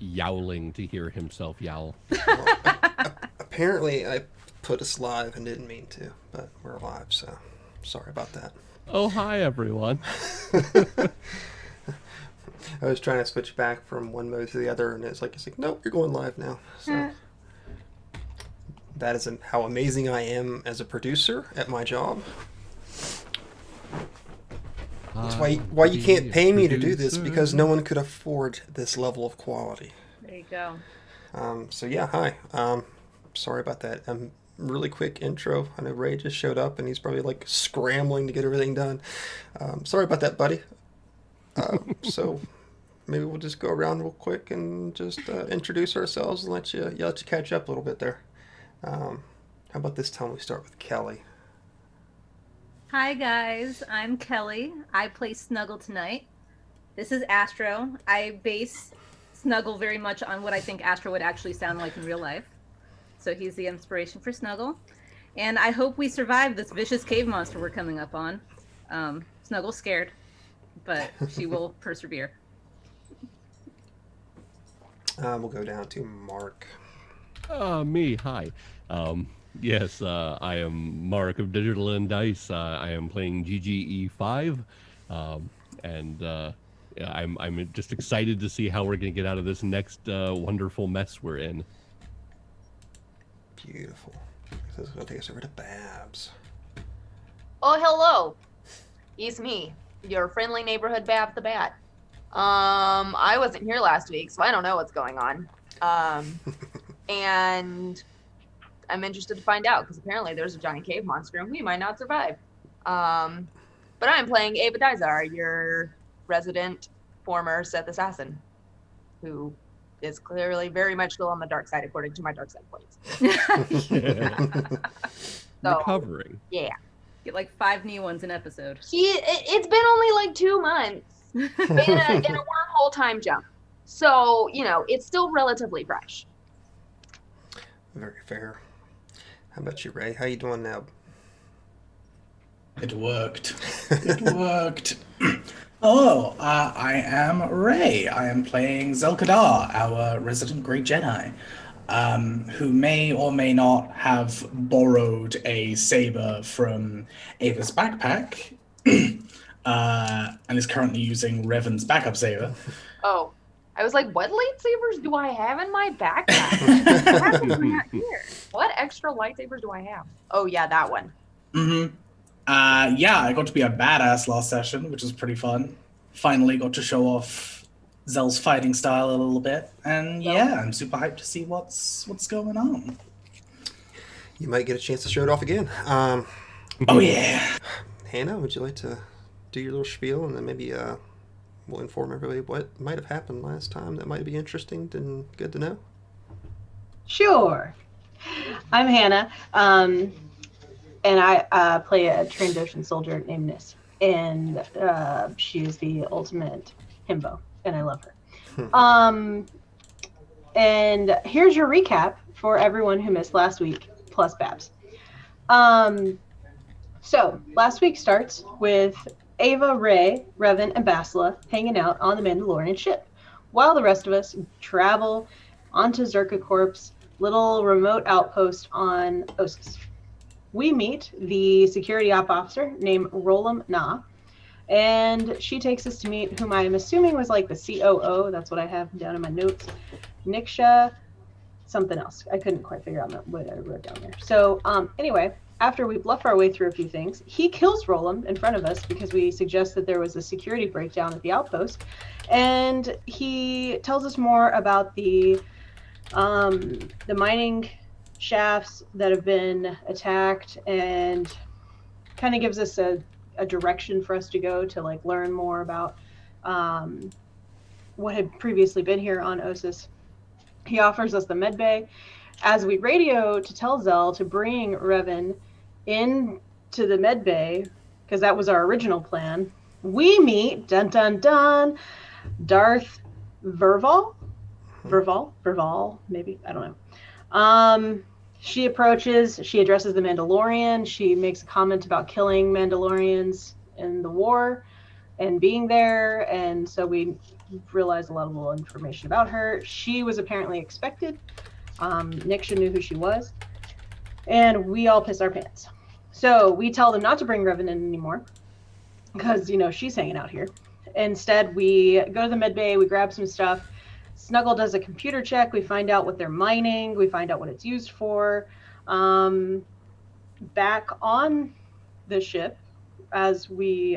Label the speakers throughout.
Speaker 1: Yowling to hear himself yowl.
Speaker 2: Well, apparently, I put us live and didn't mean to, but we're live, so sorry about that.
Speaker 1: Oh, hi, everyone.
Speaker 2: I was trying to switch back from one mode to the other, and it's like, nope, you're going live now. So that is how amazing I am as a producer at my job. That's why you can't pay me to do this, because no one could afford this level of quality.
Speaker 3: There you go.
Speaker 2: So yeah, hi. Sorry about that. Really quick intro. I know Ray just showed up and he's probably like scrambling to get everything done. Sorry about that, buddy. So maybe we'll just go around real quick and just introduce ourselves and let you catch up a little bit there. How about this time we start with Kelly?
Speaker 3: Hi guys, I'm Kelly. I play Snuggle tonight. This is Astro. I base Snuggle very much on what I think Astro would actually sound like in real life. So he's the inspiration for Snuggle. And I hope we survive this vicious cave monster we're coming up on. Snuggle's scared, but she will persevere.
Speaker 2: We'll go down to Mark.
Speaker 1: Me, hi. Yes, I am Mark of Digital and Dice. I am playing GGE5, and I'm just excited to see how we're going to get out of this next wonderful mess we're in.
Speaker 2: Beautiful. This is going to take us over to Babs.
Speaker 4: Oh, hello. It's me, your friendly neighborhood Bab the Bat. I wasn't here last week, so I don't know what's going on. And I'm interested to find out, because apparently there's a giant cave monster and we might not survive. But I'm playing Ava Dizar, your resident former Sith assassin, who is clearly very much still on the dark side, according to my dark side points.
Speaker 1: So, recovering.
Speaker 4: Yeah.
Speaker 3: Get like 5 new ones an episode.
Speaker 4: It's been only like 2 months in a wormhole time jump. So, it's still relatively fresh.
Speaker 2: Very fair. How about you, Ray? How you doing now?
Speaker 5: It worked. It worked. Hello, I am Ray. I am playing Zelkadar, our resident Great Jedi, who may or may not have borrowed a saber from Ava's backpack, and is currently using Revan's backup saber.
Speaker 4: Oh, I was like, what lightsabers do I have in my backpack? What happened to that here? What extra lightsabers do I have? Oh, yeah, that one.
Speaker 5: Mm-hmm. Yeah, I got to be a badass last session, which was pretty fun. Finally got to show off Zell's fighting style a little bit, and yeah, I'm super hyped to see what's going on.
Speaker 2: You might get a chance to show it off again.
Speaker 5: Oh yeah.
Speaker 2: Hannah, would you like to do your little spiel, and then maybe we'll inform everybody what might have happened last time that might be interesting and good to know?
Speaker 6: Sure. I'm Hannah, and I play a Trandoshan soldier named Nis, and she is the ultimate himbo, and I love her. And here's your recap for everyone who missed last week, plus Babs. So last week starts with Ava, Ray, Revan, and Basila hanging out on the Mandalorian ship, while the rest of us travel onto Zerka Corp's little remote outpost on Ossus. We meet the security op officer named Rolam Na, and she takes us to meet whom I'm assuming was like the COO. That's what I have down in my notes. Niksha, something else. I couldn't quite figure out what I wrote down there. So anyway, after we bluff our way through a few things, he kills Rolam in front of us because we suggest that there was a security breakdown at the outpost, and he tells us more about the mining shafts that have been attacked, and kind of gives us a direction for us to go to like learn more about what had previously been here on Ossus. He offers us the med bay as we radio to tell Zell to bring Revan into the med bay, because that was our original plan. We meet, dun dun dun, Darth Verval, maybe, I don't know. She approaches, she addresses the Mandalorian, she makes a comment about killing Mandalorians in the war and being there, and so we realized a lot of little information about her. She was apparently expected. Niksha knew who she was, and we all piss our pants. So we tell them not to bring Revan in anymore, because, she's hanging out here. Instead, we go to the med bay, we grab some stuff. Snuggle does a computer check. We find out what they're mining. We find out what it's used for. Back on the ship, as we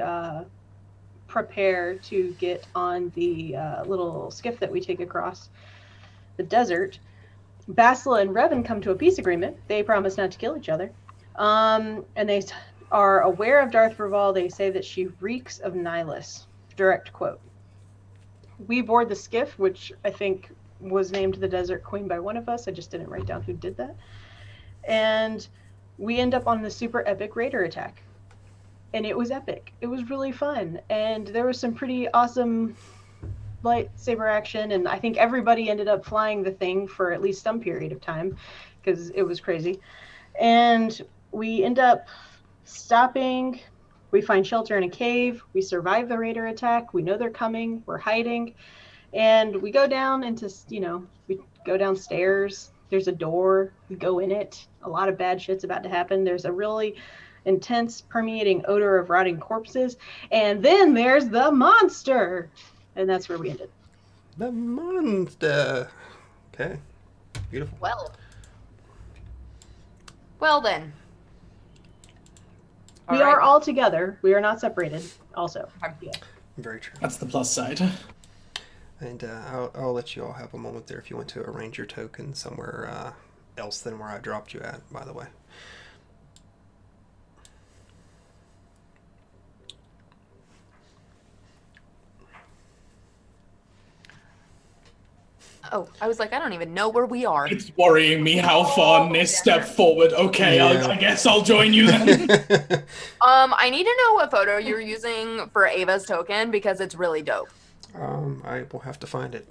Speaker 6: prepare to get on the little skiff that we take across the desert, Basila and Revan come to a peace agreement. They promise not to kill each other. And they are aware of Darth Verval. They say that she reeks of Nihilus. Direct quote. We board the skiff, which I think was named the Desert Queen by one of us. I just didn't write down who did that. And we end up on the super epic raider attack. And it was epic. It was really fun. And there was some pretty awesome lightsaber action. And I think everybody ended up flying the thing for at least some period of time, because it was crazy. And we end up stopping. We find shelter in a cave. We survive the raider attack. We know they're coming. We're hiding. And we go down into, we go downstairs. There's a door. We go in it. A lot of bad shit's about to happen. There's a really intense permeating odor of rotting corpses. And then there's the monster. And that's where we ended.
Speaker 2: The monster. Okay. Beautiful.
Speaker 4: Well then.
Speaker 6: We are all together. We are not separated. Also. Yeah.
Speaker 2: Very true.
Speaker 5: That's the plus side.
Speaker 2: And I'll let you all have a moment there if you want to arrange your token somewhere else than where I dropped you at, by the way.
Speaker 4: Oh, I was like, I don't even know where we are.
Speaker 5: It's worrying me how far Nis stepped forward. Okay,
Speaker 2: Yeah.
Speaker 5: I guess I'll join you then.
Speaker 4: I need to know what photo you're using for Ava's token because it's really dope.
Speaker 2: I will have to find it.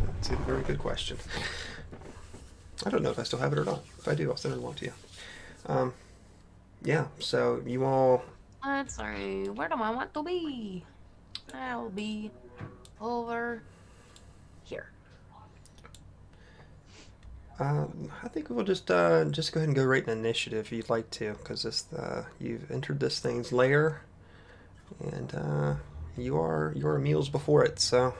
Speaker 2: That's a very good question. I don't know if I still have it or not. If I do, I'll send it along to you. Yeah, so you all...
Speaker 4: Let's see, where do I want to be? I'll be over here.
Speaker 2: I think we'll just go ahead and go right in initiative if you'd like to, because you've entered this thing's lair, and you are meals before it. So,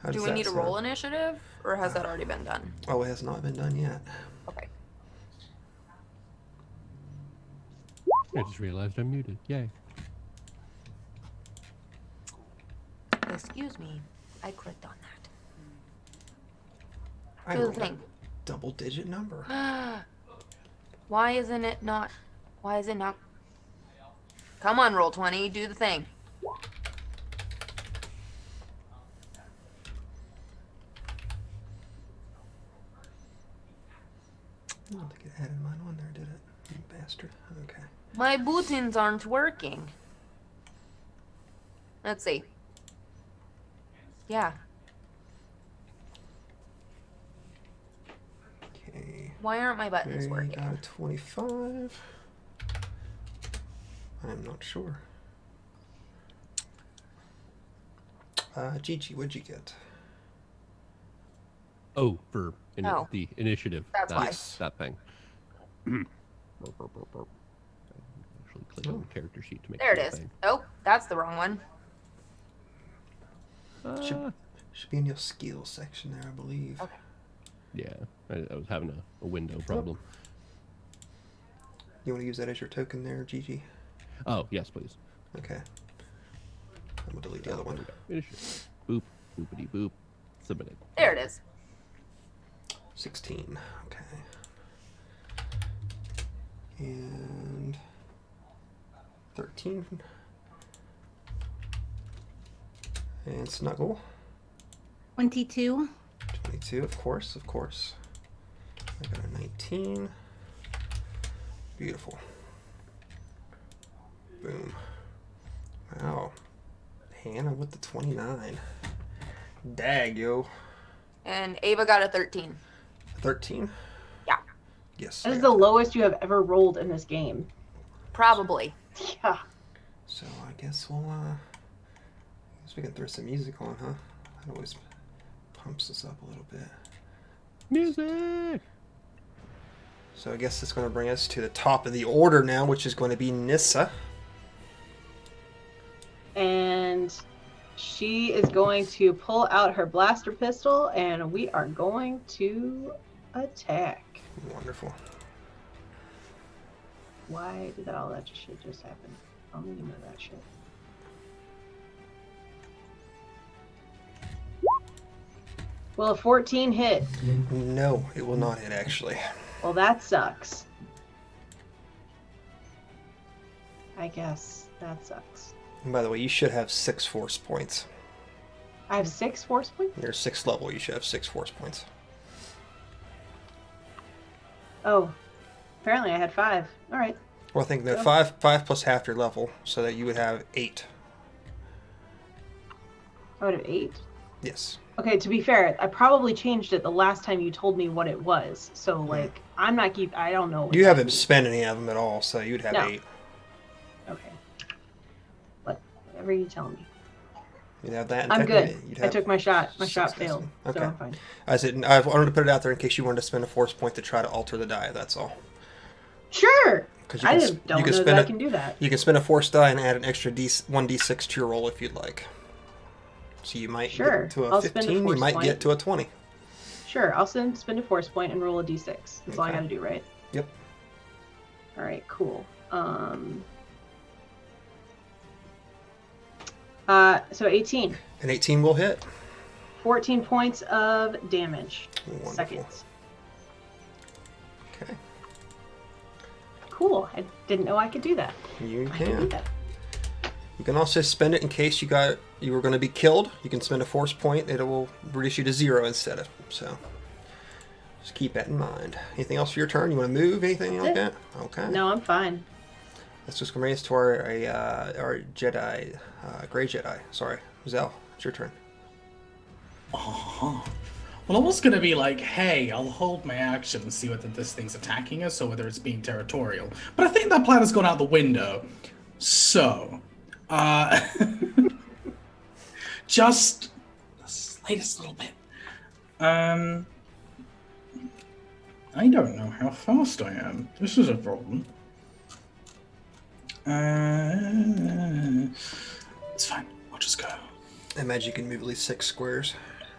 Speaker 2: how
Speaker 4: Do
Speaker 2: does
Speaker 4: we
Speaker 2: that
Speaker 4: need to
Speaker 2: sound?
Speaker 4: roll initiative, or has that already been done?
Speaker 2: Oh, it has not been done yet.
Speaker 4: Okay.
Speaker 1: I just realized I'm muted. Yay.
Speaker 4: Excuse me, I clicked on
Speaker 2: I
Speaker 4: Do the
Speaker 2: rolled a
Speaker 4: thing.
Speaker 2: double-digit number.
Speaker 4: that. Why isn't it not? Why is it not? Come on, roll 20. Do the thing.
Speaker 2: I don't think it added mine on there, did it? You bastard. Okay.
Speaker 4: My buttons aren't working. Let's see. Yeah.
Speaker 2: Okay.
Speaker 4: Why aren't my buttons
Speaker 2: They
Speaker 4: working?
Speaker 2: got a 25. I'm not sure. Gigi, what'd you get?
Speaker 1: Oh, for
Speaker 4: Oh.
Speaker 1: the initiative.
Speaker 4: That's why.
Speaker 1: That thing. Burp, burp, burp, burp. Actually click on the character sheet to make
Speaker 4: There it
Speaker 1: the
Speaker 4: is.
Speaker 1: thing.
Speaker 4: Oh, that's the wrong one.
Speaker 2: Should be in your skills section there, I believe.
Speaker 4: Okay.
Speaker 1: Yeah, I was having a window problem.
Speaker 2: You want to use that as your token there, Gigi?
Speaker 1: Oh, yes, please.
Speaker 2: Okay. I'm gonna delete the other one.
Speaker 1: Initiative. Boop, boopity boop. Submitted.
Speaker 4: There it is.
Speaker 2: 16. Okay. And 13. And Snuggle.
Speaker 3: 22.
Speaker 2: 22, of course, of course. I got a 19. Beautiful. Boom. Wow. Hannah with the 29. Dag, yo.
Speaker 4: And Ava got a 13.
Speaker 2: 13?
Speaker 4: Yeah.
Speaker 2: Yes.
Speaker 6: That
Speaker 2: I
Speaker 6: is
Speaker 2: got
Speaker 6: the lowest you have ever rolled in this game.
Speaker 4: Probably.
Speaker 6: Yeah.
Speaker 2: So I guess we'll guess we can throw some music on, huh? That always pumps us up a little bit.
Speaker 1: Music!
Speaker 2: So I guess it's going to bring us to the top of the order now, which is going to be Nissa.
Speaker 6: And she is going to pull out her blaster pistol, and we are going to attack.
Speaker 2: Wonderful.
Speaker 6: Why did all that shit just happen? I don't even know that shit. Will a 14 hit?
Speaker 2: No, it will not hit, actually.
Speaker 6: Well, that sucks. I guess that sucks.
Speaker 2: And by the way, you should have 6 force points.
Speaker 6: I have 6 force points?
Speaker 2: You're 6th level, you should have 6 force points.
Speaker 6: Oh, apparently I had 5. All right.
Speaker 2: Well, I think that
Speaker 6: Yeah.
Speaker 2: 5 plus half your level, so that you would have 8.
Speaker 6: I would have 8.
Speaker 2: Yes.
Speaker 6: Okay, to be fair, I probably changed it the last time you told me what it was. So, like, I'm not I don't know. what
Speaker 2: You
Speaker 6: that
Speaker 2: haven't
Speaker 6: means.
Speaker 2: spent any of them at all, so you'd have
Speaker 6: No.
Speaker 2: 8.
Speaker 6: Okay. Whatever you tell me.
Speaker 2: You'd have that. And
Speaker 6: I'm good.
Speaker 2: technically, you'd
Speaker 6: I
Speaker 2: have
Speaker 6: took my shot. My
Speaker 2: 6
Speaker 6: shot
Speaker 2: dice.
Speaker 6: failed.
Speaker 2: Okay.
Speaker 6: So I'm fine.
Speaker 2: I wanted to put it out there in case you wanted to spend a force point to try to alter the die, that's all.
Speaker 6: Sure!
Speaker 2: 'Cause
Speaker 6: I
Speaker 2: you
Speaker 6: just don't
Speaker 2: can
Speaker 6: know
Speaker 2: spend
Speaker 6: that I
Speaker 2: a-
Speaker 6: can do that.
Speaker 2: You can spend a force die and add an extra 1d6 to your roll if you'd like. So you might
Speaker 6: Sure.
Speaker 2: get to a
Speaker 6: I'll spend a
Speaker 2: 15, you
Speaker 6: force
Speaker 2: might
Speaker 6: point.
Speaker 2: get to a 20.
Speaker 6: Sure, I'll spend a force point and roll a d6. That's all I
Speaker 2: Okay.
Speaker 6: gotta do, right?
Speaker 2: Yep.
Speaker 6: Alright, cool. So 18.
Speaker 2: An 18 will hit.
Speaker 6: 14 points of damage.
Speaker 2: Wonderful.
Speaker 6: Seconds.
Speaker 2: Okay.
Speaker 6: Cool. I didn't know I could do that.
Speaker 2: You
Speaker 6: I can do
Speaker 2: can.
Speaker 6: that.
Speaker 2: You can also spend it in case you were going to be killed. You can spend a force point. It will reduce you to 0 instead of. So just keep that in mind. Anything else for your turn? You want to move? Anything like that? Okay.
Speaker 6: No, I'm fine.
Speaker 2: Let's just bring us to our Jedi, Gray Jedi. Sorry, Zell, it's your turn.
Speaker 5: Uh-huh. Well, I was gonna be like, hey, I'll hold my action and see whether this thing's attacking us or whether it's being territorial. But I think that plan has gone out the window. So, just the slightest little bit. I don't know how fast I am. This is a problem. It's fine. I'll just go.
Speaker 2: I imagine you can move at least 6 squares.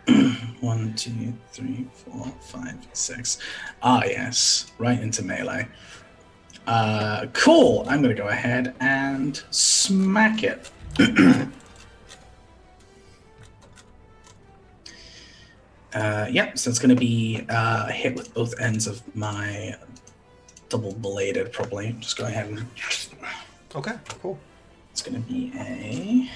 Speaker 5: 1, 2, 3, 4, 5, 6. Ah, yes. Right into melee. Cool. I'm going to go ahead and smack it. Yep, so it's going to be a hit with both ends of my double-bladed, probably. Just go ahead and...
Speaker 2: Okay, cool.
Speaker 5: It's going to be a...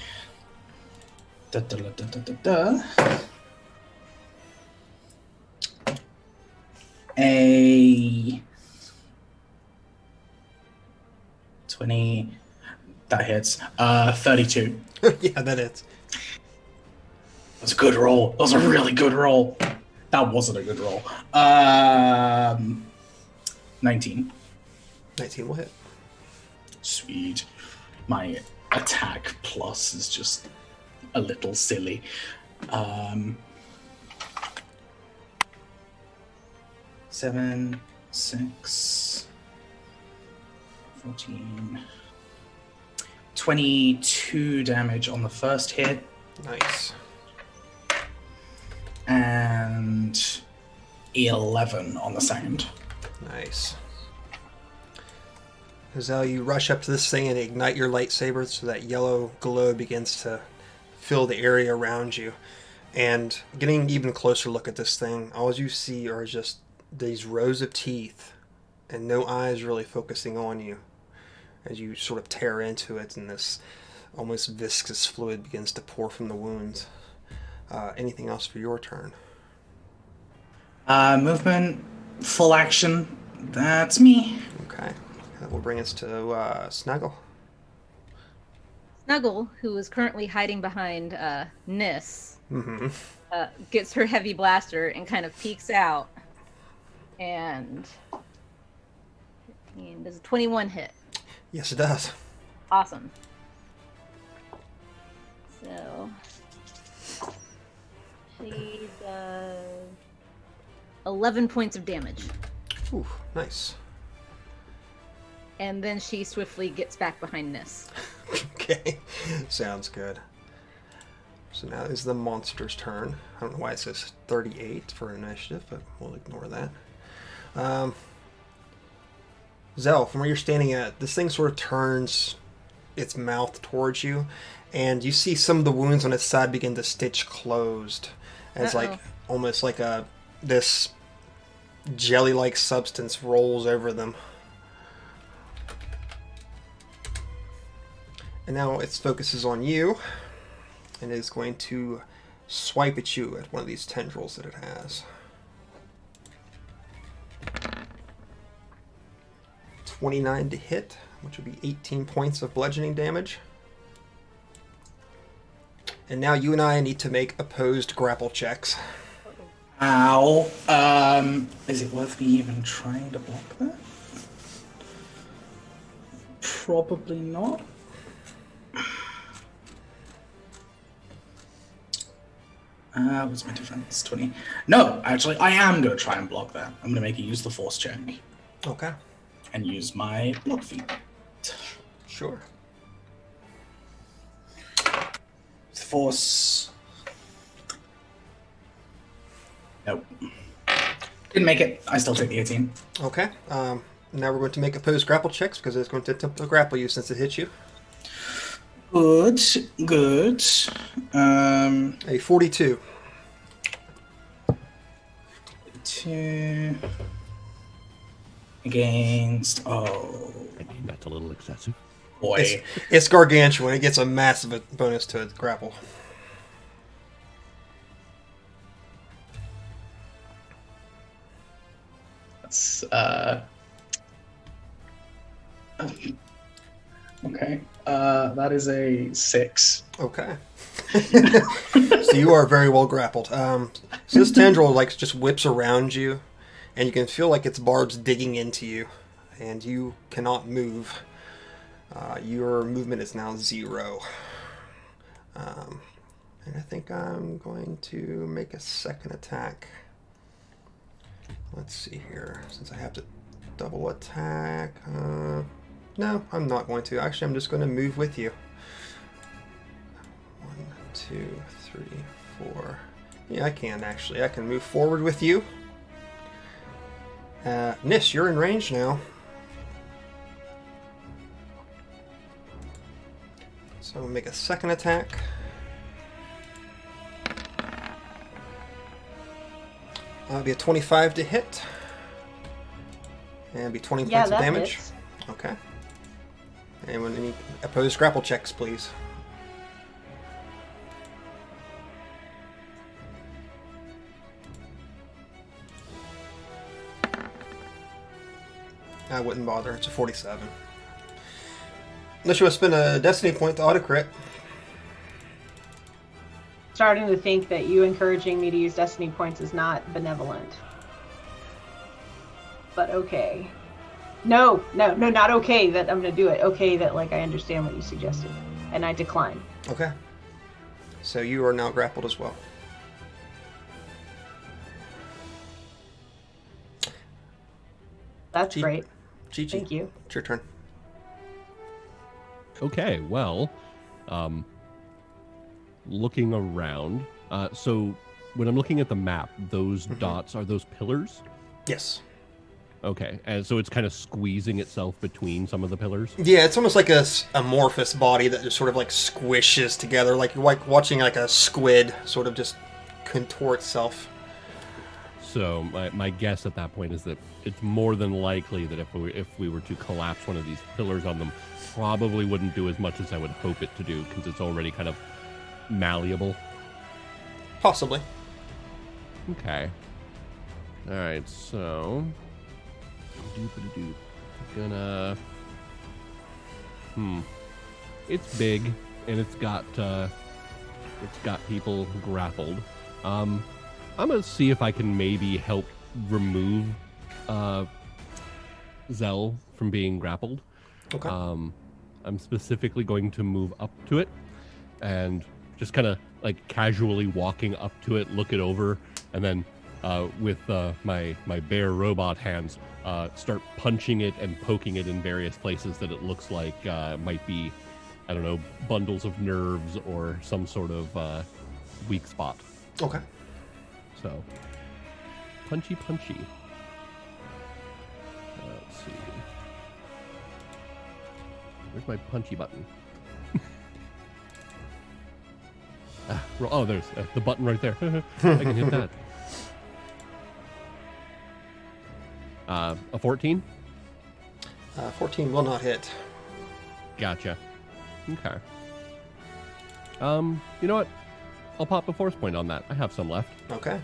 Speaker 5: A 20. That hits. 32.
Speaker 2: Yeah, that is.
Speaker 5: That's a good roll. That was a really good roll. That wasn't a good roll. 19.
Speaker 2: 19 will hit.
Speaker 5: Sweet. My attack plus is just a little silly. 7, 6, 14, 22 damage on the first hit.
Speaker 2: Nice.
Speaker 5: And 11 on the second.
Speaker 2: Nice. Zell, you rush up to this thing and ignite your lightsaber so that yellow glow begins to fill the area around you. And getting an even closer look at this thing, all you see are just these rows of teeth and no eyes really focusing on you as you sort of tear into it and this almost viscous fluid begins to pour from the wounds. Anything else for your turn?
Speaker 5: Movement, full action. That's me.
Speaker 2: Okay. That will bring us to Snuggle.
Speaker 3: Snuggle, who is currently hiding behind Nis,
Speaker 2: Mm-hmm.
Speaker 3: gets her heavy blaster and kind of peeks out. And 15, does a 21 hit?
Speaker 2: Yes, it does.
Speaker 3: Awesome. So she does 11 points of damage.
Speaker 2: Ooh, nice.
Speaker 3: And then she swiftly gets back behind Nis.
Speaker 2: Okay, sounds good. So now is the monster's turn. I don't know why it says 38 for initiative, but we'll ignore that. Zell, from where you're standing at, this thing sort of turns its mouth towards you, and you see some of the wounds on its side begin to stitch closed, as like almost like this jelly-like substance rolls over them. And now its focus is on you, and is going to swipe at you at one of these tendrils that it has. 29 to hit, which would be 18 points of bludgeoning damage. And now you and I need to make opposed grapple checks.
Speaker 5: Ow. Is it worth me even trying to block that? Probably not. What's my defense? 20. No, actually, I am going to try and block that. I'm going to make it use the force check.
Speaker 2: Okay.
Speaker 5: And use my block feat.
Speaker 2: Sure.
Speaker 5: Force. Nope. Didn't make it. I still take the 18.
Speaker 2: Okay. Now we're going to make opposed grapple checks because it's going to attempt to grapple you since it hit you.
Speaker 5: Good. Good.
Speaker 2: A 42.
Speaker 5: 2 against. Oh.
Speaker 1: I mean, that's a little excessive.
Speaker 5: boy.
Speaker 2: It's gargantuan. It gets a massive bonus to its grapple.
Speaker 5: That's okay. That is a 6.
Speaker 2: Okay. So you are very well grappled. So this tendril like just whips around you, and you can feel like its barbs digging into you, and you cannot move. Your movement is now 0. And I think I'm going to make a second attack. Let's see here. Since I have to double attack. No, I'm not going to. Actually, I'm just going to move with you. 1, 2, 3, 4. Yeah, I can actually. I can move forward with you. Nis, you're in range now. So I'll make a second attack. That'll be a 25 to hit. And be 20 points of
Speaker 6: that
Speaker 2: damage.
Speaker 6: hits.
Speaker 2: Okay. Anyone any opposed grapple checks, please? I wouldn't bother. It's a 47. Unless you want to spend a destiny point to auto crit.
Speaker 6: Starting to think that you encouraging me to use destiny points is not benevolent. But okay. No, not okay that I'm gonna do it. Okay that like I understand what you suggested. And I decline.
Speaker 2: Okay. So you are now grappled as well.
Speaker 6: That's great.
Speaker 2: Gigi,
Speaker 6: Thank you.
Speaker 2: it's your turn.
Speaker 1: Okay, well, looking around. So when I'm looking at the map, those dots, are those pillars?
Speaker 2: Yes.
Speaker 1: Okay, and so it's kind of squeezing itself between some of the pillars?
Speaker 2: Yeah, it's almost like a amorphous body that just sort of like squishes together, like you're like watching like a squid sort of just contort itself.
Speaker 1: So my guess at that point is that it's more than likely that if we were to collapse one of these pillars on them, probably wouldn't do as much as I would hope it to do, because it's already kind of malleable.
Speaker 2: Possibly.
Speaker 1: Okay. Alright, so... Gonna... It's big, and it's got people grappled. I'm gonna see if I can maybe help remove Zell from being grappled.
Speaker 2: Okay.
Speaker 1: I'm specifically going to move up to it and just kind of like casually walking up to it, look it over, and then with my bare robot hands start punching it and poking it in various places that it looks like might be, I don't know, bundles of nerves or some sort of weak spot.
Speaker 2: Okay.
Speaker 1: So, punchy. Let's see. Where's my punchy button? Oh, there's the button right there. I can hit that. A 14?
Speaker 2: 14 will not hit.
Speaker 1: Gotcha. Okay. You know what? I'll pop a force point on that. I have some left.
Speaker 2: Okay.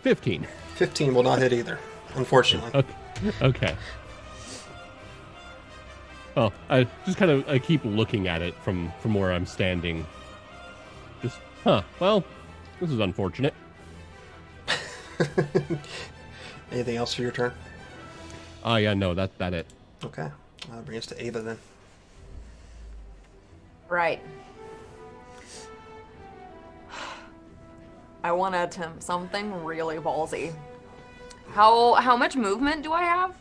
Speaker 1: 15.
Speaker 2: 15 will not hit either, unfortunately.
Speaker 1: Okay. Well, I just kind of I keep looking at it from where I'm standing. Just, well, this is unfortunate.
Speaker 2: Anything else for your turn?
Speaker 1: Oh, yeah, no, that it.
Speaker 2: Okay. I'll bring us to Ava then.
Speaker 7: Right. I want to attempt something really ballsy. How much movement do I have?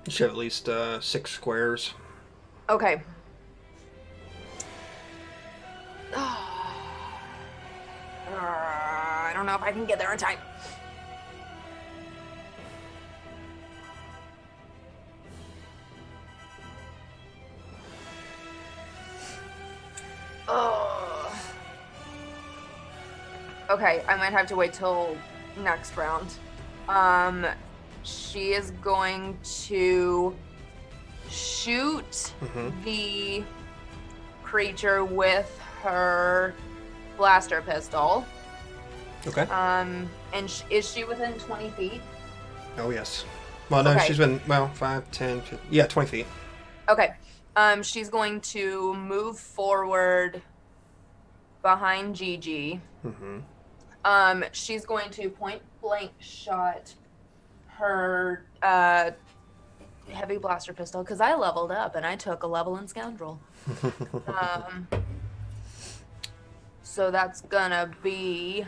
Speaker 2: You should have at least 6 squares.
Speaker 7: Okay. I don't know if I can get there in time. Okay, I might have to wait till next round. She is going to shoot
Speaker 2: Mhm.
Speaker 7: the creature with her blaster pistol.
Speaker 2: Okay.
Speaker 7: And is she within 20 feet?
Speaker 2: Oh, yes. Well, no,
Speaker 7: Okay.
Speaker 2: she's been, 5, 10, 15, yeah, 20 feet.
Speaker 7: Okay. She's going to move forward behind Gigi.
Speaker 2: Mm-hmm.
Speaker 7: She's going to point blank shot her heavy blaster pistol because I leveled up and I took a level in Scoundrel. So that's gonna be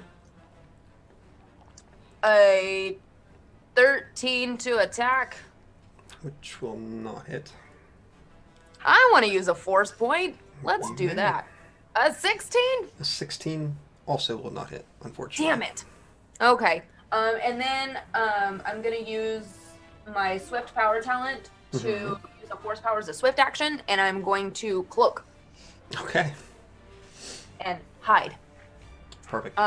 Speaker 7: a 13 to attack.
Speaker 2: Which will not hit.
Speaker 7: I want to use a force point. Let's do
Speaker 2: Okay.
Speaker 7: that. A 16?
Speaker 2: A 16 also will not hit, unfortunately.
Speaker 7: Damn it. Okay. And then I'm gonna use my swift power talent to use a force power as a swift action, and I'm going to cloak
Speaker 2: Okay.
Speaker 7: and hide.
Speaker 2: Perfect.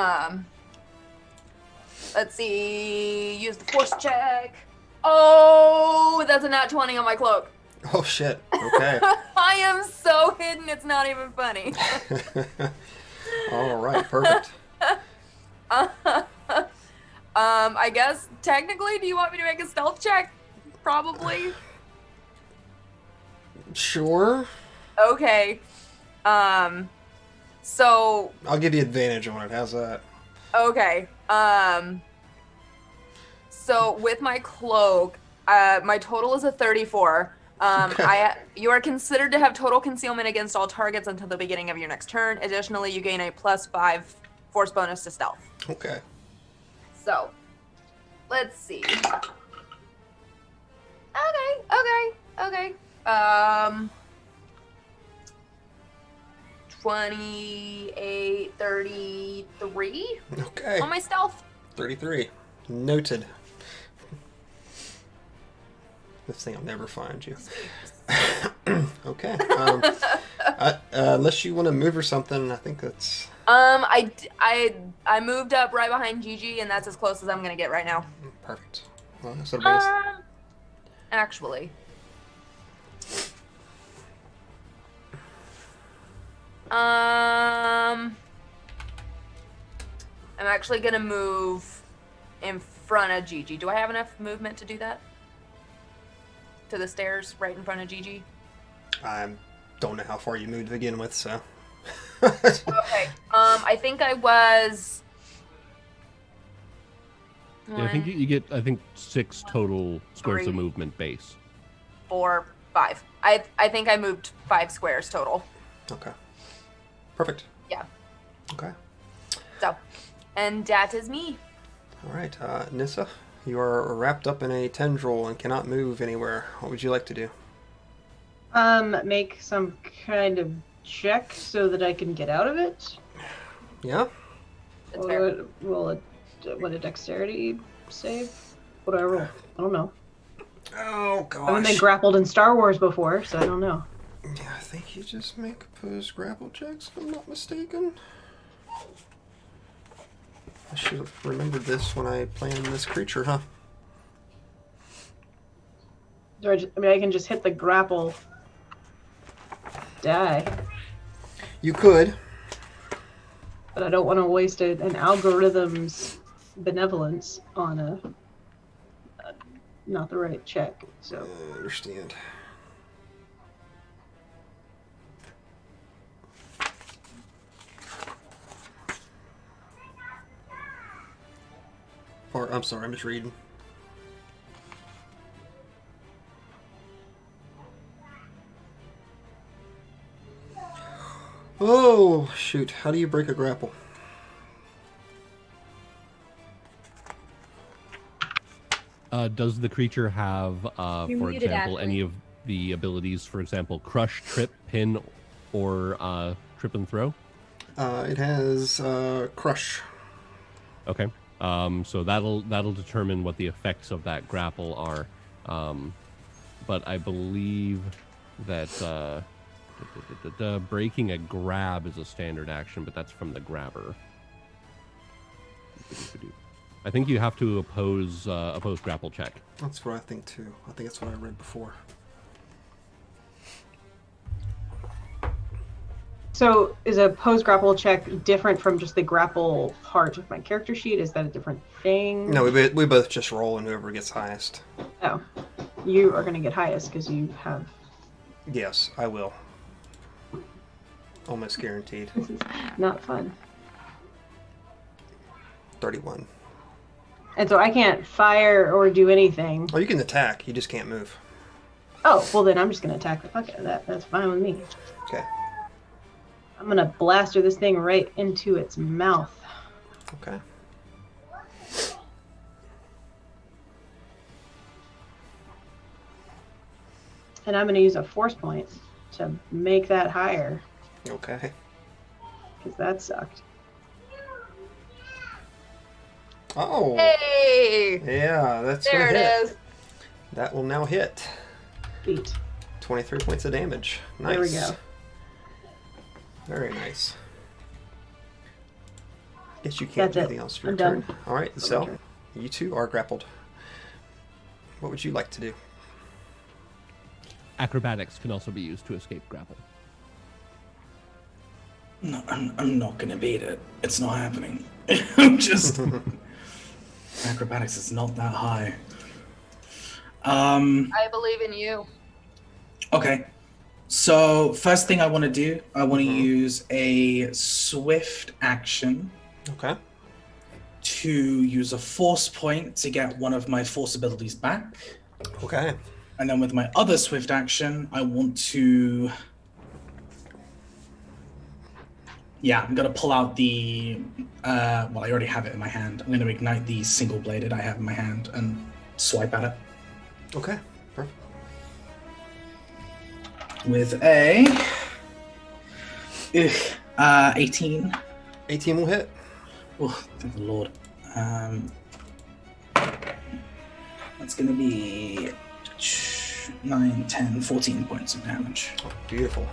Speaker 7: Let's see. Use the force check. Oh, that's a nat 20 on my cloak.
Speaker 2: Oh, shit. Okay.
Speaker 7: I am so hidden, it's not even funny.
Speaker 2: All right. Perfect.
Speaker 7: I guess technically, do you want me to make a stealth check? Probably.
Speaker 2: Sure.
Speaker 7: Okay. So
Speaker 2: I'll give you advantage on it. How's that?
Speaker 7: okay. So with my cloak, my total is a 34.
Speaker 2: Okay.
Speaker 7: You are considered to have total concealment against all targets until the beginning of your next turn. Additionally, you gain a +5 force bonus to stealth.
Speaker 2: Okay.
Speaker 7: So, let's see. Okay. 28, 33
Speaker 2: Okay.
Speaker 7: on my stealth.
Speaker 2: 33. Noted. This thing will never find you. Okay. Unless you want to move or something, I think that's
Speaker 7: I moved up right behind Gigi, and that's as close as I'm gonna get right now.
Speaker 2: perfect. Well, so base.
Speaker 7: Actually. I'm actually gonna move in front of Gigi. Do I have enough movement to do that? To the stairs right in front of Gigi?
Speaker 2: I don't know how far you moved to begin with, so.
Speaker 7: Okay. I think I was.
Speaker 1: Yeah, I think you get 6 total squares of
Speaker 7: 3,
Speaker 1: movement base.
Speaker 7: 4, 5. I think I moved 5 squares total.
Speaker 2: Okay. Perfect.
Speaker 7: Yeah.
Speaker 2: Okay.
Speaker 7: So, and that is me.
Speaker 2: All right, Nissa, you are wrapped up in a tendril and cannot move anywhere. What would you like to do?
Speaker 6: Make some kind of check so that I can get out of it.
Speaker 2: Yeah?
Speaker 7: That's fair.
Speaker 6: Roll a dexterity save? What do I roll? I don't know.
Speaker 2: Oh,
Speaker 6: I haven't been
Speaker 2: gosh.
Speaker 6: grappled in Star Wars before, so I don't know.
Speaker 2: Yeah, I think you just make opposed grapple checks, if I'm not mistaken. I should have remembered this when I planned this creature, huh?
Speaker 6: I can just hit the grapple die,
Speaker 2: You could.
Speaker 6: but I don't want to waste an algorithm's benevolence on a not the right check. So
Speaker 2: I understand. Or, I'm sorry, I'm just reading. Oh, shoot. How do you break a grapple?
Speaker 1: Does the creature have,
Speaker 3: You're
Speaker 1: for
Speaker 3: muted,
Speaker 1: example,
Speaker 3: Ashley.
Speaker 1: any of the abilities, for example, crush, trip, pin, or trip and throw?
Speaker 2: It has crush.
Speaker 1: Okay. So that'll determine what the effects of that grapple are. But I believe that breaking a grab is a standard action, but that's from the grabber. I think you have to oppose grapple check.
Speaker 2: That's what I think too. I think that's what I read before.
Speaker 6: So is a post-grapple check different from just the grapple part of my character sheet? Is that a different thing?
Speaker 2: No, we both just roll, and whoever gets highest.
Speaker 6: Oh. You are going to get highest because you have...
Speaker 2: Yes, I will. Almost guaranteed.
Speaker 6: This is not fun.
Speaker 2: 31.
Speaker 6: And so I can't fire or do anything.
Speaker 2: Oh, you can attack. You just can't move.
Speaker 6: Oh, well then I'm just going to attack the fuck out of that. That's fine with me.
Speaker 2: Okay.
Speaker 6: I'm going to blaster this thing right into its mouth.
Speaker 2: Okay.
Speaker 6: And I'm going to use a force point to make that higher.
Speaker 2: Okay.
Speaker 6: Because that sucked.
Speaker 2: Oh.
Speaker 7: Hey!
Speaker 2: Yeah, that's
Speaker 7: There
Speaker 2: gonna
Speaker 7: it
Speaker 2: hit.
Speaker 7: is.
Speaker 2: That will now hit.
Speaker 6: Beat.
Speaker 2: 23 points of damage. Nice.
Speaker 6: There we go.
Speaker 2: Very nice. Guess you can't
Speaker 6: That's
Speaker 2: do
Speaker 6: it.
Speaker 2: anything else for your
Speaker 6: I'm
Speaker 2: turn.
Speaker 6: done.
Speaker 2: All right,
Speaker 6: my
Speaker 2: Zell,
Speaker 6: turn.
Speaker 2: you two are grappled. What would you like to do?
Speaker 1: Acrobatics can also be used to escape grapple.
Speaker 5: No, I'm not gonna beat it. It's not happening. I'm just acrobatics is not that high.
Speaker 7: I believe in you.
Speaker 5: Okay. So first thing I want to do, I want to use a swift action
Speaker 2: Okay.
Speaker 5: to use a force point to get one of my force abilities back.
Speaker 2: Okay.
Speaker 5: And then with my other swift action, I want to... Yeah, I'm going to pull out the... well, I already have it in my hand. I'm going to ignite the single-bladed I have in my hand and swipe at it.
Speaker 2: Okay. Perfect.
Speaker 5: With a... 18.
Speaker 2: 18 will hit.
Speaker 5: Oh, thank the Lord. That's going to be 9, 10, 14 points of damage.
Speaker 2: Oh, beautiful.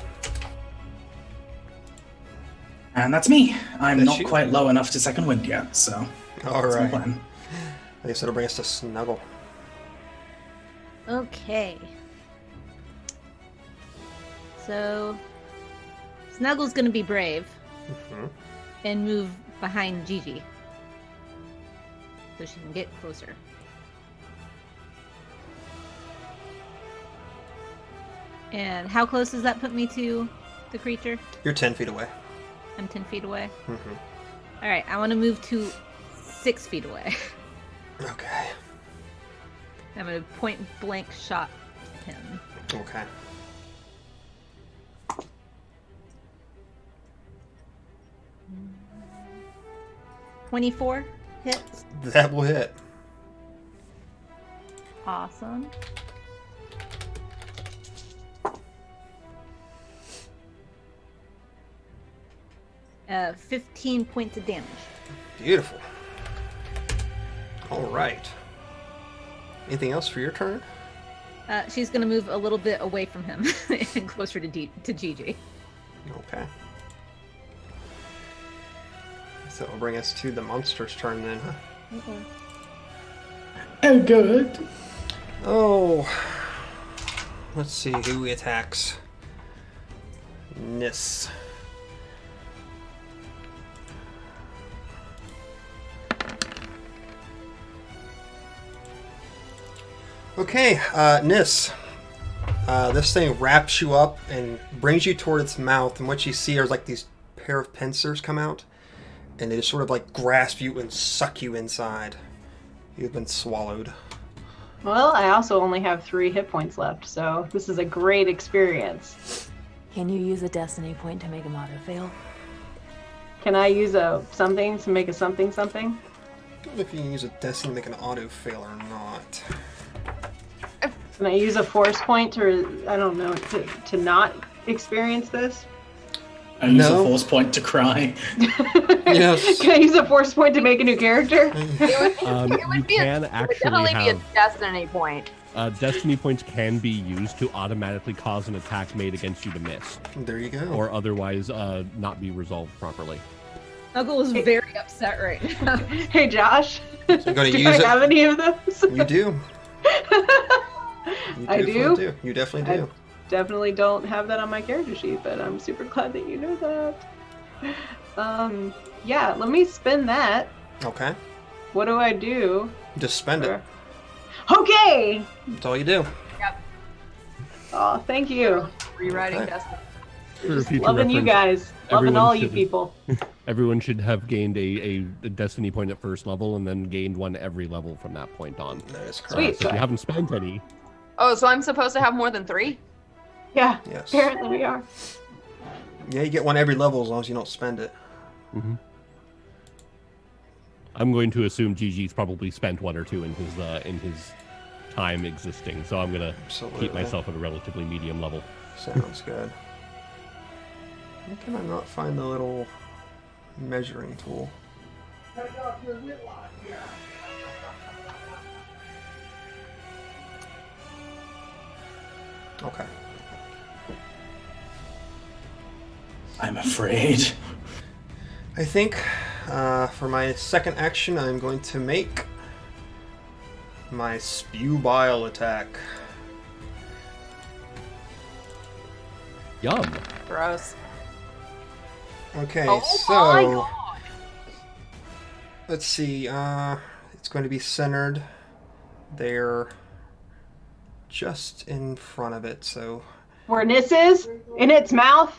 Speaker 5: And that's me. I'm
Speaker 2: That's
Speaker 5: not
Speaker 2: you.
Speaker 5: quite low enough to second wind yet, so
Speaker 2: All
Speaker 5: that's my
Speaker 2: right.
Speaker 5: plan.
Speaker 2: I guess it'll bring us to Snuggle.
Speaker 3: Okay. So, Snuggle's gonna be brave
Speaker 2: Mm-hmm.
Speaker 3: and move behind Gigi. So she can get closer. And how close does that put me to the creature?
Speaker 2: You're 10 feet away.
Speaker 3: I'm 10 feet away.
Speaker 2: Mm-hmm.
Speaker 3: Alright, I want to move to 6 feet away.
Speaker 2: Okay.
Speaker 3: I'm going to point blank shot him.
Speaker 2: Okay.
Speaker 3: $24 hits.
Speaker 2: That will hit.
Speaker 3: Awesome. Uh, 15 points of damage.
Speaker 2: Beautiful. All right. Anything else for your turn?
Speaker 3: She's gonna move a little bit away from him and closer to Gigi.
Speaker 2: Okay. So it'll bring us to the monster's turn then, huh?
Speaker 5: Oh, good.
Speaker 2: Oh. Let's see who attacks. Nis. Okay, Nis. This thing wraps you up and brings you toward its mouth, and what you see are like these pair of pincers come out, and they just sort of like grasp you and suck you inside. You've been swallowed.
Speaker 6: Well, I also only have 3 hit points left, so this is a great experience.
Speaker 8: Can you use a destiny point to make a auto fail?
Speaker 6: Can I use a something to make a something something?
Speaker 2: I don't know if you can use a destiny to make an auto fail or not.
Speaker 6: Can I use a force point to, I don't know, to not experience this?
Speaker 5: I use
Speaker 2: No.
Speaker 5: a force point to cry.
Speaker 2: Yes.
Speaker 6: Can I use a force point to make a new character?
Speaker 7: It would
Speaker 1: You
Speaker 7: be
Speaker 1: can
Speaker 7: it would
Speaker 1: actually
Speaker 7: definitely be a
Speaker 1: have
Speaker 7: destiny point.
Speaker 1: destiny points can be used to automatically cause an attack made against you to miss,
Speaker 2: There you go.
Speaker 1: or otherwise not be resolved properly.
Speaker 3: Snuggle is very upset right now.
Speaker 6: Hey, Josh.
Speaker 2: So you're gonna
Speaker 6: do
Speaker 2: use
Speaker 6: I
Speaker 2: it?
Speaker 6: have any of those?
Speaker 2: You do. You
Speaker 6: I
Speaker 2: definitely
Speaker 6: do?
Speaker 2: You definitely do.
Speaker 6: definitely don't have that on my character sheet, but I'm super glad that you know that. Yeah, let me spin that.
Speaker 2: Okay.
Speaker 6: What do I do?
Speaker 2: Just spend it.
Speaker 6: Okay!
Speaker 2: That's all you do.
Speaker 4: Yep.
Speaker 6: Oh, thank you.
Speaker 4: Rewriting
Speaker 2: Okay.
Speaker 4: Destiny.
Speaker 1: For future
Speaker 6: Loving you
Speaker 1: reference,
Speaker 6: guys. Loving
Speaker 1: everyone
Speaker 6: all you
Speaker 1: should-
Speaker 6: people.
Speaker 1: Everyone should have gained a destiny point at first level and then gained one every level from that point on.
Speaker 2: That is correct.
Speaker 6: Sweet.
Speaker 1: So if you haven't spent any,
Speaker 4: Oh, so I'm supposed to have more than 3?
Speaker 6: Yeah,
Speaker 2: Yes.
Speaker 6: apparently we are.
Speaker 2: Yeah, you get one every level as long as you don't spend it.
Speaker 1: I'm going to assume GG's probably spent 1 or 2 in his time existing. So I'm gonna
Speaker 2: Absolutely.
Speaker 1: keep myself at a relatively medium level.
Speaker 2: Sounds good. Why can I not find the little measuring tool? Okay.
Speaker 5: I'm afraid.
Speaker 2: I think for my second action, I'm going to make my spew bile attack.
Speaker 1: Yum.
Speaker 7: Gross.
Speaker 2: Okay,
Speaker 7: Oh my
Speaker 2: so
Speaker 7: god.
Speaker 2: let's see. It's going to be centered there, just in front of it. So,
Speaker 6: Where Nis is? In its mouth?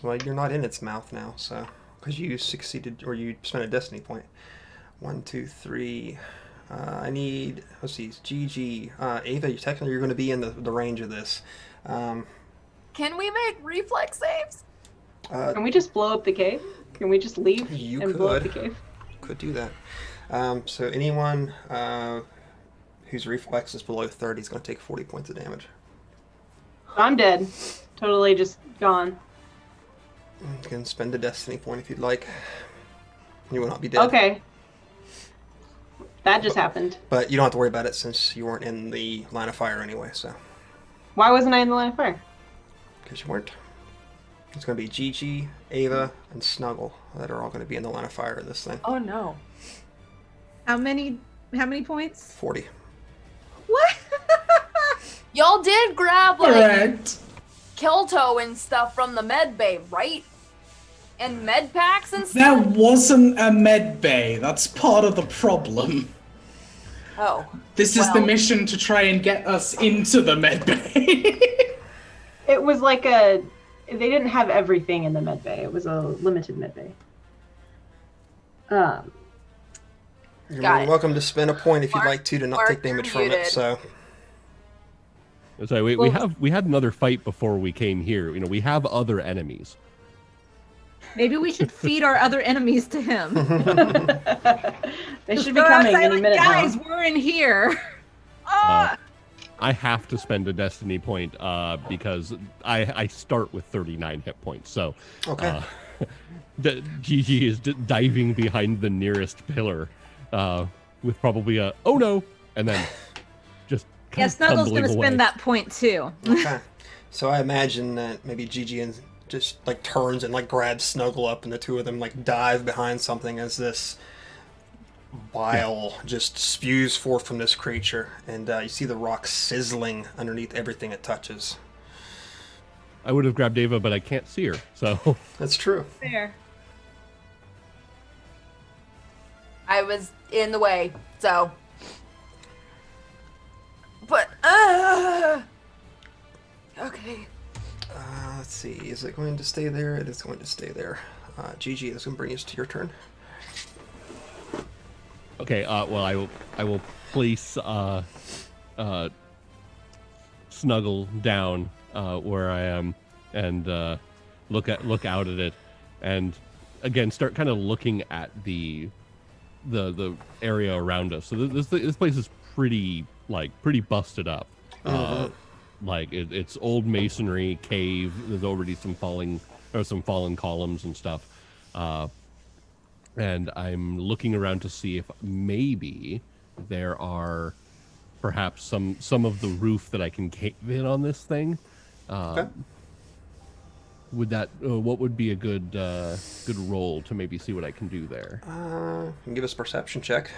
Speaker 2: well, you're not in its mouth now, so because you succeeded or you spent a destiny point. 1, 2, 3. I need. Let's see. GG. Ava, technically you're going to be in the range of this.
Speaker 7: Can we make reflex saves?
Speaker 6: Can we just blow up the cave? Can we just leave
Speaker 2: You
Speaker 6: and blow up the
Speaker 2: could.
Speaker 6: cave?
Speaker 2: Could do that. So anyone whose reflex is below 30 is going to take 40 points of damage.
Speaker 6: I'm dead. Totally just gone.
Speaker 2: You can spend a destiny point if you'd like. You will not be dead.
Speaker 6: Okay. That just happened.
Speaker 2: But you don't have to worry about it since you weren't in the line of fire anyway, so.
Speaker 6: Why wasn't I in the line of fire?
Speaker 2: Because you weren't. It's going to be Gigi, Ava, and Snuggle that are all going to be in the line of fire in this thing.
Speaker 7: Oh no.
Speaker 3: How many points?
Speaker 2: 40.
Speaker 3: What?
Speaker 7: Y'all did grab like
Speaker 5: Correct.
Speaker 7: Kelto and stuff from the med bay, right? And med packs and stuff?
Speaker 5: There wasn't a med bay. That's part of the problem.
Speaker 7: Oh.
Speaker 5: This is the
Speaker 7: Well.
Speaker 5: mission to try and get us into the med bay.
Speaker 6: It was like a... They didn't have everything in the med bay. It was a limited med bay.
Speaker 2: You're
Speaker 7: Got
Speaker 2: more than
Speaker 7: it.
Speaker 2: welcome to spend a point if you'd
Speaker 7: Mark-
Speaker 2: like to not
Speaker 7: Mark,
Speaker 2: take damage
Speaker 7: you're
Speaker 2: from it,
Speaker 7: muted.
Speaker 2: so.
Speaker 1: So we had another fight before we came here. You know, we have other enemies.
Speaker 3: Maybe we should feed our other enemies to him.
Speaker 6: They
Speaker 3: Just
Speaker 6: should be
Speaker 3: go
Speaker 6: coming
Speaker 3: outside
Speaker 6: any
Speaker 3: like,
Speaker 6: minute
Speaker 3: guys,
Speaker 6: now.
Speaker 3: we're in here.
Speaker 1: I have to spend a destiny point because I start with 39 hit points. So
Speaker 2: Okay.
Speaker 1: GG is diving behind the nearest pillar with probably a oh no, and then just
Speaker 3: Yeah, Snuggle's
Speaker 1: tumbling
Speaker 3: gonna
Speaker 1: away.
Speaker 3: spend that point too.
Speaker 2: Okay. So I imagine that maybe Gigi and just like turns and like grabs Snuggle up, and the two of them like dive behind something as this bile just spews forth from this creature, and you see the rock sizzling underneath everything it touches.
Speaker 1: I would have grabbed Ava, but I can't see her. So
Speaker 2: That's true.
Speaker 3: There.
Speaker 7: I was in the way, so. But okay.
Speaker 2: Let's see. Is it going to stay there? It is going to stay there. Gigi, this is going to bring us to your turn.
Speaker 1: okay, well I will place Snuggle down where I am and look out at it, and again start kind of looking at the area around us. So this place is pretty busted up. Like it's old masonry cave. There's already some fallen columns and stuff. And I'm looking around to see if maybe there are perhaps some of the roof that I can cave in on this thing.
Speaker 2: Okay.
Speaker 1: Would that what would be a good roll to maybe see what I can do there?
Speaker 2: You can give us a perception check.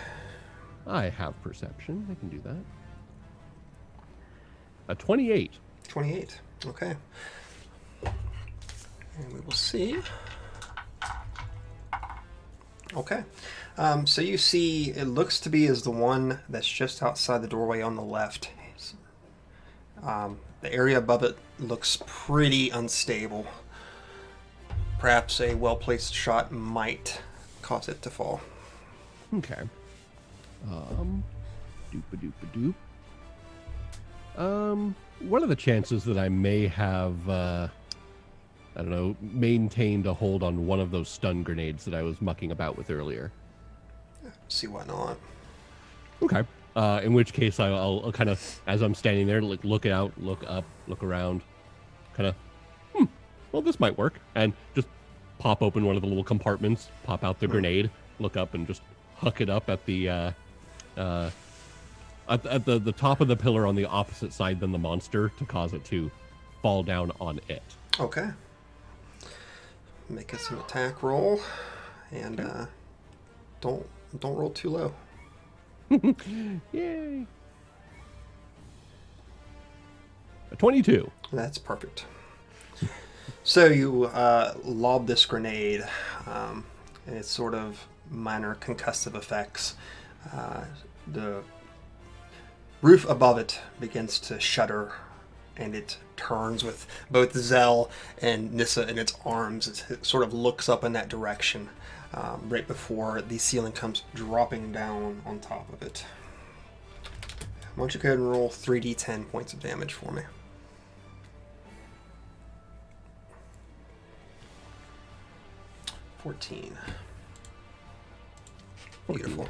Speaker 1: I have perception. I can do that. A 28.
Speaker 2: 28. Okay. And we will see. Okay. So you see, it looks to be as the one that's just outside the doorway on the left. The area above it looks pretty unstable. Perhaps a well-placed shot might cause it to fall.
Speaker 1: Okay. Doop-a-doop-a-doop. What are the chances that I may have, I don't know, maintained a hold on one of those stun grenades that I was mucking about with earlier?
Speaker 2: See why not.
Speaker 1: Okay. In which case, I'll kind of, as I'm standing there, look out, look up, look around, kind of, well, this might work, and just pop open one of the little compartments, pop out the grenade, look up, and just huck it up at the at the top of the pillar on the opposite side than the monster to cause it to fall down on it.
Speaker 2: Okay. Make us an attack roll, and don't roll too low.
Speaker 1: Yay! A 22.
Speaker 2: That's perfect. So you lob this grenade, and it's sort of minor concussive effects. The roof above it begins to shudder, and it turns with both Zell and Nissa in its arms. It sort of looks up in that direction right before the ceiling comes dropping down on top of it. Why don't you go ahead and roll 3d10 points of damage for me? Beautiful.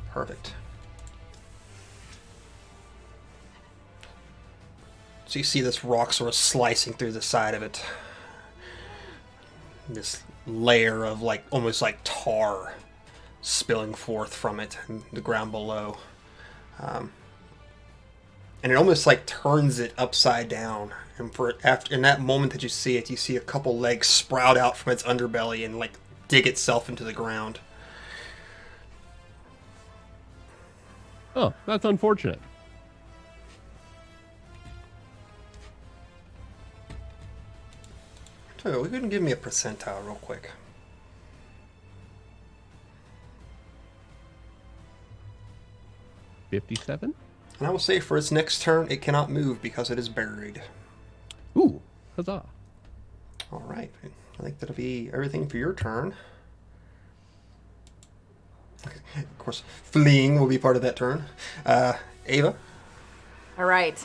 Speaker 2: Perfect. So you see this rock sort of slicing through the side of it. This layer of almost like tar spilling forth from it and the ground below. And it almost turns it upside down. And in that moment that you see it, you see a couple legs sprout out from its underbelly and dig itself into the ground.
Speaker 1: Oh, that's unfortunate.
Speaker 2: So, we couldn't give me a percentile real quick.
Speaker 1: $57?
Speaker 2: And I will say for its next turn, it cannot move because it is buried.
Speaker 1: Ooh, huzzah.
Speaker 2: All right. I think that'll be everything for your turn. Of course, fleeing will be part of that turn. Ava?
Speaker 7: All right.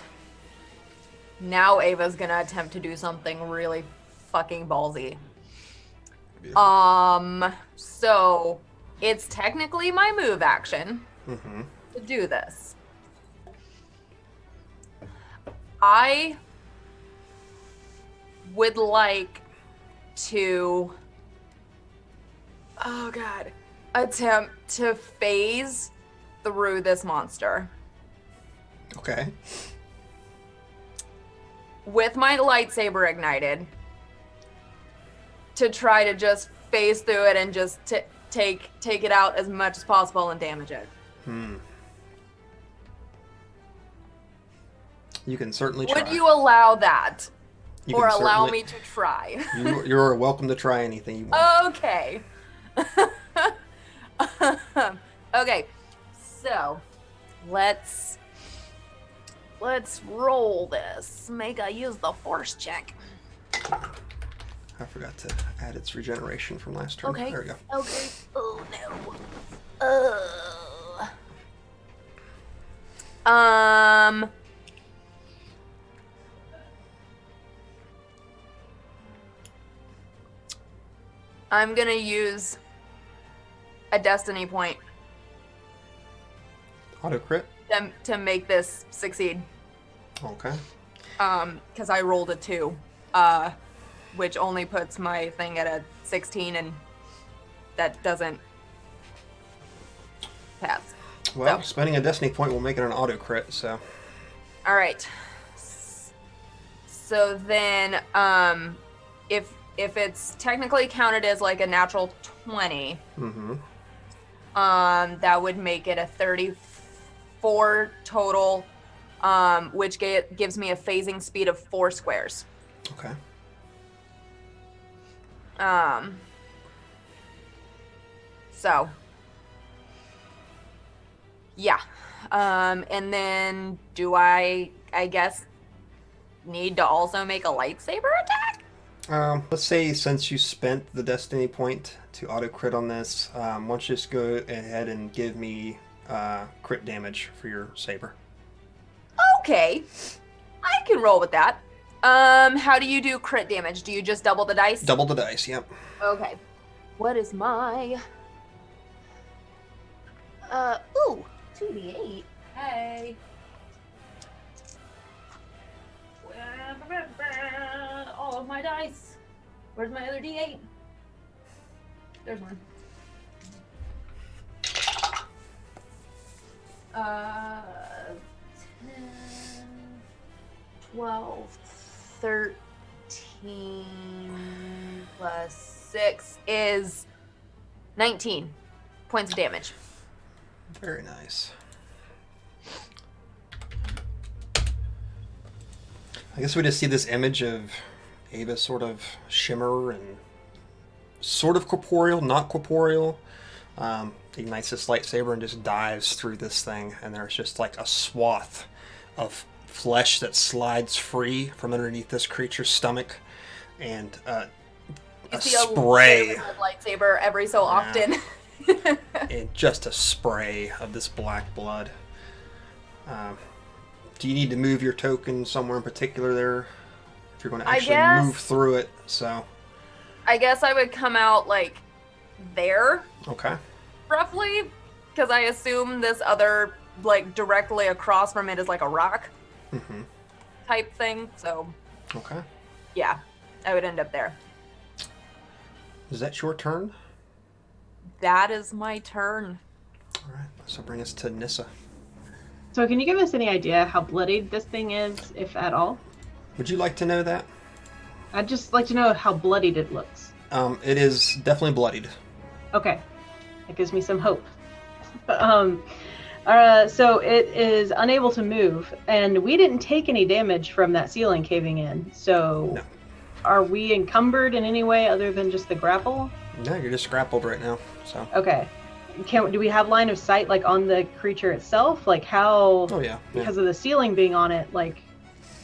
Speaker 7: Now Ava's gonna attempt to do something really fucking ballsy.
Speaker 2: Beautiful.
Speaker 7: So it's technically my move action
Speaker 2: Mm-hmm.
Speaker 7: to do this. I would like to, oh god, attempt to phase through this monster
Speaker 2: Okay.
Speaker 7: with my lightsaber ignited to try to just phase through it and just take it out as much as possible and damage it.
Speaker 2: You can certainly try.
Speaker 7: Would you allow that?
Speaker 2: You
Speaker 7: Or
Speaker 2: can
Speaker 7: allow
Speaker 2: certainly-
Speaker 7: me to try?
Speaker 2: You're welcome to try anything you want.
Speaker 7: Okay. Okay. So, let's roll this. Make I use the force check.
Speaker 2: I forgot to add its regeneration from last turn.
Speaker 7: Okay.
Speaker 2: There we go.
Speaker 7: Okay. Oh no. I'm gonna use a destiny point
Speaker 2: Auto crit.
Speaker 7: to make this succeed.
Speaker 2: Okay.
Speaker 7: Because I rolled a 2, which only puts my thing at a 16, and that doesn't pass.
Speaker 2: Well,
Speaker 7: So.
Speaker 2: spending a destiny point will make it an auto crit, so.
Speaker 7: All right. So then, if it's technically counted as like a natural 20,
Speaker 2: Mm-hmm.
Speaker 7: that would make it a 34 total which gives me a phasing speed of 4 squares.
Speaker 2: Okay.
Speaker 7: So, yeah. And then do I guess, need to also make a lightsaber attack?
Speaker 2: Let's say since you spent the destiny point to auto crit on this, why don't you just go ahead and give me crit damage for your saber?
Speaker 7: Okay. I can roll with that. How do you do crit damage? Do you just double the dice?
Speaker 2: Double the dice, yep.
Speaker 7: Okay. What is my... 2d8. Hey. All of my dice. Where's my other d8? There's one. 10, 12, 13 plus 6 is 19 points of damage.
Speaker 2: Very nice. I guess we just see this image of Ava sort of shimmer and sort of corporeal, not corporeal. Ignites this lightsaber and just dives through this thing, and there's just like a swath of flesh that slides free from underneath this creature's stomach, and a spray.
Speaker 7: A lightsaber every so often.
Speaker 2: And just a spray of this black blood. Do you need to move your token somewhere in particular there? If you're going to actually move through it, so...
Speaker 7: I guess I would come out, like, there.
Speaker 2: Okay.
Speaker 7: Roughly. Because I assume this other, like, directly across from it is, like, a rock type thing, so...
Speaker 2: Okay.
Speaker 7: Yeah, I would end up there.
Speaker 2: Is that your turn?
Speaker 7: That is my turn.
Speaker 2: All right, so bring us to Nissa.
Speaker 6: So can you give us any idea how bloodied this thing is, if at all?
Speaker 2: Would you like to know that?
Speaker 6: I'd just like to know how bloodied it looks.
Speaker 2: It is definitely bloodied.
Speaker 6: Okay. That gives me some hope. So it is unable to move, and we didn't take any damage from that ceiling caving in. So
Speaker 2: No.
Speaker 6: Are we encumbered in any way other than just the grapple?
Speaker 2: No, you're just grappled right now, so...
Speaker 6: Okay. Do we have line of sight, like, on the creature itself? Like, how...
Speaker 2: Oh, yeah.
Speaker 6: Because of the ceiling being on it, like,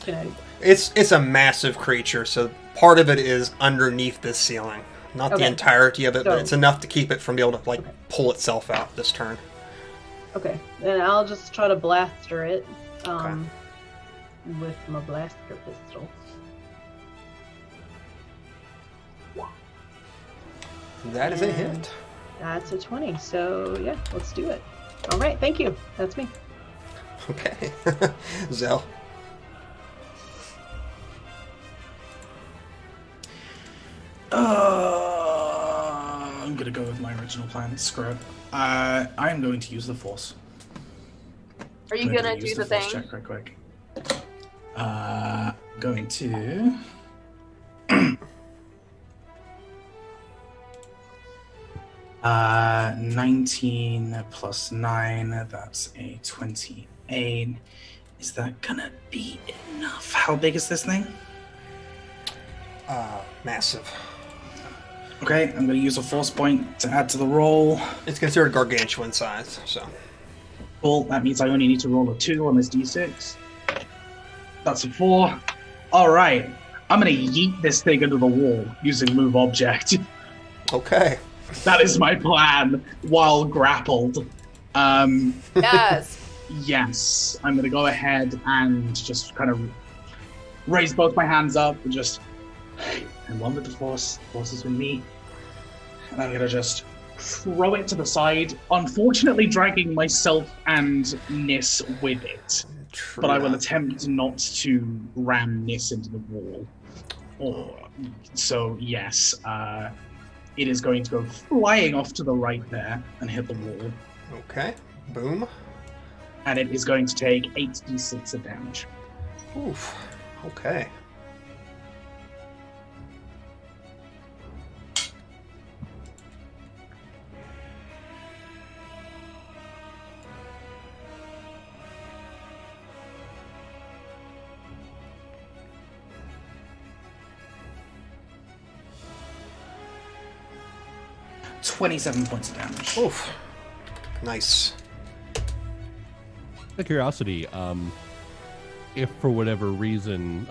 Speaker 6: you know...
Speaker 2: It's a massive creature, so part of it is underneath this ceiling. Not the entirety of it, but it's enough to keep it from being able to, like, pull itself out this turn.
Speaker 6: Okay. Then I'll just try to blaster it
Speaker 2: Okay.
Speaker 6: with my blaster pistol.
Speaker 2: That is a hit.
Speaker 6: That's a 20, so yeah, let's do it. All right, thank you. That's me.
Speaker 2: Okay. Zell.
Speaker 5: I'm gonna go with my original plan. Screw it. I'm going to use the Force.
Speaker 7: Are you
Speaker 5: I'm
Speaker 7: gonna
Speaker 5: use
Speaker 7: do the
Speaker 5: Force
Speaker 7: thing?
Speaker 5: check right quick. Going to. 19 plus 9, that's a 28. Is that gonna be enough? How big is this thing?
Speaker 2: Massive.
Speaker 5: Okay, I'm gonna use a force point to add to the roll.
Speaker 2: It's considered gargantuan size, so...
Speaker 5: Cool, that means I only need to roll a 2 on this d6. That's a 4. Alright, I'm gonna yeet this thing into the wall using move object.
Speaker 2: Okay.
Speaker 5: That is my plan while grappled.
Speaker 7: Yes.
Speaker 5: Yes, I'm gonna go ahead and just kind of raise both my hands up and just... I'm one with the Force. The Force is with me. And I'm gonna just throw it to the side, unfortunately dragging myself and Nis with it.
Speaker 2: True
Speaker 5: But I will
Speaker 2: enough.
Speaker 5: attempt not to ram Nis into the wall. So, yes, it is going to go flying off to the right there and hit the wall.
Speaker 2: Okay. Boom.
Speaker 5: And it is going to take 8d6 of damage.
Speaker 2: Oof. Okay.
Speaker 5: 27 points of damage.
Speaker 2: Oof. Nice.
Speaker 1: Out of curiosity, if for whatever reason,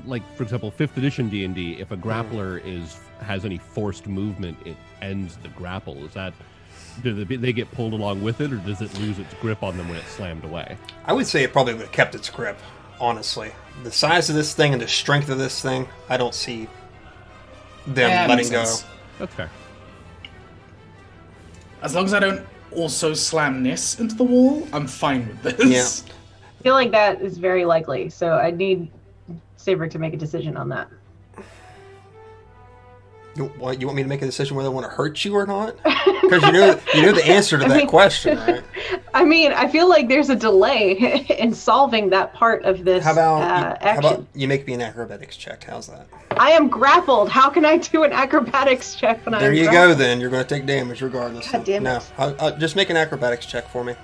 Speaker 1: like for example, 5th edition D&D, if a grappler has any forced movement, it ends the grapple. Is that do they get pulled along with it, or does it lose its grip on them when it's slammed away?
Speaker 2: I would say it probably would have kept its grip, honestly. The size of this thing and the strength of this thing, I don't see them letting go.
Speaker 1: That's fair.
Speaker 5: As long as I don't also slam Nis into the wall, I'm fine with this.
Speaker 2: Yeah.
Speaker 6: I feel like that is very likely, so I need Saevrick to make a decision on that.
Speaker 2: You want me to make a decision whether I want to hurt you or not? Because you know the answer to that question, right?
Speaker 6: I mean, I feel like there's a delay in solving that part of this
Speaker 2: How
Speaker 6: action.
Speaker 2: about you make me an acrobatics check? How's that?
Speaker 6: I am grappled. How can I do an acrobatics check when I'm
Speaker 2: There you
Speaker 6: grappled?
Speaker 2: go. Then you're going to take damage regardless.
Speaker 6: God damn it.
Speaker 2: No, just make an acrobatics check for me,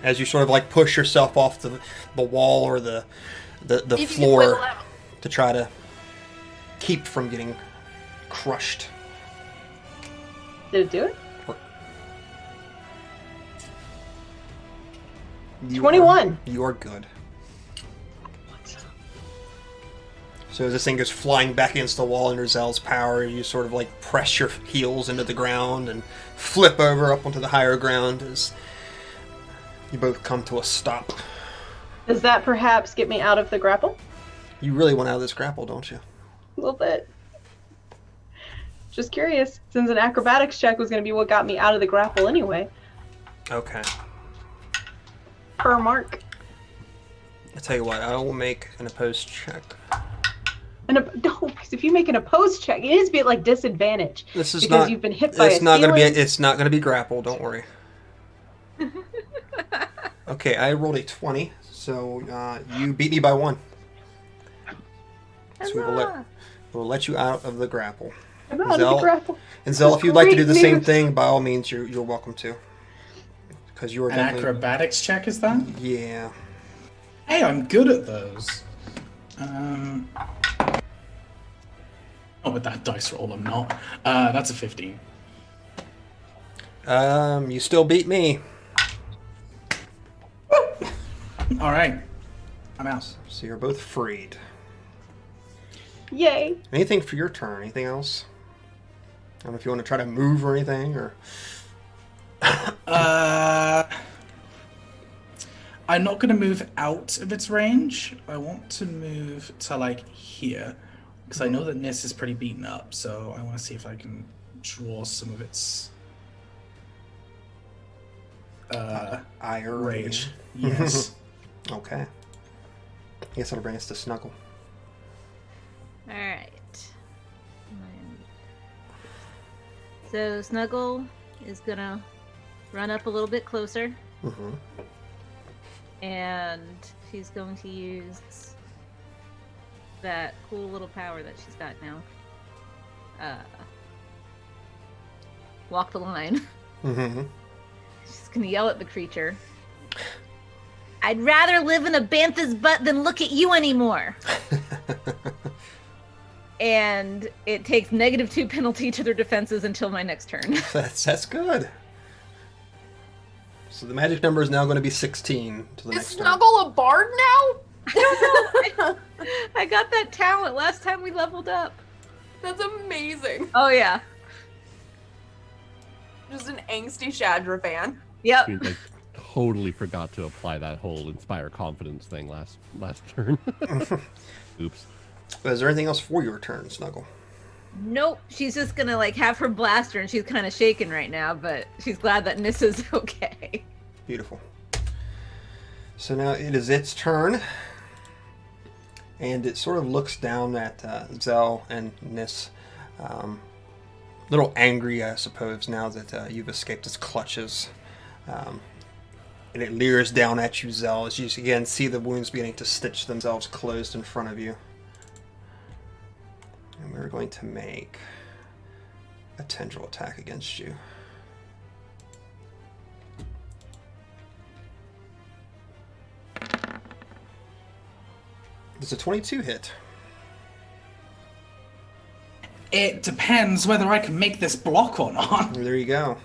Speaker 2: as you sort of like push yourself off the wall or the
Speaker 7: If you can
Speaker 2: floor
Speaker 7: wiggle out.
Speaker 2: to try to keep from getting crushed.
Speaker 6: Did it do it?
Speaker 2: You
Speaker 6: 21.
Speaker 2: You are good. So as this thing goes flying back against the wall under Zell's power, you sort of like press your heels into the ground and flip over up onto the higher ground as you both come to a stop.
Speaker 6: Does that perhaps get me out of the grapple?
Speaker 2: You really want out of this grapple, don't you?
Speaker 6: A little bit. Just curious, since an acrobatics check was going to be what got me out of the grapple anyway.
Speaker 2: Okay.
Speaker 6: Per mark.
Speaker 2: I'll tell you what, I will make an opposed check.
Speaker 6: No, because if you make an opposed check, it needs to be at like disadvantage.
Speaker 2: This is
Speaker 6: because
Speaker 2: not.
Speaker 6: you've been hit by
Speaker 2: It's
Speaker 6: a
Speaker 2: not going to be.
Speaker 6: ceiling.
Speaker 2: It's not going to be grapple. Don't worry. Okay, I rolled a 20, so you beat me by 1. So we'll let you out of the grapple.
Speaker 6: I'm out of
Speaker 2: Zell-
Speaker 6: the grapple.
Speaker 2: And Zell,
Speaker 6: That's
Speaker 2: if you'd like to do
Speaker 6: great
Speaker 2: the same
Speaker 6: news.
Speaker 2: thing, by all means, you're welcome to. Because you are
Speaker 5: An
Speaker 2: definitely.
Speaker 5: acrobatics check is that?
Speaker 2: Yeah.
Speaker 5: Hey, I'm good at those. Oh, with that dice roll, I'm not. That's a 15.
Speaker 2: You still beat me.
Speaker 5: All right, I'm out.
Speaker 2: So you're both freed.
Speaker 6: Yay.
Speaker 2: Anything for your turn? Anything else? I don't know if you want to try to move or anything, or.
Speaker 5: I'm not going to move out of its range. I want to move to like here because I know that Nis is pretty beaten up. So I want to see if I can draw some of its
Speaker 2: Ire.
Speaker 5: rage. Yes.
Speaker 2: Okay. I guess that'll bring us to Snuggle.
Speaker 3: All right. So Snuggle is gonna run up a little bit closer,
Speaker 2: Mm-hmm.
Speaker 3: and she's going to use that cool little power that she's got now. Walk the line.
Speaker 2: Mm-hmm.
Speaker 3: She's gonna yell at the creature. I'd rather live in a bantha's butt than look at you anymore. And it takes -2 penalty to their defenses until my next turn.
Speaker 2: That's good. So the magic number is now going to be 16 to the
Speaker 7: Is
Speaker 2: next turn.
Speaker 7: Snuggle a bard now?
Speaker 3: I don't know. I got that talent last time we leveled up.
Speaker 7: That's amazing.
Speaker 3: Oh yeah.
Speaker 7: Just an angsty Shadra fan.
Speaker 3: Yep.
Speaker 1: I mean, I totally forgot to apply that whole inspire confidence thing last turn. Oops.
Speaker 2: Is there anything else for your turn, Snuggle?
Speaker 3: Nope. She's just gonna like have her blaster, and she's kind of shaking right now, but she's glad that Nissa's okay.
Speaker 2: Beautiful. So now it is its turn. And it sort of looks down at Zell and Nis. A little angry, I suppose, now that you've escaped its clutches. And it leers down at you, Zell, as you again see the wounds beginning to stitch themselves closed in front of you. And we're going to make a tendril attack against you. Does a 22 hit?
Speaker 5: It depends whether I can make this block or not.
Speaker 2: There you go.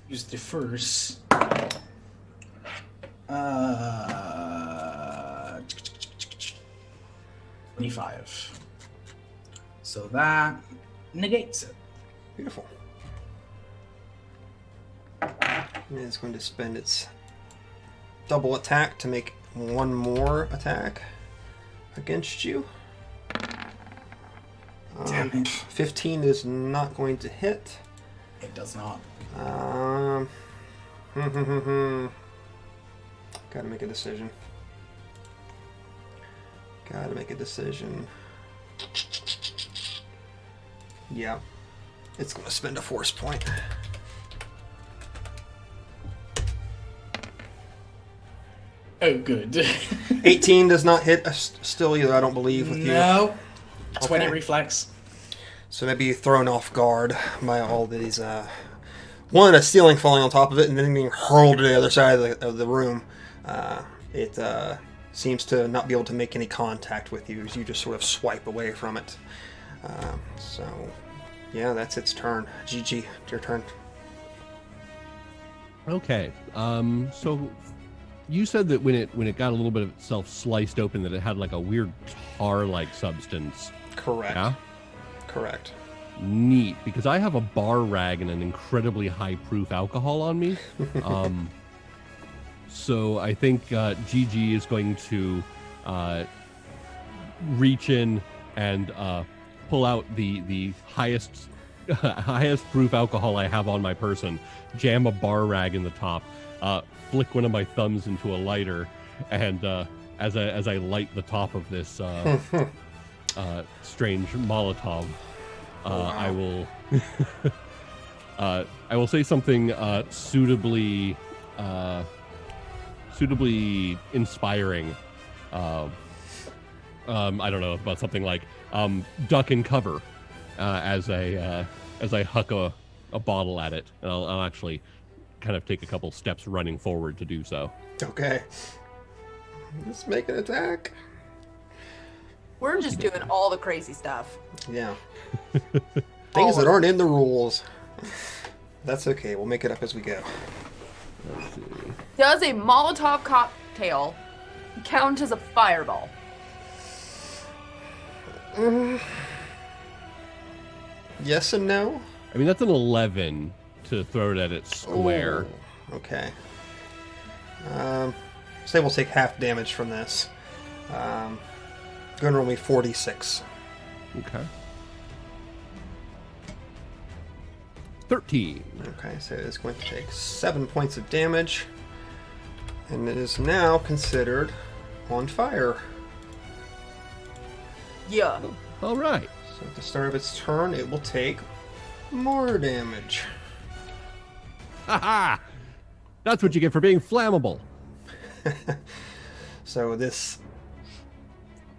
Speaker 5: Use the first. 25. So that negates it.
Speaker 2: Beautiful. And it's going to spend its double attack to make one more attack against you.
Speaker 5: Damn it.
Speaker 2: 15 is not going to hit.
Speaker 5: It does not.
Speaker 2: Gotta make a decision. Yeah. It's gonna spend a force point.
Speaker 5: Oh, good.
Speaker 2: 18 does not hit still either, I don't believe, with you.
Speaker 5: No. 20
Speaker 2: Okay.
Speaker 5: reflex.
Speaker 2: So maybe thrown off guard by all these, one, a ceiling falling on top of it, and then being hurled to the other side of the room. It seems to not be able to make any contact with you as you just sort of swipe away from it. So, yeah, that's its turn. GG, it's your turn.
Speaker 1: Okay. So you said that when it got a little bit of itself sliced open, that it had like a weird tar-like substance.
Speaker 2: Correct.
Speaker 1: Yeah.
Speaker 2: Correct.
Speaker 1: Neat, because I have a bar rag and an incredibly high proof alcohol on me. So I think GG is going to reach in and pull out the highest highest proof alcohol I have on my person, jam a bar rag in the top, flick one of my thumbs into a lighter, and as I light the top of this strange Molotov, I will say something suitably inspiring. I don't know, about something like duck and cover, as I huck a bottle at it, and I'll actually kind of take a couple steps running forward to do so.
Speaker 2: Okay. Let's make an attack.
Speaker 7: We're just doing all the crazy stuff.
Speaker 2: Yeah. Things that aren't in the rules. That's okay. We'll make it up as we go.
Speaker 1: Let's see.
Speaker 7: Does a Molotov cocktail count as a fireball?
Speaker 2: Yes and no.
Speaker 1: I mean, that's an 11 to throw it at its square.
Speaker 2: Ooh, okay. Say we'll take half damage from this. Going to roll me 46.
Speaker 1: Okay. 13.
Speaker 2: Okay, so it's going to take 7 points of damage. And it is now considered on fire.
Speaker 7: Yeah.
Speaker 1: All right.
Speaker 2: So at the start of its turn, it will take more damage.
Speaker 1: Haha! That's what you get for being flammable.
Speaker 2: So this,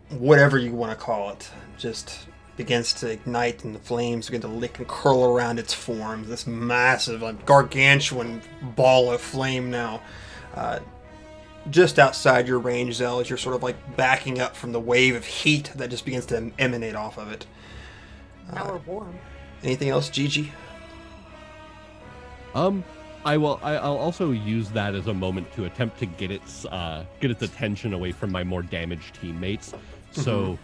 Speaker 2: whatever you want to call it, just begins to ignite, and the flames begin to lick and curl around its form. This massive, like, gargantuan ball of flame now. Just outside your range, Zell, as you're sort of like backing up from the wave of heat that just begins to emanate off of it.
Speaker 7: Now we're warm.
Speaker 2: Anything else, Gigi?
Speaker 1: I'll also use that as a moment to attempt to get its attention away from my more damaged teammates. So,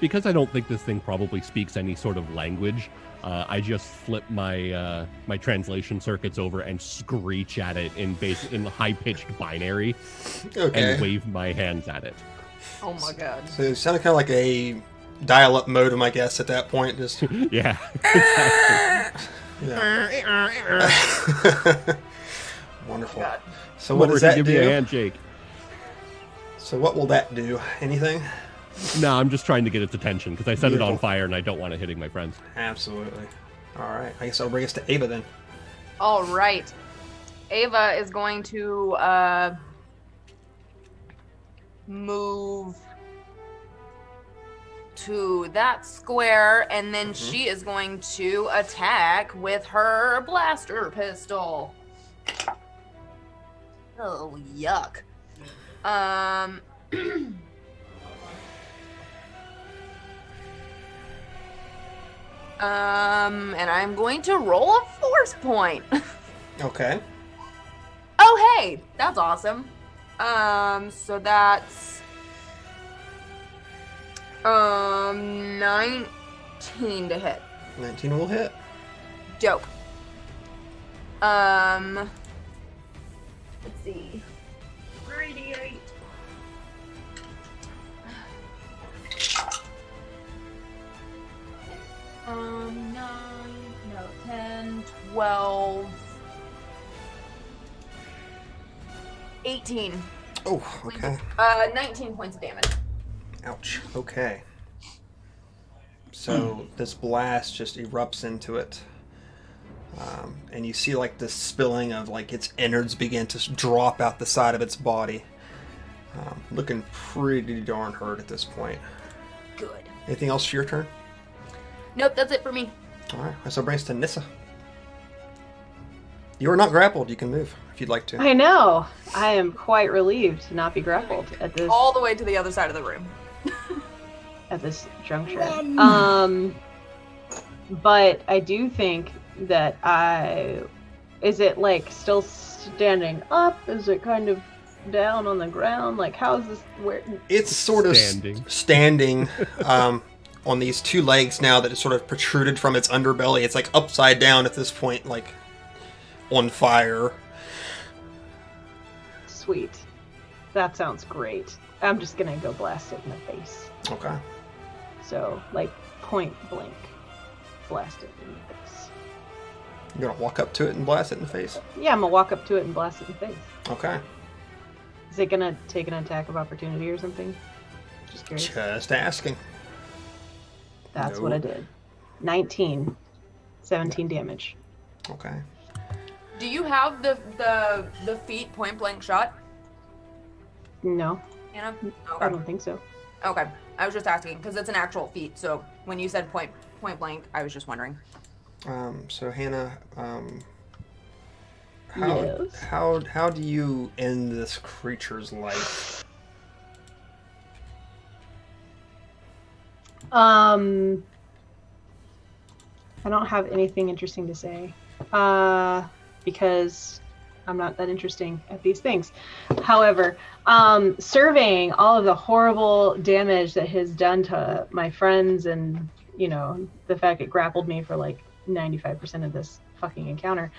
Speaker 1: because I don't think this thing probably speaks any sort of language, I just flip my my translation circuits over and screech at it in high-pitched binary, and wave my hands at it.
Speaker 7: Oh my god.
Speaker 2: So it sounded kind of like a dial-up modem, I guess, at that point. Just
Speaker 1: Yeah.
Speaker 2: Wonderful.
Speaker 7: God.
Speaker 2: So what does that
Speaker 1: give you a
Speaker 2: do?
Speaker 1: handshake.
Speaker 2: So what will that do? Anything?
Speaker 1: No, I'm just trying to get its attention because I set it on
Speaker 2: Beautiful.
Speaker 1: fire and I don't want it hitting my friends.
Speaker 2: Absolutely. All right. I guess I'll bring us to Ava then.
Speaker 7: All right. Ava is going to move to that square, and then she is going to attack with her blaster pistol. Oh, yuck. And I'm going to roll a force point.
Speaker 2: Okay.
Speaker 7: Oh, hey, that's awesome. So that's 19 to hit.
Speaker 2: 19 will hit.
Speaker 7: Dope. Let's see. 3d8. 10, 12, 18.
Speaker 2: Oh, okay.
Speaker 7: 19 points of damage.
Speaker 2: Ouch. Okay. So this blast just erupts into it. And you see like the spilling of like its innards begin to drop out the side of its body. Looking pretty darn hurt at this point.
Speaker 7: Good.
Speaker 2: Anything else for your turn?
Speaker 7: Nope, that's it for me.
Speaker 2: Alright, so brings to Nissa. You are not grappled. You can move if you'd like to.
Speaker 6: I know. I am quite relieved to not be grappled at this
Speaker 7: All the way to the other side of the room.
Speaker 6: juncture. But I do think that is it like still standing up? Is it kind of down on the ground? Like how is this where
Speaker 2: It's sort of standing on these two legs now that is sort of protruded from its underbelly. It's like upside down at this point, like on fire.
Speaker 6: Sweet. That sounds great. I'm just gonna go blast it in the face.
Speaker 2: Okay.
Speaker 6: So, like, point blank. Blast it in the face.
Speaker 2: You're gonna walk up to it and blast it in the face?
Speaker 6: Yeah, I'm gonna walk up to it and blast it in the face.
Speaker 2: Okay.
Speaker 6: Is it gonna take an attack of opportunity or something? Just curious.
Speaker 2: Just asking.
Speaker 6: That's what I did. 19. 17 damage.
Speaker 2: Okay.
Speaker 7: Do you have the feat point blank shot,
Speaker 6: No,
Speaker 7: Anna?
Speaker 6: I
Speaker 7: Okay.
Speaker 6: don't think so.
Speaker 7: Okay. I was just asking because it's an actual feat. So when you said point blank, I was just wondering.
Speaker 2: So Hannah,
Speaker 6: Yes.
Speaker 2: how do you end this creature's life?
Speaker 6: I don't have anything interesting to say. Because I'm not that interesting at these things. However, surveying all of the horrible damage that has done to my friends and, you know, the fact it grappled me for like 95% of this fucking encounter,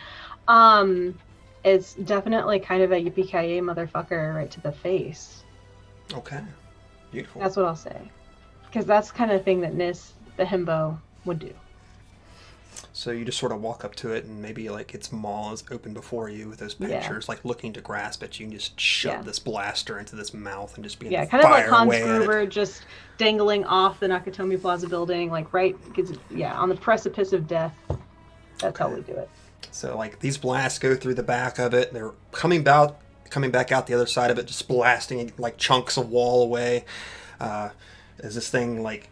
Speaker 6: it's definitely kind of a yippee-ki-yay motherfucker right to the face.
Speaker 2: Okay. Beautiful.
Speaker 6: That's what I'll say. Because that's the kind of thing that Nis, the himbo, would do.
Speaker 2: So you just sort of walk up to it and maybe like its maw is open before you with those pincers, like looking to grasp it. You can just shove this blaster into this mouth and just begin to
Speaker 6: kind of like
Speaker 2: fire
Speaker 6: Hans
Speaker 2: away at it.
Speaker 6: Gruber just dangling off the Nakatomi Plaza building, like right, because on the precipice of death. That's how we do it.
Speaker 2: So like these blasts go through the back of it. They're coming back out the other side of it, just blasting like chunks of wall away. As this thing like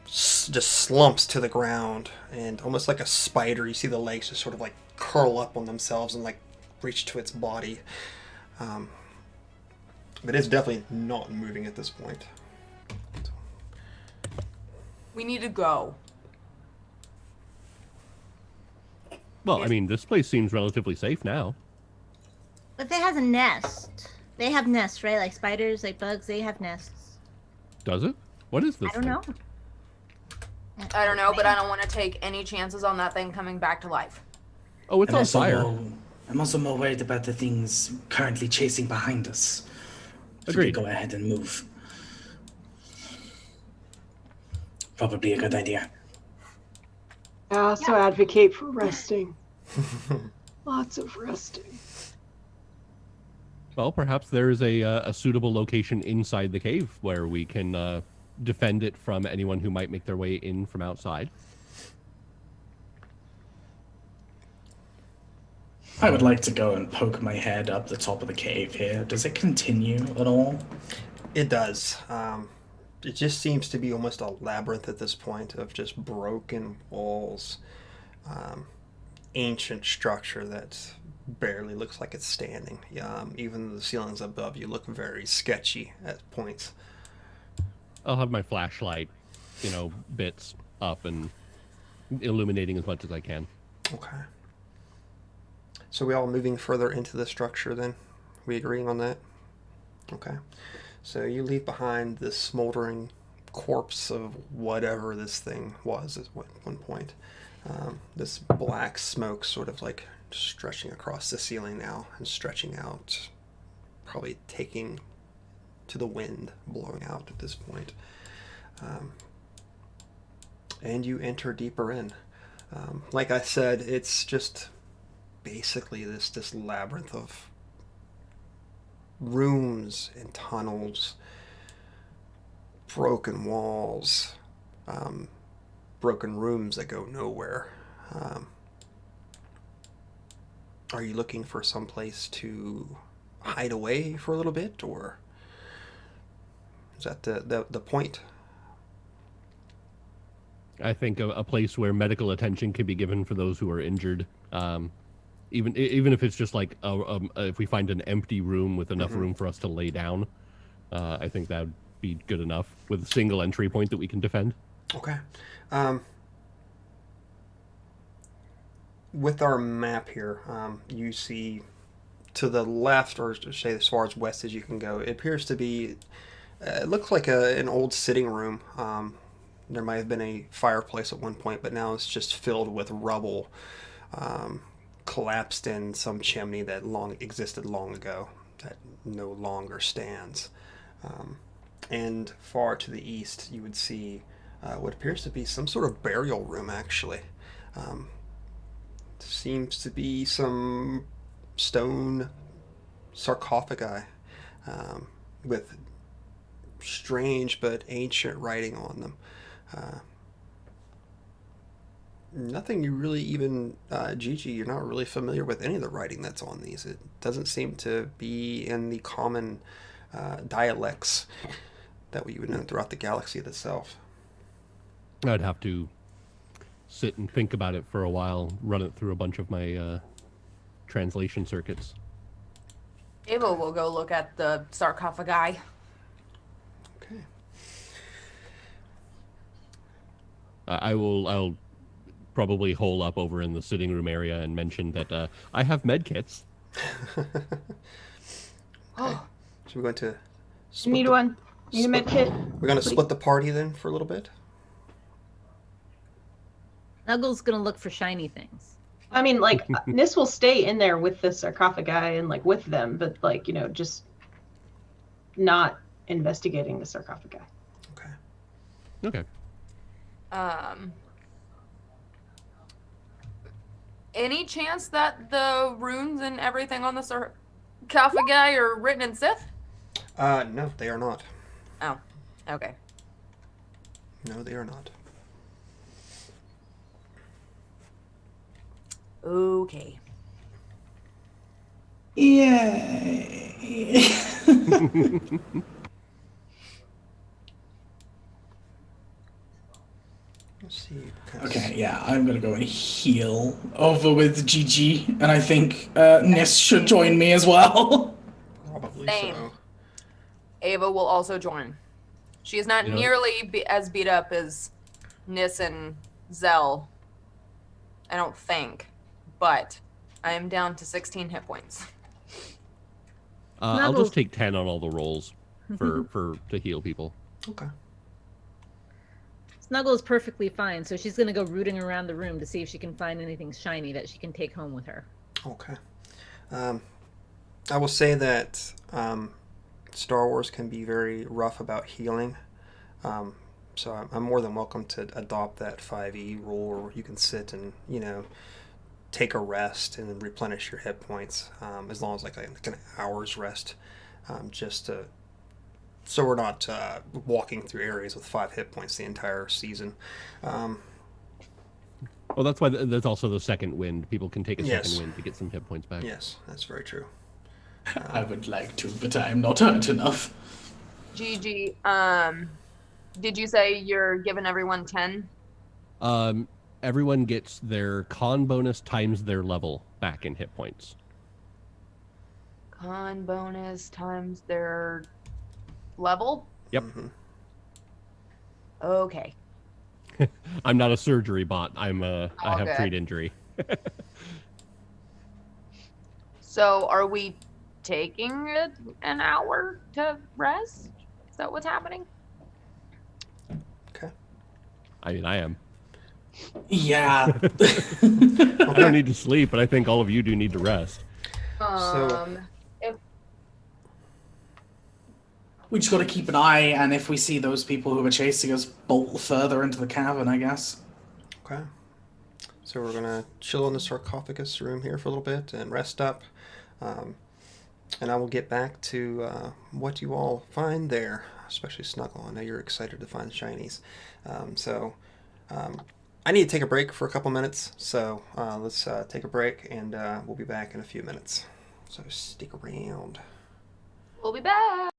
Speaker 2: just slumps to the ground, and almost like a spider, you see the legs just sort of like curl up on themselves and like reach to its body. But it's definitely not moving at this point.
Speaker 7: We need to go.
Speaker 1: Well, I mean, this place seems relatively safe now.
Speaker 9: But it has a nest. They have nests, right? Like spiders, like bugs, they have nests.
Speaker 1: Does it? What is this?
Speaker 9: I don't know.
Speaker 7: I don't know, but I don't want to take any chances on that thing coming back to life.
Speaker 1: Oh, it's on fire.
Speaker 5: I'm also more worried about the things currently chasing behind us.
Speaker 1: Agreed.
Speaker 5: Go ahead and move. Probably a good idea.
Speaker 6: I also advocate for resting. Lots of resting.
Speaker 1: Well, perhaps there is a suitable location inside the cave where we can defend it from anyone who might make their way in from outside.
Speaker 5: I would like to go and poke my head up the top of the cave here. Does it continue at all?
Speaker 2: It does. It just seems to be almost a labyrinth at this point of just broken walls, ancient structure that barely looks like it's standing. Even the ceilings above you look very sketchy at points.
Speaker 1: I'll have my flashlight, bits up and illuminating as much as I can.
Speaker 2: Okay. So we all moving further into the structure then? We agreeing on that? Okay. So you leave behind this smoldering corpse of whatever this thing was at one point. This black smoke sort of like stretching across the ceiling now and stretching out, probably taking to the wind, blowing out at this point. And you enter deeper in. Like I said, it's just basically this labyrinth of rooms and tunnels, broken walls, broken rooms that go nowhere. Are you looking for some place to hide away for a little bit, or is that the point?
Speaker 1: I think a place where medical attention can be given for those who are injured. Even if it's just like if we find an empty room with enough room for us to lay down, I think that would be good enough with a single entry point that we can defend.
Speaker 2: Okay. With our map here, you see to the left, or say as far as west as you can go, it appears to be, it looks like an old sitting room. There might have been a fireplace at one point, but now it's just filled with rubble, collapsed in some chimney that existed long ago, that no longer stands. And far to the east, you would see what appears to be some sort of burial room, actually. Seems to be some stone sarcophagi with strange but ancient writing on them. Nothing you really even, Gigi, you're not really familiar with any of the writing that's on these. It doesn't seem to be in the common dialects that we would know throughout the galaxy itself.
Speaker 1: I'd have to sit and think about it for a while, run it through a bunch of my translation circuits.
Speaker 7: Ava will go look at the sarcophagi.
Speaker 2: Okay.
Speaker 1: I'll probably hole up over in the sitting room area and mention that I have med kits.
Speaker 2: Okay. So we're going to
Speaker 6: You need one. Need a med kit.
Speaker 2: We're going to split the party then for a little bit.
Speaker 3: Snuggle's gonna look for shiny things.
Speaker 6: I mean, like, Nis will stay in there with the sarcophagi and, like, with them, but, like, you know, just not investigating the sarcophagi.
Speaker 2: Okay.
Speaker 1: Okay.
Speaker 7: Any chance that the runes and everything on the sarcophagi are written in Sith?
Speaker 2: No, they are not.
Speaker 7: Oh, okay.
Speaker 2: No, they are not.
Speaker 7: Okay.
Speaker 5: Yay.
Speaker 2: Let's see.
Speaker 5: Okay, yeah, I'm gonna go and heal over with Gigi, and I think Nis should join me as well.
Speaker 2: Probably
Speaker 7: Same.
Speaker 2: so.
Speaker 7: Ava will also join. She is not
Speaker 1: You know-
Speaker 7: nearly as beat up as Nis and Zell. I don't think. But I am down to 16 hit points.
Speaker 1: I'll just take 10 on all the rolls for to heal people.
Speaker 2: Okay.
Speaker 3: Snuggle is perfectly fine, so she's gonna go rooting around the room to see if she can find anything shiny that she can take home with her.
Speaker 2: Okay. I will say that Star Wars can be very rough about healing. So I'm more than welcome to adopt that 5e rule where you can sit and, you know, take a rest and replenish your hit points, as long as like an hour's rest, just to, so we're not walking through areas with 5 hit points the entire season.
Speaker 1: Well, that's why that's also the second wind. People can take a
Speaker 2: Yes.
Speaker 1: second wind to get some hit points back.
Speaker 2: Yes, that's very true.
Speaker 5: I would like to, but I am not hurt enough.
Speaker 7: Gigi, did you say you're giving everyone 10?
Speaker 1: Everyone gets their con bonus times their level back in hit points.
Speaker 7: Con bonus times their level?
Speaker 1: Yep.
Speaker 2: Mm-hmm.
Speaker 7: Okay.
Speaker 1: I'm not a surgery bot. I
Speaker 7: All
Speaker 1: have
Speaker 7: good.
Speaker 1: treat injury.
Speaker 7: So, are we taking an hour to rest? Is that what's happening?
Speaker 2: Okay.
Speaker 1: I mean, I am.
Speaker 5: Yeah.
Speaker 1: I don't need to sleep, but I think all of you do need to rest.
Speaker 7: If
Speaker 5: We just got to keep an eye, and if we see those people who are chasing us, bolt further into the cavern, I guess.
Speaker 2: Okay. So we're gonna chill in the sarcophagus room here for a little bit and rest up, and I will get back to what you all find there, especially Snuggle. I know you're excited to find shinies. I need to take a break for a couple minutes, so let's take a break, and we'll be back in a few minutes. So stick around.
Speaker 7: we'll be back.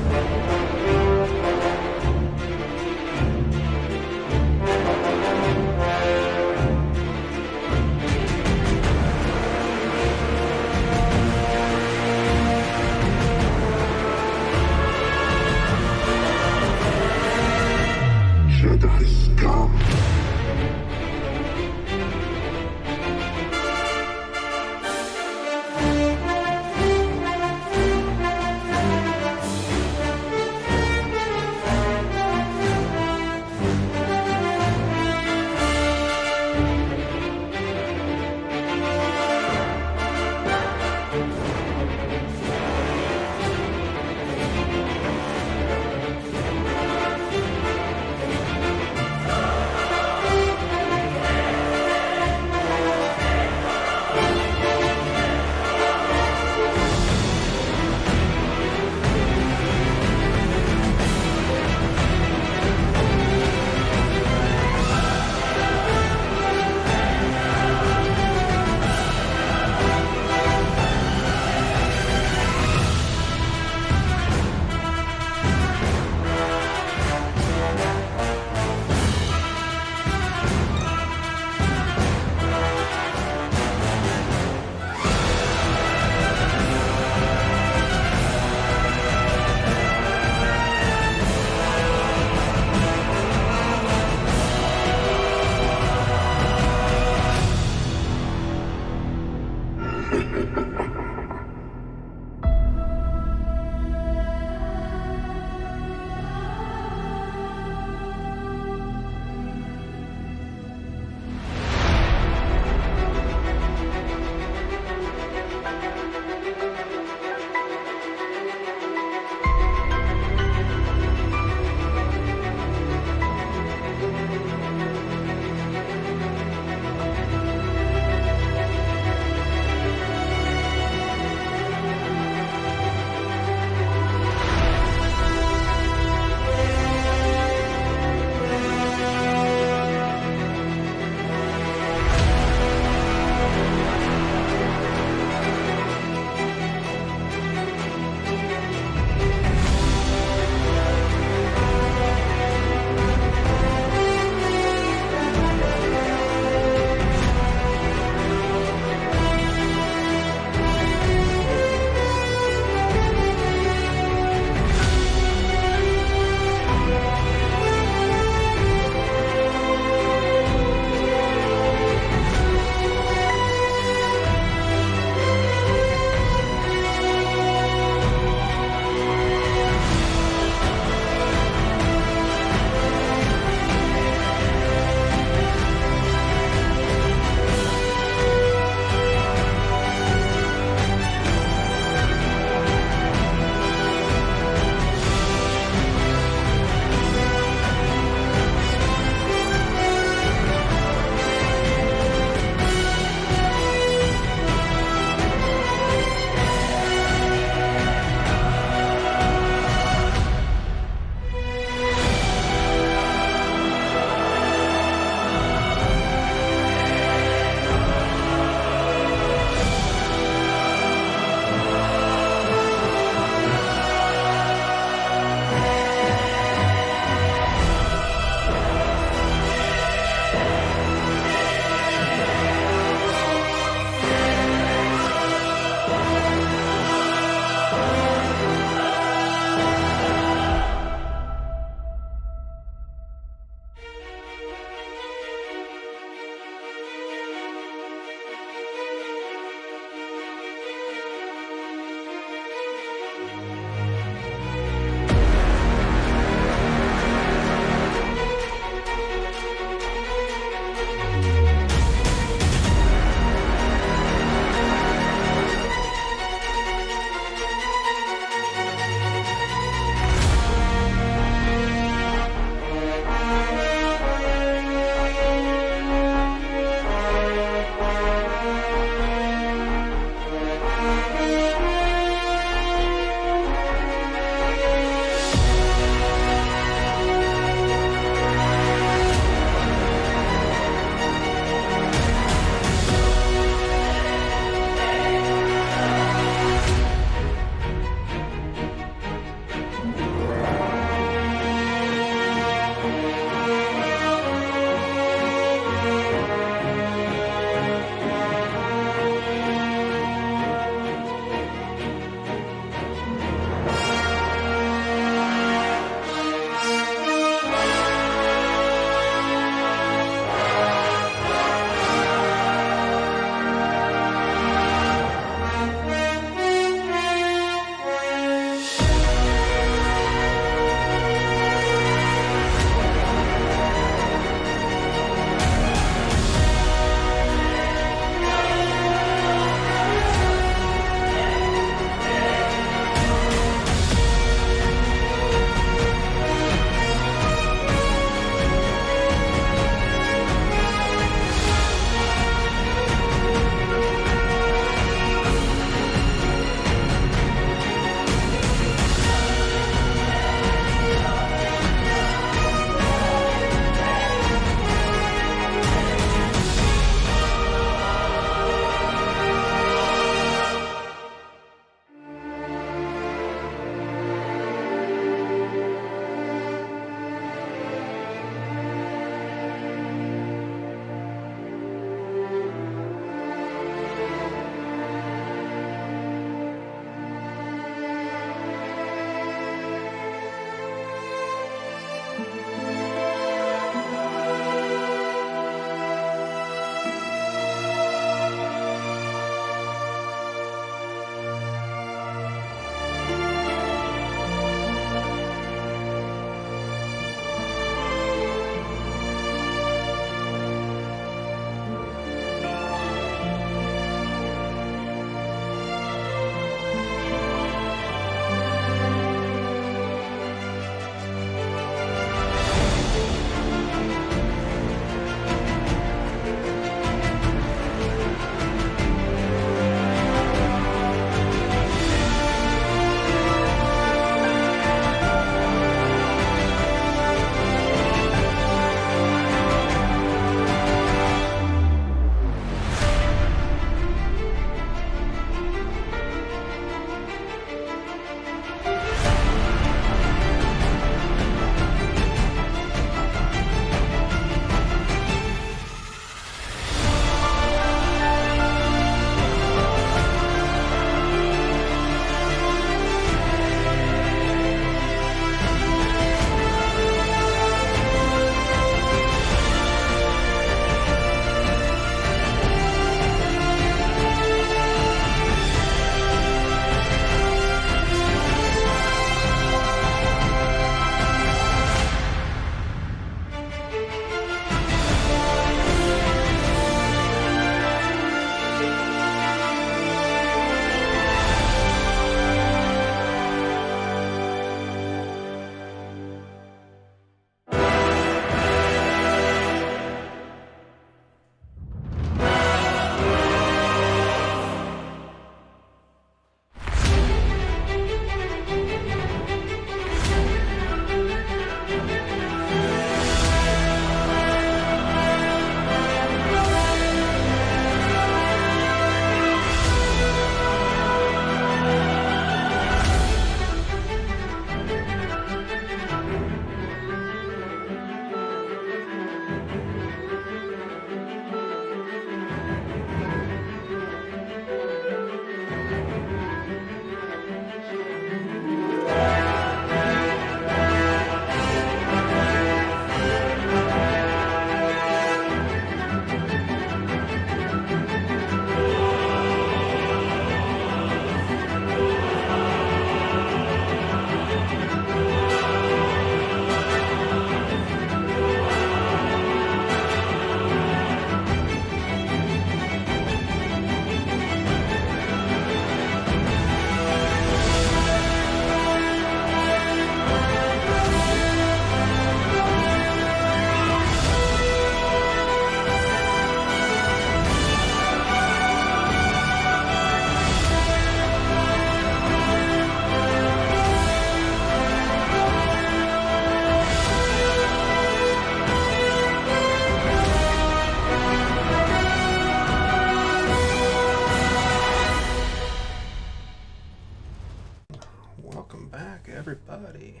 Speaker 2: everybody.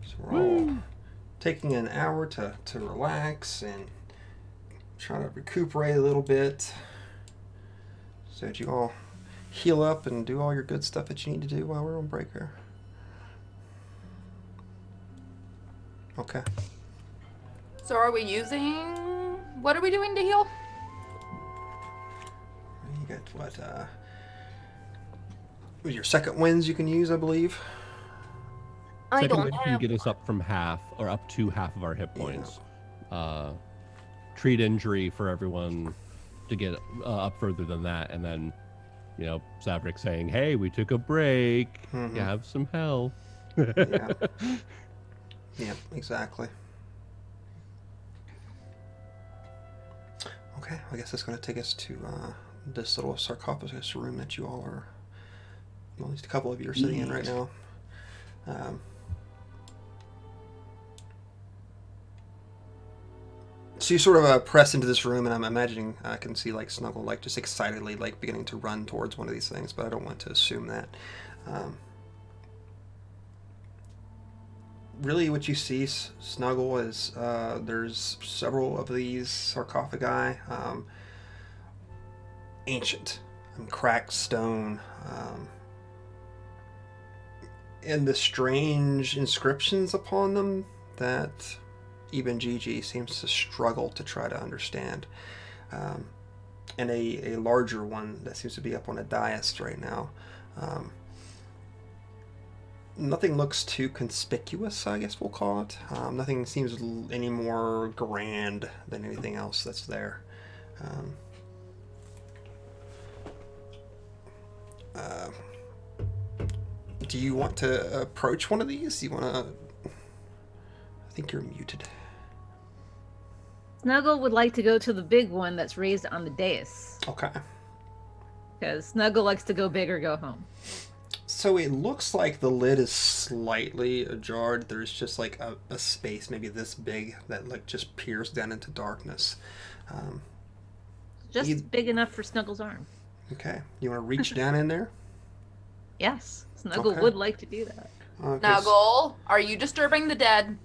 Speaker 2: So we're all taking an hour to relax and try to recuperate a little bit so that you all heal up and do all your good stuff that you need to do while we're on break here. Okay.
Speaker 7: So are we using... What are we doing to heal?
Speaker 2: You got what, with your second wins you can use, I believe.
Speaker 7: I
Speaker 1: Second
Speaker 7: don't
Speaker 1: wind can
Speaker 7: have...
Speaker 1: get us up from half, or up to half of our hit points. Treat injury for everyone to get up further than that, and then, you know, Saevrick saying, "Hey, we took a break. You have some health."
Speaker 2: Yeah. Yeah, exactly. Okay, I guess that's going to take us to this little sarcophagus room that you all are, well, at least a couple of you are sitting in right now. So you sort of press into this room, and I'm imagining I can see like Snuggle like just excitedly like beginning to run towards one of these things, but I don't want to assume that. Really what you see, Snuggle, is there's several of these sarcophagi, ancient and cracked stone, and the strange inscriptions upon them that even Gigi seems to struggle to try to understand. And a larger one that seems to be up on a dais right now. Nothing looks too conspicuous, I guess we'll call it. Nothing seems any more grand than anything else that's there. Do you want to approach one of these? Do you want to... I think you're muted.
Speaker 3: Snuggle would like to go to the big one that's raised on the dais.
Speaker 2: Okay.
Speaker 3: Because Snuggle likes to go big or go home.
Speaker 2: So it looks like the lid is slightly ajar. There's just like a space maybe this big that like just peers down into darkness.
Speaker 3: Just big enough for Snuggle's arm.
Speaker 2: Okay. You want to reach down in there?
Speaker 3: Yes. Snuggle
Speaker 2: Okay.
Speaker 3: would like to do that.
Speaker 2: Okay.
Speaker 7: Snuggle, are you disturbing the dead?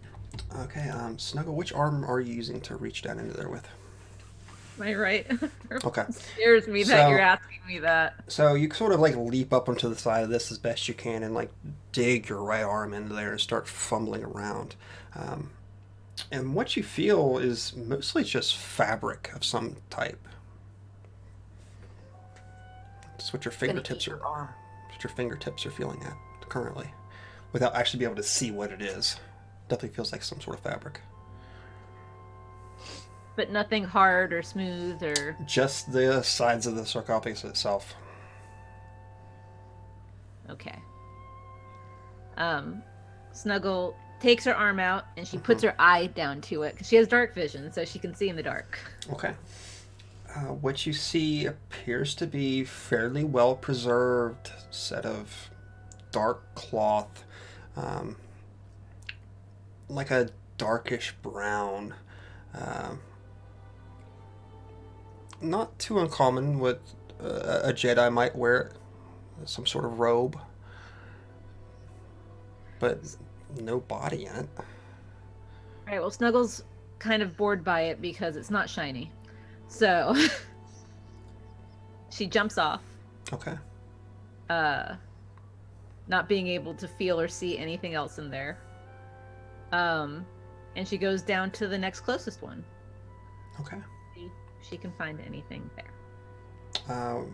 Speaker 2: Okay, Snuggle, which arm are you using to reach down into there with?
Speaker 3: Am I right?
Speaker 2: Okay.
Speaker 3: It scares me that
Speaker 2: So-
Speaker 3: you're asking me that.
Speaker 2: So you sort of like leap up onto the side of this as best you can and like dig your right arm into there and start fumbling around. And what you feel is mostly just fabric of some type. That's what your fingertips are. What your fingertips are feeling at currently, without actually being able to see what it is. Definitely feels like some sort of fabric.
Speaker 3: But nothing hard or smooth or...
Speaker 2: Just the sides of the sarcophagus itself.
Speaker 3: Okay. Snuggle takes her arm out and she puts her eye down to it because she has dark vision, so she can see in the dark.
Speaker 2: Okay. What you see appears to be fairly well preserved set of dark cloth, like a darkish brown. Not too uncommon what a Jedi might wear, some sort of robe, but no body in it.
Speaker 3: Alright, well, Snuggle's kind of bored by it because it's not shiny. So, she jumps off,
Speaker 2: Okay.
Speaker 3: not being able to feel or see anything else in there. And she goes down to the next closest one.
Speaker 2: Okay.
Speaker 3: See if she can find anything there.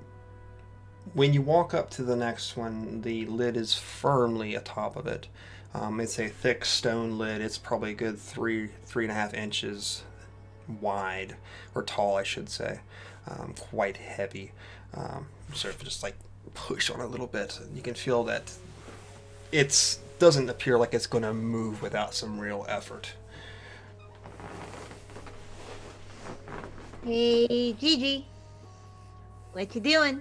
Speaker 2: When you walk up to the next one, the lid is firmly atop of it. It's a thick stone lid. It's probably a good 3.5 inches wide, or tall, I should say. Quite heavy. Sort of just like push on a little bit. You can feel that it doesn't appear like it's going to move without some real effort.
Speaker 9: Hey, Gigi. What you doing?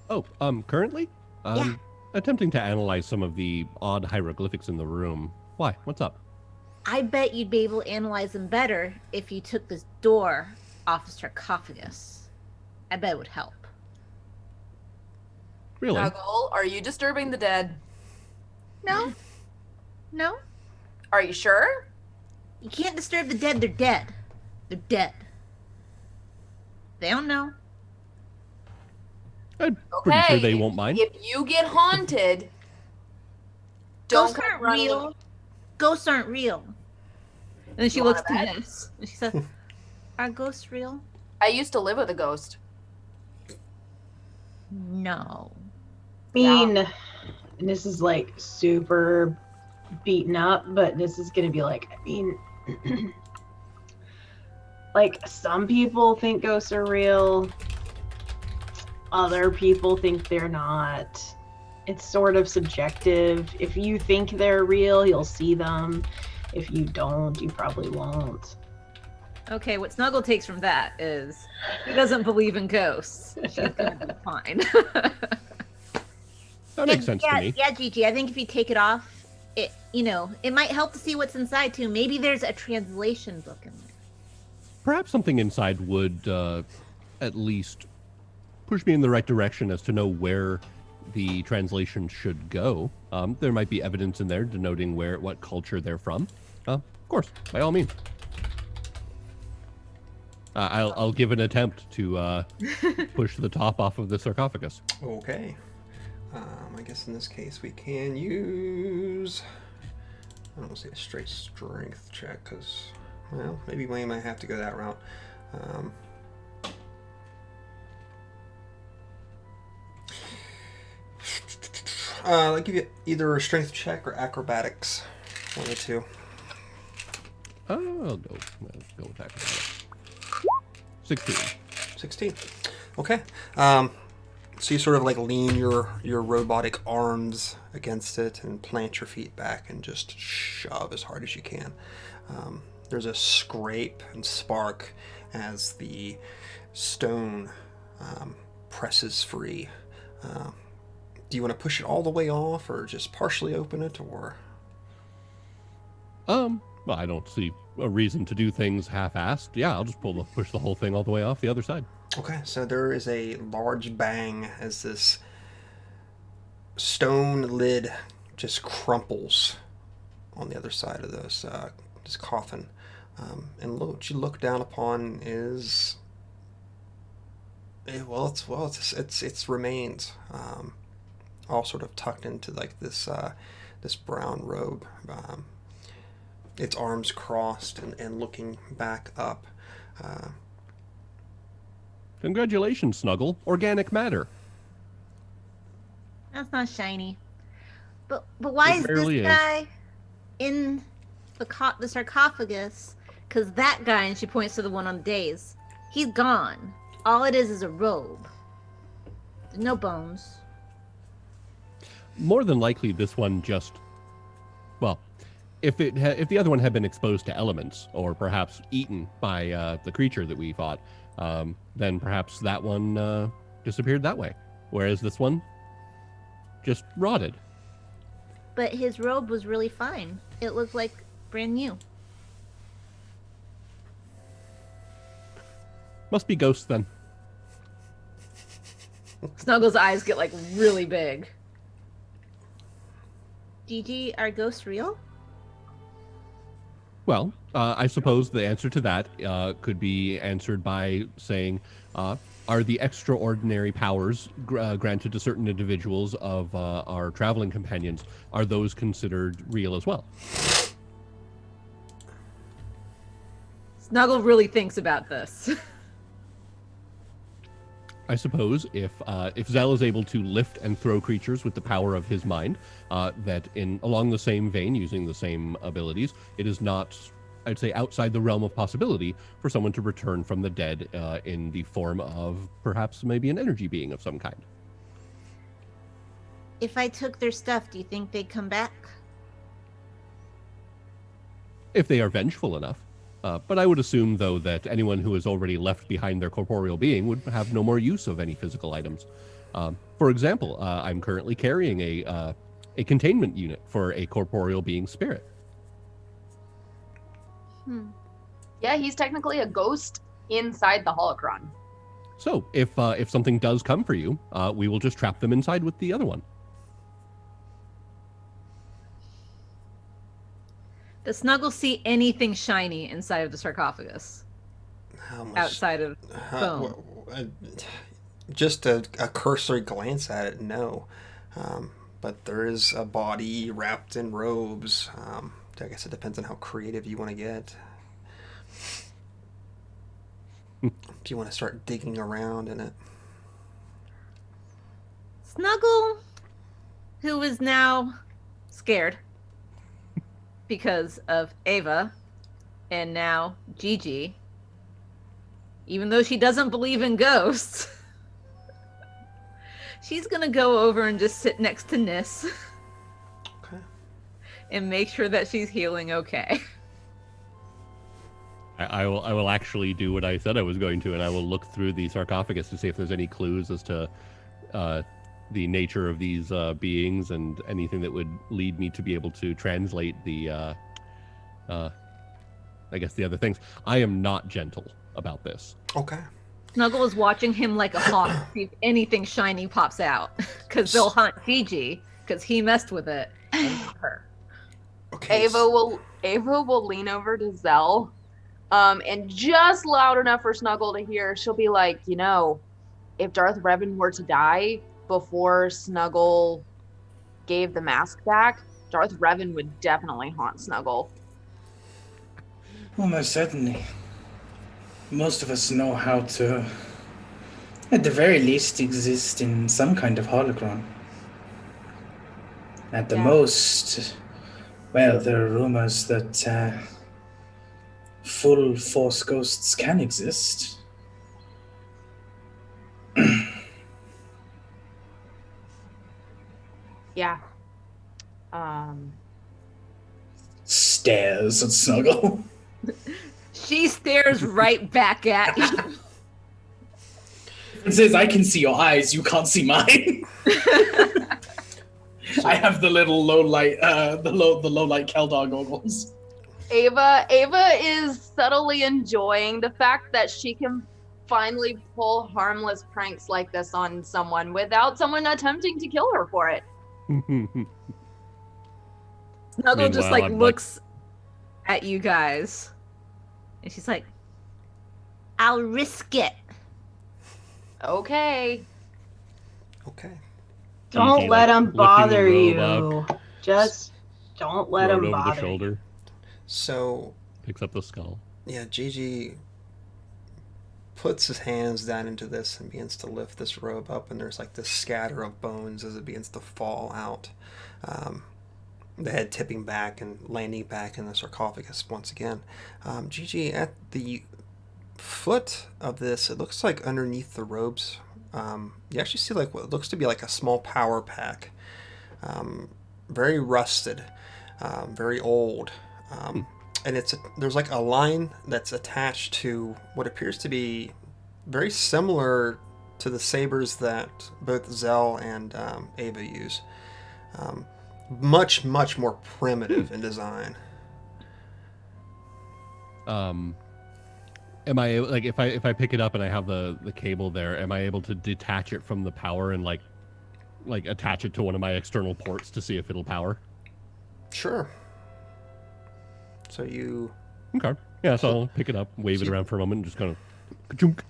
Speaker 1: Oh, currently?
Speaker 9: Yeah.
Speaker 1: Attempting to analyze some of the odd hieroglyphics in the room. Why? What's up?
Speaker 9: I bet you'd be able to analyze them better if you took this door off the sarcophagus. I bet it would help.
Speaker 1: Really?
Speaker 7: Snuggle, are you disturbing the dead?
Speaker 9: No, No?
Speaker 7: Are you sure?
Speaker 9: You can't disturb the dead. They're dead. They're dead. They don't know.
Speaker 1: I'm pretty sure they
Speaker 7: if-
Speaker 1: won't mind.
Speaker 7: If you get haunted, don't
Speaker 9: Ghosts
Speaker 7: come
Speaker 9: aren't
Speaker 7: running.
Speaker 9: real. Ghosts aren't real. And then she
Speaker 7: You
Speaker 9: looks
Speaker 7: wanna
Speaker 9: to
Speaker 7: bet?
Speaker 9: Ness. And she says, are ghosts real?
Speaker 7: I used to live with a ghost.
Speaker 9: No.
Speaker 6: I mean, and this is like super beaten up, but this is gonna be like, I mean, like some people think ghosts are real, other people think they're not. It's sort of subjective. If you think they're real, you'll see them. If you don't, you probably won't.
Speaker 3: Okay, what Snuggle takes from that is he doesn't believe in ghosts. She's gonna be fine.
Speaker 1: That makes sense to me.
Speaker 9: Yeah, Gigi. I think if you take it off, it it might help to see what's inside too. Maybe there's a translation book in there.
Speaker 1: Perhaps something inside would at least push me in the right direction as to know where the translation should go. There might be evidence in there denoting what culture they're from. Of course, by all means. I'll give an attempt to push the top off of the sarcophagus.
Speaker 2: Okay. I guess in this case we can use... I don't want to say a straight strength check, because, well, maybe we might have to go that route. I'll give you either a strength check or acrobatics. One of the two.
Speaker 1: I'll go with acrobatics. 16.
Speaker 2: 16. Okay. So you sort of like lean your robotic arms against it and plant your feet back and just shove as hard as you can. There's a scrape and spark as the stone presses free. Do you want to push it all the way off or just partially open it, or?
Speaker 1: Well, I don't see a reason to do things half-assed. Yeah, I'll just push the whole thing all the way off the other side.
Speaker 2: Okay, so there is a large bang as this stone lid just crumples on the other side of this coffin, and what you look down upon is it's remains, all sort of tucked into like this brown robe, its arms crossed and looking back up.
Speaker 1: Congratulations, Snuggle. Organic matter.
Speaker 9: That's not shiny. But why
Speaker 1: It
Speaker 9: is
Speaker 1: barely
Speaker 9: this
Speaker 1: is.
Speaker 9: guy in the sarcophagus? Because that guy, and she points to the one on the dais, he's gone. All it is a robe. There's no bones.
Speaker 1: More than likely, this one just... Well, if the other one had been exposed to elements, or perhaps eaten by the creature that we fought, then perhaps that one disappeared that way. Whereas this one just rotted.
Speaker 9: But his robe was really fine. It looked like brand new.
Speaker 1: Must be ghosts then.
Speaker 3: Snuggle's eyes get like really big.
Speaker 9: Gigi, are ghosts real?
Speaker 1: Well, I suppose the answer to that could be answered by saying, are the extraordinary powers granted to certain individuals of our traveling companions, are those considered real as well?
Speaker 3: Snuggle really thinks about this.
Speaker 1: I suppose if Zell is able to lift and throw creatures with the power of his mind, that along the same vein, using the same abilities, it is not, I'd say, outside the realm of possibility for someone to return from the dead in the form of perhaps maybe an energy being of some kind.
Speaker 9: If I took their stuff, do you think they'd come back?
Speaker 1: If they are vengeful enough. But I would assume, though, that anyone who has already left behind their corporeal being would have no more use of any physical items. For example, I'm currently carrying a containment unit for a corporeal being spirit.
Speaker 7: Yeah, he's technically a ghost inside the holocron.
Speaker 1: So, if something does come for you, we will just trap them inside with the other one.
Speaker 3: Does Snuggle see anything shiny inside of the sarcophagus?
Speaker 2: How much?
Speaker 3: Outside of bone?
Speaker 2: Just a cursory glance at it, no. But there is a body wrapped in robes. I guess it depends on how creative you want to get. If you want to start digging around in it.
Speaker 3: Snuggle, who is now scared because of Ava and now Gigi, even though she doesn't believe in ghosts, she's gonna go over and just sit next to Nis.
Speaker 2: Okay.
Speaker 3: And make sure that she's healing okay.
Speaker 1: I will actually do what I said I was going to, and I will look through the sarcophagus to see if there's any clues as to the nature of these beings and anything that would lead me to be able to translate the, I guess, the other things. I am not gentle about this.
Speaker 2: Okay.
Speaker 3: Snuggle is watching him like a hawk to see if anything shiny pops out, because they'll hunt Gigi because he messed with it and her.
Speaker 2: Okay.
Speaker 4: Ava will lean over to Zell, and just loud enough for Snuggle to hear. She'll be like, you know, if Darth Revan were to die before Snuggle gave the mask back, Darth Revan would definitely haunt Snuggle.
Speaker 5: Well, most certainly. Most of us know how to, at the very least, exist in some kind of hologram. At the most, well, there are rumors that full Force ghosts can exist.
Speaker 4: Yeah.
Speaker 5: Stares at Snuggle.
Speaker 3: She stares right back at you.
Speaker 5: It says, I can see your eyes, you can't see mine. I have the little low light, the low light Keldar goggles.
Speaker 4: Ava is subtly enjoying the fact that she can finally pull harmless pranks like this on someone without someone attempting to kill her for it.
Speaker 3: Snuggle just like
Speaker 1: I'm
Speaker 3: looks at you guys, and she's like, "I'll risk it."
Speaker 4: Okay.
Speaker 2: Okay.
Speaker 6: Don't
Speaker 1: Gigi,
Speaker 6: let
Speaker 1: like,
Speaker 6: them
Speaker 1: lifting the
Speaker 6: bother
Speaker 1: robe
Speaker 6: you. Just don't let
Speaker 1: throw it
Speaker 6: them
Speaker 1: over the
Speaker 6: bother you.
Speaker 1: shoulder,
Speaker 2: So,
Speaker 1: picks up the skull.
Speaker 2: yeah, Gigi puts his hands down into this and begins to lift this robe up, and there's like this scatter of bones as it begins to fall out. The head tipping back and landing back in the sarcophagus once again. Gigi, at the foot of this, it looks like underneath the robes, you actually see like what looks to be like a small power pack. Very rusted, very old. And there's like a line that's attached to what appears to be very similar to the sabers that both Zell and Ava use. Much more primitive in design.
Speaker 1: Am I like if I pick it up and I have the cable there, am I able to detach it from the power and like attach it to one of my external ports to see if it'll power?
Speaker 2: Sure. So you...
Speaker 1: Okay. Yeah, so I'll pick it up, wave it around for a moment, and just kind of ka-chunk.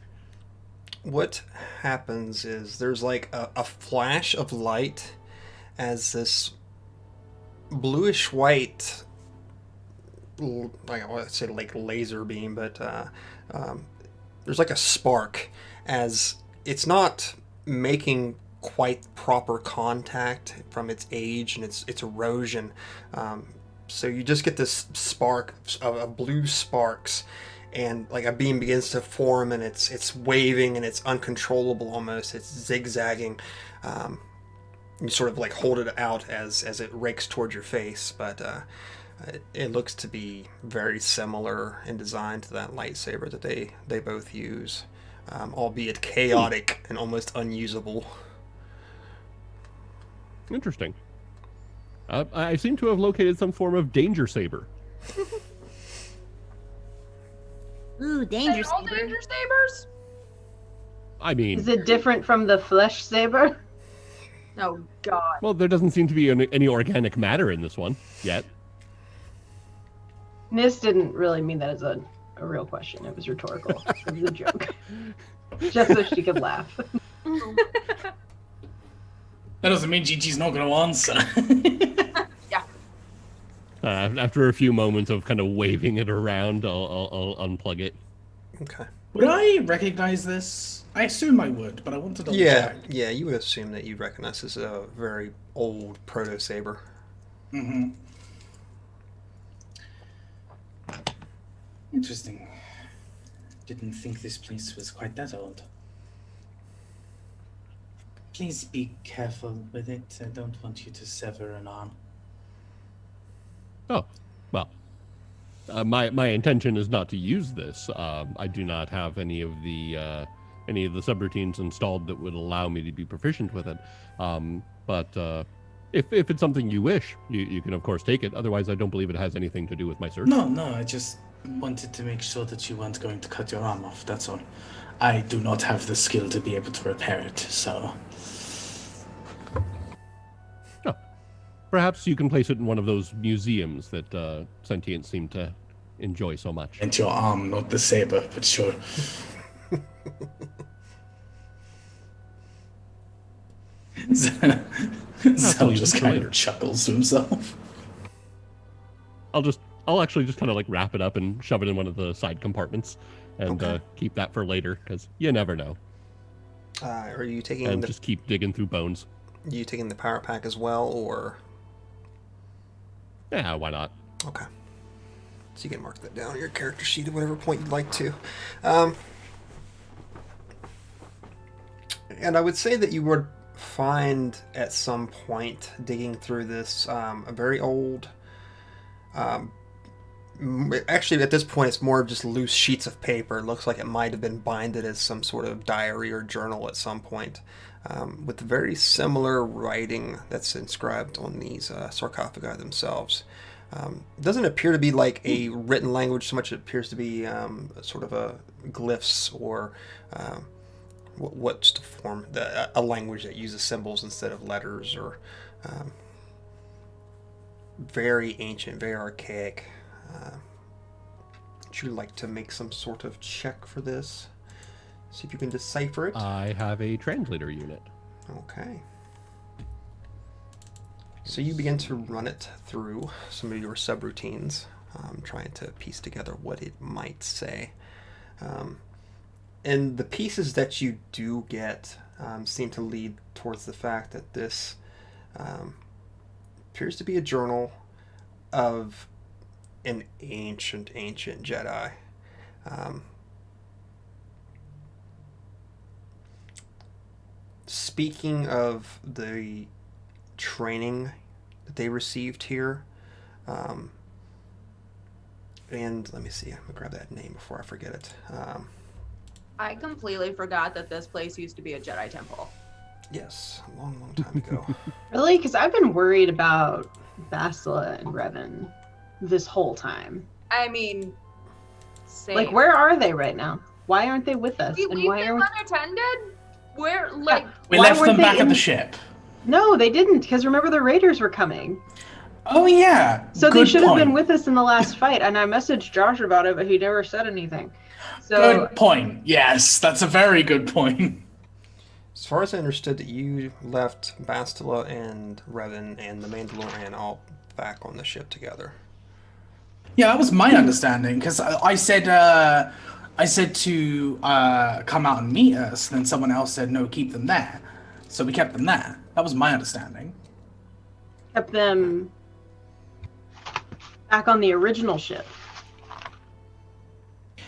Speaker 2: What happens is there's like a flash of light as this bluish white, like I want to say like laser beam, but there's like a spark as it's not making quite proper contact from its age and its erosion. So you just get this spark of blue sparks, and like a beam begins to form, and it's waving and it's uncontrollable almost. It's zigzagging. You sort of like hold it out as it rakes towards your face, but it looks to be very similar in design to that lightsaber that they both use, albeit chaotic and almost unusable.
Speaker 1: Interesting. I seem to have located some form of danger saber.
Speaker 9: Ooh, danger
Speaker 4: They're all
Speaker 9: saber.
Speaker 4: danger sabers?
Speaker 1: I mean,
Speaker 6: Is it different from the flesh saber?
Speaker 4: Oh God.
Speaker 1: well, there doesn't seem to be any organic matter in this one yet.
Speaker 6: Nis didn't really mean that as a real question. It was rhetorical. It was a joke. Just so she could laugh.
Speaker 5: That doesn't mean Gigi's not going to answer.
Speaker 1: After a few moments of kind of waving it around, I'll unplug it.
Speaker 2: Okay.
Speaker 5: Would I recognize this? I assume I would, but I want to double check.
Speaker 2: Yeah, you would assume that you recognize this as a very old proto-saber.
Speaker 5: Mm-hmm. Interesting. Didn't think this place was quite that old. Please be careful with it. I don't want you to sever an arm.
Speaker 1: Oh, well, my intention is not to use this. I do not have any of the subroutines installed that would allow me to be proficient with it. But if it's something you wish, you can of course take it. Otherwise, I don't believe it has anything to do with my search.
Speaker 5: No, I just wanted to make sure that you weren't going to cut your arm off, that's all. I do not have the skill to be able to repair it, so...
Speaker 1: Oh. Perhaps you can place it in one of those museums that sentients seem to enjoy so much.
Speaker 5: And your arm, not the saber, but sure. Zal just kind of chuckles to himself.
Speaker 1: I'll actually just kind of like wrap it up and shove it in one of the side compartments and keep that for later, because you never know.
Speaker 2: Are you taking
Speaker 1: and just keep digging through bones.
Speaker 2: Are you taking the power pack as well, or?
Speaker 1: Yeah, why not?
Speaker 2: Okay. So you can mark that down on your character sheet at whatever point you'd like to. And I would say that you would find at some point digging through this a very old... actually, at this point, it's more of just loose sheets of paper. It looks like it might have been binded as some sort of diary or journal at some point, with very similar writing that's inscribed on these sarcophagi themselves. It doesn't appear to be like a written language so much as it appears to be sort of a glyphs or what's to form a language that uses symbols instead of letters, or very ancient, very archaic. Would you like to make some sort of check for this? See if you can decipher it.
Speaker 1: I have a translator unit.
Speaker 2: Okay. So you begin to run it through some of your subroutines, trying to piece together what it might say. And the pieces that you do get seem to lead towards the fact that this appears to be a journal of an ancient Jedi. Speaking of the training that they received here, and let me see, I'm gonna grab that name before I forget it.
Speaker 4: I completely forgot that this place used to be a Jedi temple.
Speaker 2: Yes, a long time ago.
Speaker 6: Really? Because I've been worried about Bastila and Revan this whole time.
Speaker 4: I mean, same.
Speaker 6: Like, where are they right now? Why aren't they with us?
Speaker 4: We
Speaker 6: And
Speaker 4: leave
Speaker 6: why
Speaker 4: them
Speaker 6: are
Speaker 4: unattended? We're like...
Speaker 5: We
Speaker 6: Why
Speaker 5: left
Speaker 6: weren't
Speaker 5: them
Speaker 6: they
Speaker 5: back at
Speaker 6: in-
Speaker 5: the ship.
Speaker 6: No, they didn't, because remember the Raiders were coming.
Speaker 5: Oh, yeah.
Speaker 6: So they
Speaker 5: Good
Speaker 6: should have
Speaker 5: point.
Speaker 6: been with us in the last fight, and I messaged Josh about it, but he never said anything. So
Speaker 5: Good point. Yes, that's a very good point.
Speaker 2: As far as I understood, that you left Bastila and Revan and the Mandalorian all back on the ship together.
Speaker 5: Yeah, that was my understanding, because I said to come out and meet us, and then someone else said, no, keep them there. So we kept them there. That was my understanding.
Speaker 6: kept them back on the original ship.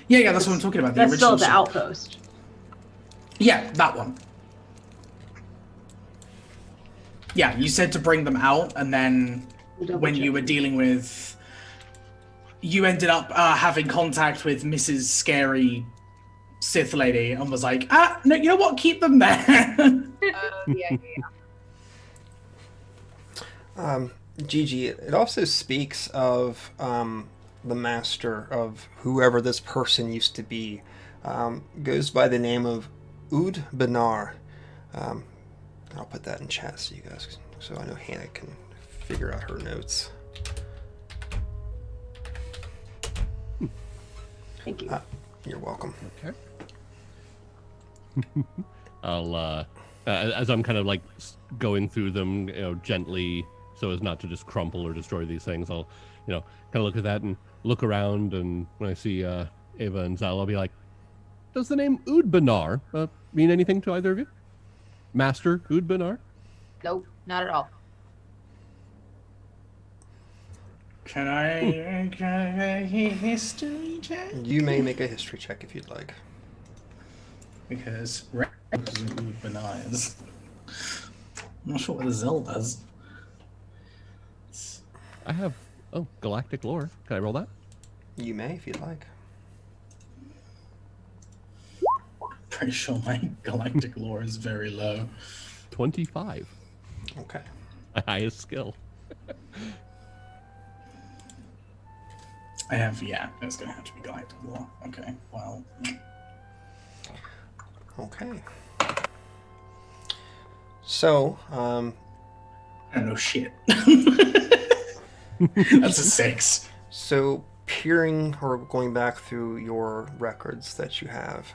Speaker 5: Yeah, that's what I'm talking about. The
Speaker 6: That's still
Speaker 5: original
Speaker 6: at the
Speaker 5: ship.
Speaker 6: outpost.
Speaker 5: Yeah, that one. Yeah, you said to bring them out, and then when you were dealing with... You ended up having contact with Mrs. Scary Sith Lady and was like, no, you know what? Keep them there.
Speaker 4: yeah.
Speaker 2: Gigi, it also speaks of the master of whoever this person used to be. Goes by the name of Oud Benar. I'll put that in chat so you guys, so I know Hannah can figure out her notes.
Speaker 6: Thank you.
Speaker 2: You're welcome.
Speaker 1: Okay. I'll as I'm kind of like going through them, gently, so as not to just crumple or destroy these things. I'll, kind of look at that and look around, and when I see Ava and Zal, I'll be like, "Does the name Udbanar mean anything to either of you, Master Udbanar?"
Speaker 7: Nope, not at all.
Speaker 5: Can I make a history check?
Speaker 2: You may make a history check if you'd like.
Speaker 5: Because Red isn't bananas. I'm not sure what the Zell does.
Speaker 1: I have galactic lore. Can I roll that?
Speaker 2: You may if you'd like.
Speaker 5: Pretty sure my galactic lore is very low.
Speaker 1: 25.
Speaker 2: Okay.
Speaker 1: My highest skill.
Speaker 5: I have, it's gonna have to be galactic lore. Okay, well.
Speaker 2: Okay. So,
Speaker 5: I don't know shit. That's a 6.
Speaker 2: So, peering or going back through your records that you have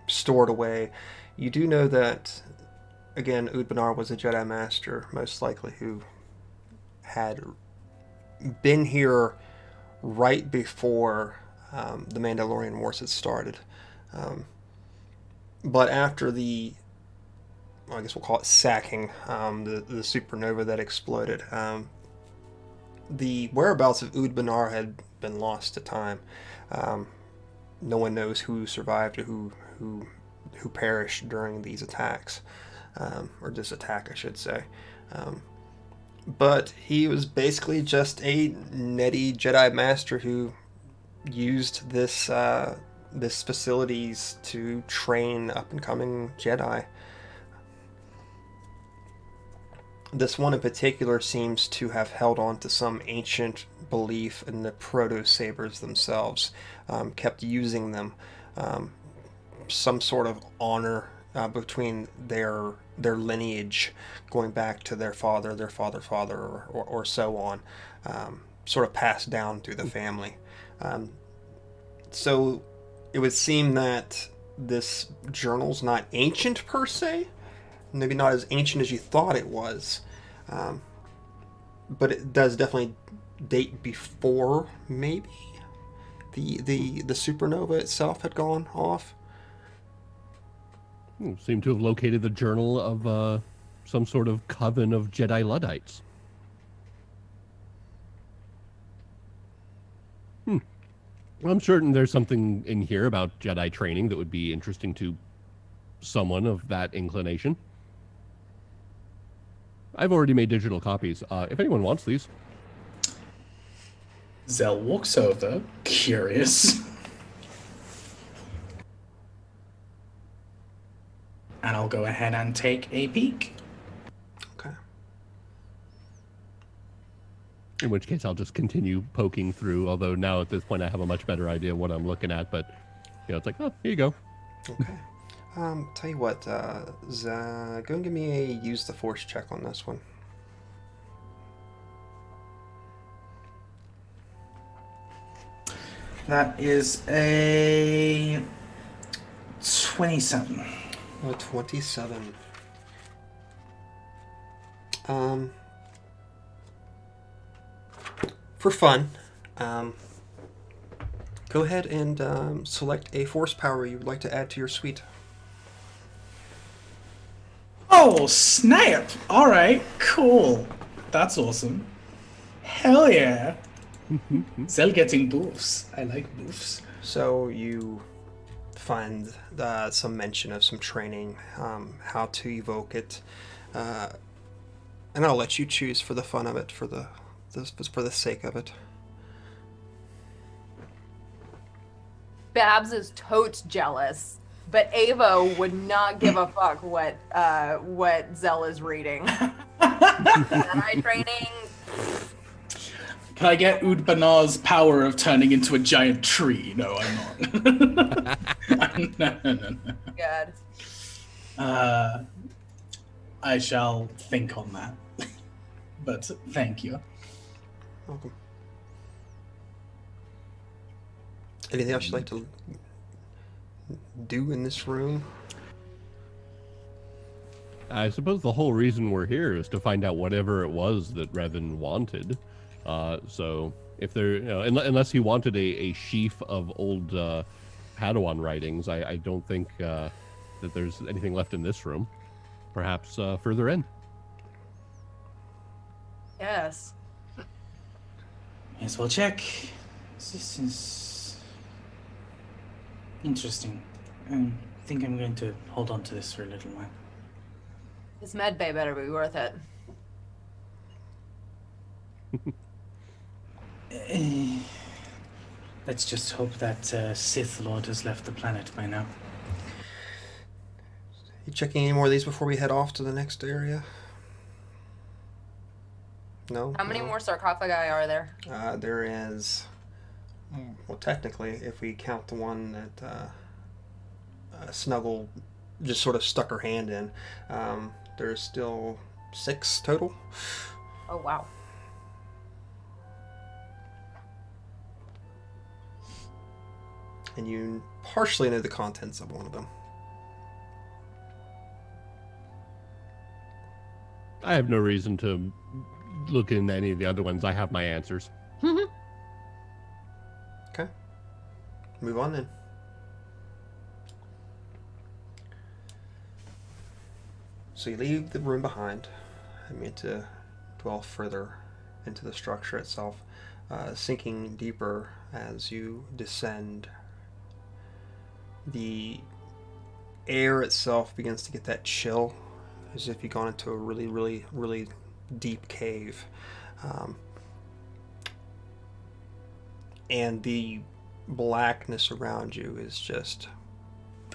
Speaker 2: stored away, you do know that, again, Udbanar was a Jedi Master, most likely, who had been here right before the Mandalorian Wars had started. But after I guess we'll call it sacking, the supernova that exploded, the whereabouts of Udbanar had been lost to time. No one knows who survived or who perished during these attacks, or this attack, I should say. But he was basically just a netty Jedi Master who used this facilities to train up-and-coming Jedi. This one in particular seems to have held on to some ancient belief in the proto-sabers themselves, kept using them, some sort of honor between their lineage going back to their father, or so on, sort of passed down through the family. So it would seem that this journal's not ancient per se, maybe not as ancient as you thought it was, but it does definitely date before maybe the supernova itself had gone off.
Speaker 1: Seem to have located the journal of some sort of coven of Jedi Luddites. I'm certain there's something in here about Jedi training that would be interesting to someone of that inclination. I've already made digital copies. If anyone wants these.
Speaker 5: Zell walks over, curious. And I'll go ahead and take a peek.
Speaker 2: Okay.
Speaker 1: In which case, I'll just continue poking through, although now at this point I have a much better idea of what I'm looking at, but, it's like, oh, here you go.
Speaker 2: Okay. Tell you what, go and give me a use the Force check on this one.
Speaker 5: That is a 27.
Speaker 2: 27. For fun, go ahead and select a force power you would like to add to your suite.
Speaker 5: Oh, snap! Alright, cool. That's awesome. Hell yeah. Zell getting boofs. I like boofs.
Speaker 2: So you find some mention of some training, how to evoke it, and I'll let you choose for the fun of it, for the sake of it.
Speaker 7: Babs is totes jealous, but Ava would not give a fuck what Zell is reading. Jedi training.
Speaker 5: Can I get Udbanar's power of turning into a giant tree? No, I'm not. No.
Speaker 7: Good.
Speaker 5: I shall think on that. But thank you.
Speaker 2: Welcome. Anything else you'd like to do in this room?
Speaker 1: I suppose the whole reason we're here is to find out whatever it was that Revan wanted. So if there, unless he wanted a sheaf of old Padawan writings, I don't think that there's anything left in this room. Perhaps further in.
Speaker 7: Yes.
Speaker 5: May as well check. This is interesting. I think I'm going to hold on to this for a little while.
Speaker 7: This med bay better be worth it.
Speaker 5: Let's just hope that Sith Lord has left the planet by now.
Speaker 2: You checking any more of these before we head off to the next area? No?
Speaker 7: How many
Speaker 2: No?
Speaker 7: more sarcophagi are there?
Speaker 2: There is... Well, technically, if we count the one that Snuggle just sort of stuck her hand in, there's still 6 total.
Speaker 7: Oh, wow.
Speaker 2: And you partially know the contents of one of them.
Speaker 1: I have no reason to look into any of the other ones. I have my answers.
Speaker 2: Okay. Move on then. So you leave the room behind. I mean to dwell further into the structure itself, sinking deeper as you descend. The air itself begins to get that chill, as if you've gone into a really, really, really deep cave. And the blackness around you is just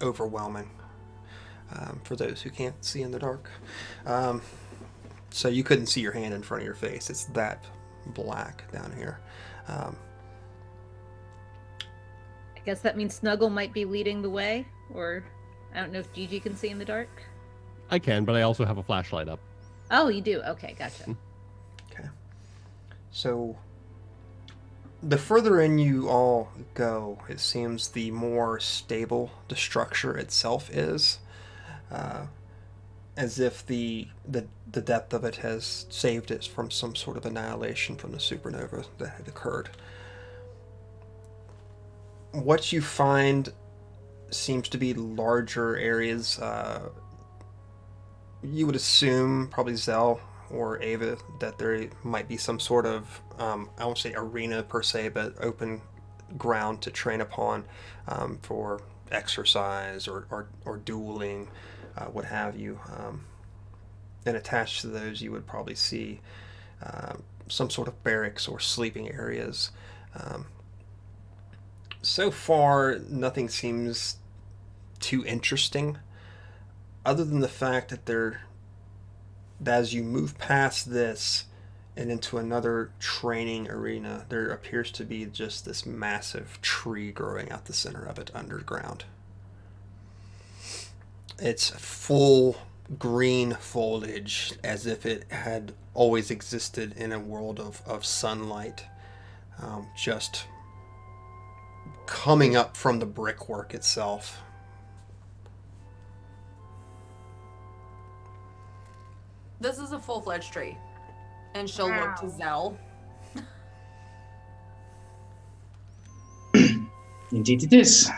Speaker 2: overwhelming for those who can't see in the dark. So you couldn't see your hand in front of your face. It's that black down here.
Speaker 9: I guess that means Snuggle might be leading the way, or I don't know if Gigi can see in the dark.
Speaker 1: I can, but I also have a flashlight up.
Speaker 9: Oh, you do? Okay, gotcha.
Speaker 2: Okay. So the further in you all go, it seems the more stable the structure itself is. As if the depth of it has saved it from some sort of annihilation from the supernova that had occurred. What you find seems to be larger areas. You would assume, probably Zell or Ava, that there might be some sort of, I won't say arena per se, but open ground to train upon for exercise or dueling, what have you. And attached to those, you would probably see some sort of barracks or sleeping areas. So far, nothing seems too interesting, other than the fact that as you move past this and into another training arena, there appears to be just this massive tree growing out the center of it underground. It's full green foliage, as if it had always existed in a world of sunlight, just coming up from the brickwork itself.
Speaker 7: This is a full-fledged tree. And she'll look to Zell.
Speaker 5: Indeed it is.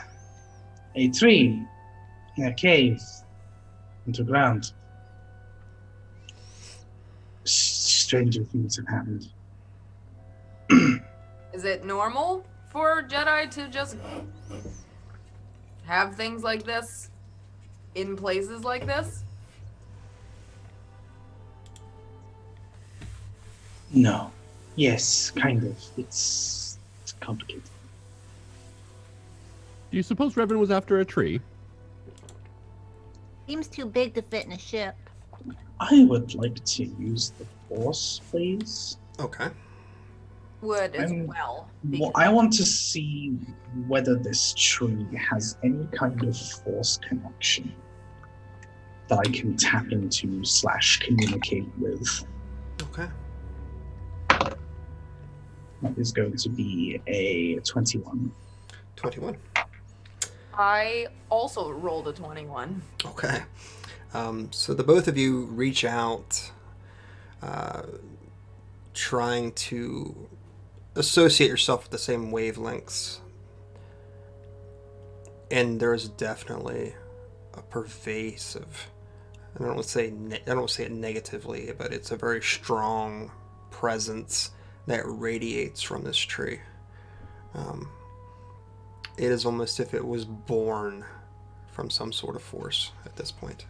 Speaker 5: A tree in a cave underground. Stranger things have happened.
Speaker 7: Is it normal for Jedi to just have things like this in places like this?
Speaker 5: No. Yes, kind of. It's complicated.
Speaker 1: Do you suppose Revan was after a tree?
Speaker 9: Seems too big to fit in a ship.
Speaker 5: I would like to use the Force, please.
Speaker 2: Okay.
Speaker 7: Would as
Speaker 5: I'm-
Speaker 7: well.
Speaker 5: Well, I want to see whether this tree has any kind of Force connection that I can tap into / communicate with.
Speaker 2: Okay.
Speaker 5: That is going to be a 21.
Speaker 2: 21.
Speaker 7: I also rolled a 21.
Speaker 2: Okay. So the both of you reach out, trying to associate yourself with the same wavelengths. And there's definitely a pervasive, I don't want to say it negatively, but it's a very strong presence that radiates from this tree. It is almost if it was born from some sort of force at this point,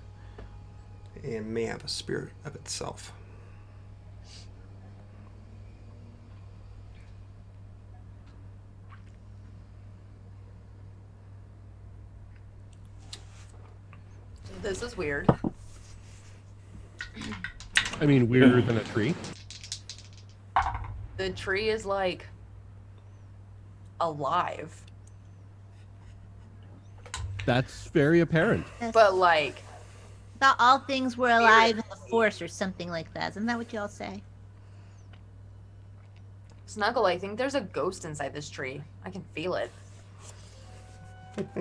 Speaker 2: and may have a spirit of itself.
Speaker 7: This is weird.
Speaker 1: I mean, weirder than a tree.
Speaker 7: The tree is like alive,
Speaker 1: That's very apparent.
Speaker 7: but like
Speaker 9: Thought all things were alive in the force or something like that. Isn't that what y'all say?
Speaker 7: Snuggle, I think there's a ghost inside this tree. I can feel it.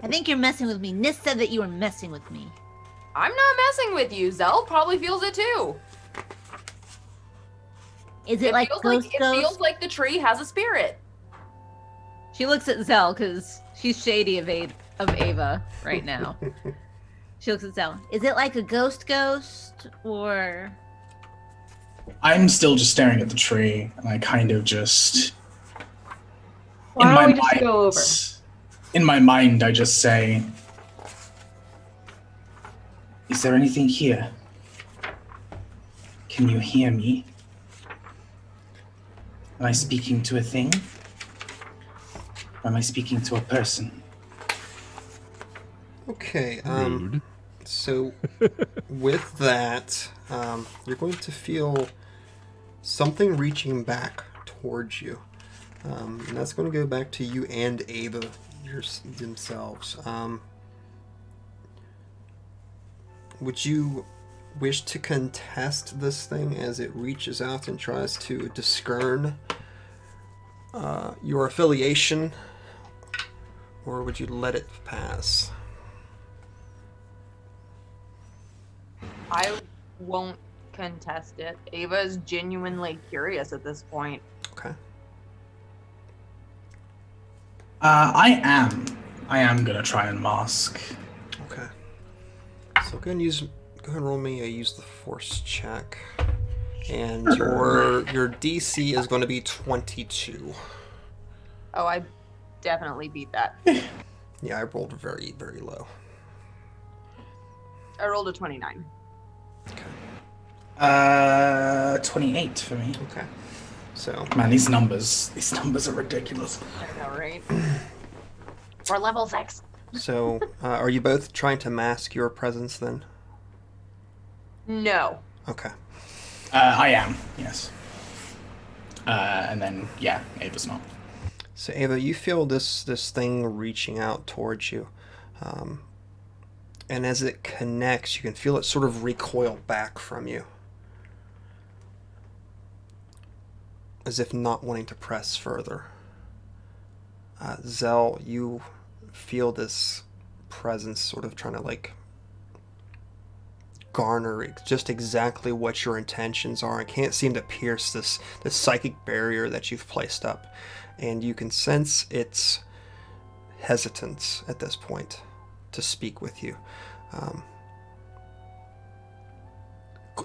Speaker 9: I think you're messing with me. Nis said that you were messing with me.
Speaker 7: I'm not messing with you. Zell probably feels it too.
Speaker 9: Is it like
Speaker 7: feels
Speaker 9: ghost
Speaker 7: it feels like the tree has a spirit.
Speaker 3: She looks at Zell because she's shady of Ava right now.
Speaker 9: She looks at Zell. Is it like a ghost or...
Speaker 5: I'm still just staring at the tree, and I kind of just...
Speaker 6: Why don't we just go over?
Speaker 5: In my mind, I just say, is there anything here? Can you hear me? Am I speaking to a thing? Or am I speaking to a person?
Speaker 2: Okay,
Speaker 1: Rude.
Speaker 2: so with that, you're going to feel something reaching back towards you. And that's going to go back to you and Ava themselves. Would you wish to contest this thing as it reaches out and tries to discern your affiliation, or would you let it pass?
Speaker 4: I won't contest it. Ava is genuinely curious at this point.
Speaker 2: Okay.
Speaker 5: I am gonna try and mask.
Speaker 2: Okay. So go ahead and roll me a use the force check. And your DC is going to be 22.
Speaker 4: Oh, I definitely beat that.
Speaker 2: Yeah, I rolled very, very low.
Speaker 4: I rolled a 29.
Speaker 2: Okay.
Speaker 5: 28 for me.
Speaker 2: Okay. So
Speaker 5: Man, these numbers are ridiculous.
Speaker 4: I know, right? We're level 6.
Speaker 2: So, are you both trying to mask your presence then?
Speaker 4: No.
Speaker 2: Okay.
Speaker 5: I am, yes. And then, yeah, Ava's not.
Speaker 2: So, Ava, you feel this thing reaching out towards you. And as it connects, you can feel it sort of recoil back from you. As if not wanting to press further. Zell, you feel this presence sort of trying to like garner just exactly what your intentions are. It can't seem to pierce this psychic barrier that you've placed up, and you can sense its hesitance at this point to speak with you.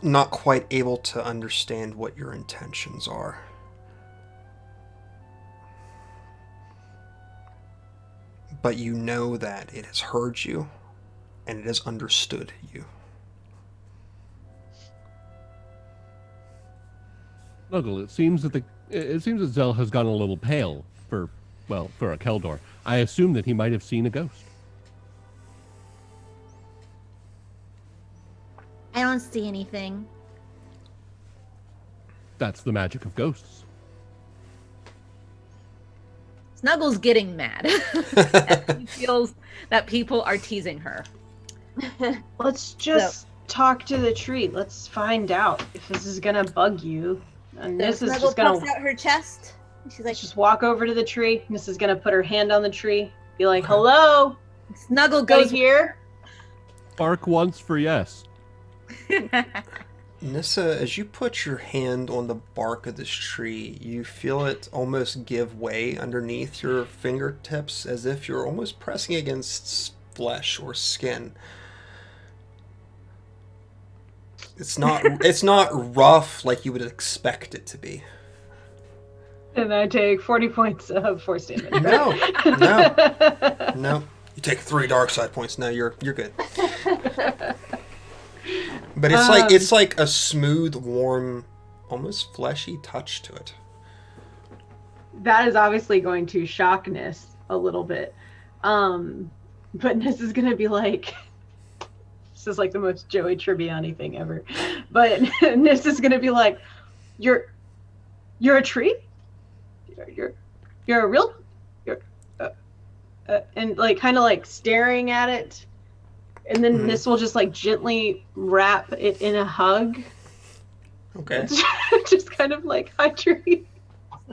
Speaker 2: Not quite able to understand what your intentions are. But you know that it has heard you, and it has understood you.
Speaker 1: Snuggle, it seems that Zell has gone a little pale for a Keldor. I assume that he might have seen a ghost.
Speaker 9: I don't see anything.
Speaker 1: That's the magic of ghosts.
Speaker 3: Snuggle's getting mad. She feels that people are teasing her.
Speaker 6: Let's just talk to the tree. Let's find out if this is gonna bug you. And
Speaker 9: So
Speaker 6: this is
Speaker 9: Snuggle
Speaker 6: just gonna
Speaker 9: puffs out her chest. And she's like,
Speaker 6: just walk over to the tree. This is gonna put her hand on the tree, Be like,
Speaker 2: Okay.
Speaker 6: hello,
Speaker 9: Snuggle
Speaker 6: go
Speaker 9: goes.
Speaker 6: here.
Speaker 1: Bark once for yes.
Speaker 2: Nissa, as you put your hand on the bark of this tree, you feel it almost give way underneath your fingertips as if you're almost pressing against flesh or skin. It's not rough like you would expect it to be.
Speaker 6: And I take 40 points of force damage. Right?
Speaker 2: No. You take 3 dark side points. No, you're good. But it's like a smooth, warm, almost fleshy touch to it.
Speaker 6: That is obviously going to shock Nis a little bit. But Nis is going to be like, this is like the most Joey Tribbiani thing ever. But Nis is going to be like, you're a tree? You're a real, and like kind of like staring at it. And then Nis will just like gently wrap it in a hug.
Speaker 2: Okay.
Speaker 6: Just kind of like, hi, tree.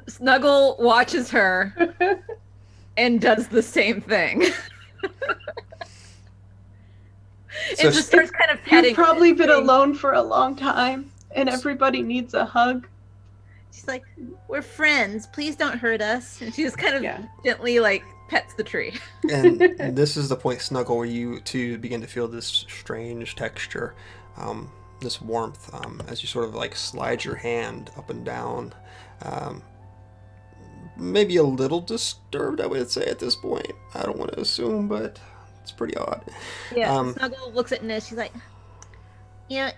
Speaker 9: Snuggle watches her and does the same thing.
Speaker 2: So
Speaker 9: and just starts kind of petting.
Speaker 6: You've probably been alone for a long time, and everybody needs a hug.
Speaker 9: She's like, we're friends. Please don't hurt us. And she just kind of
Speaker 6: Yeah.
Speaker 9: gently like pets the tree.
Speaker 2: And this is the point, Snuggle, where you two begin to feel this strange texture, this warmth, as you sort of like slide your hand up and down. Maybe a little disturbed, I would say, at this point. I don't want to assume, but it's pretty odd.
Speaker 9: Yeah, Snuggle looks at Nis. She's like,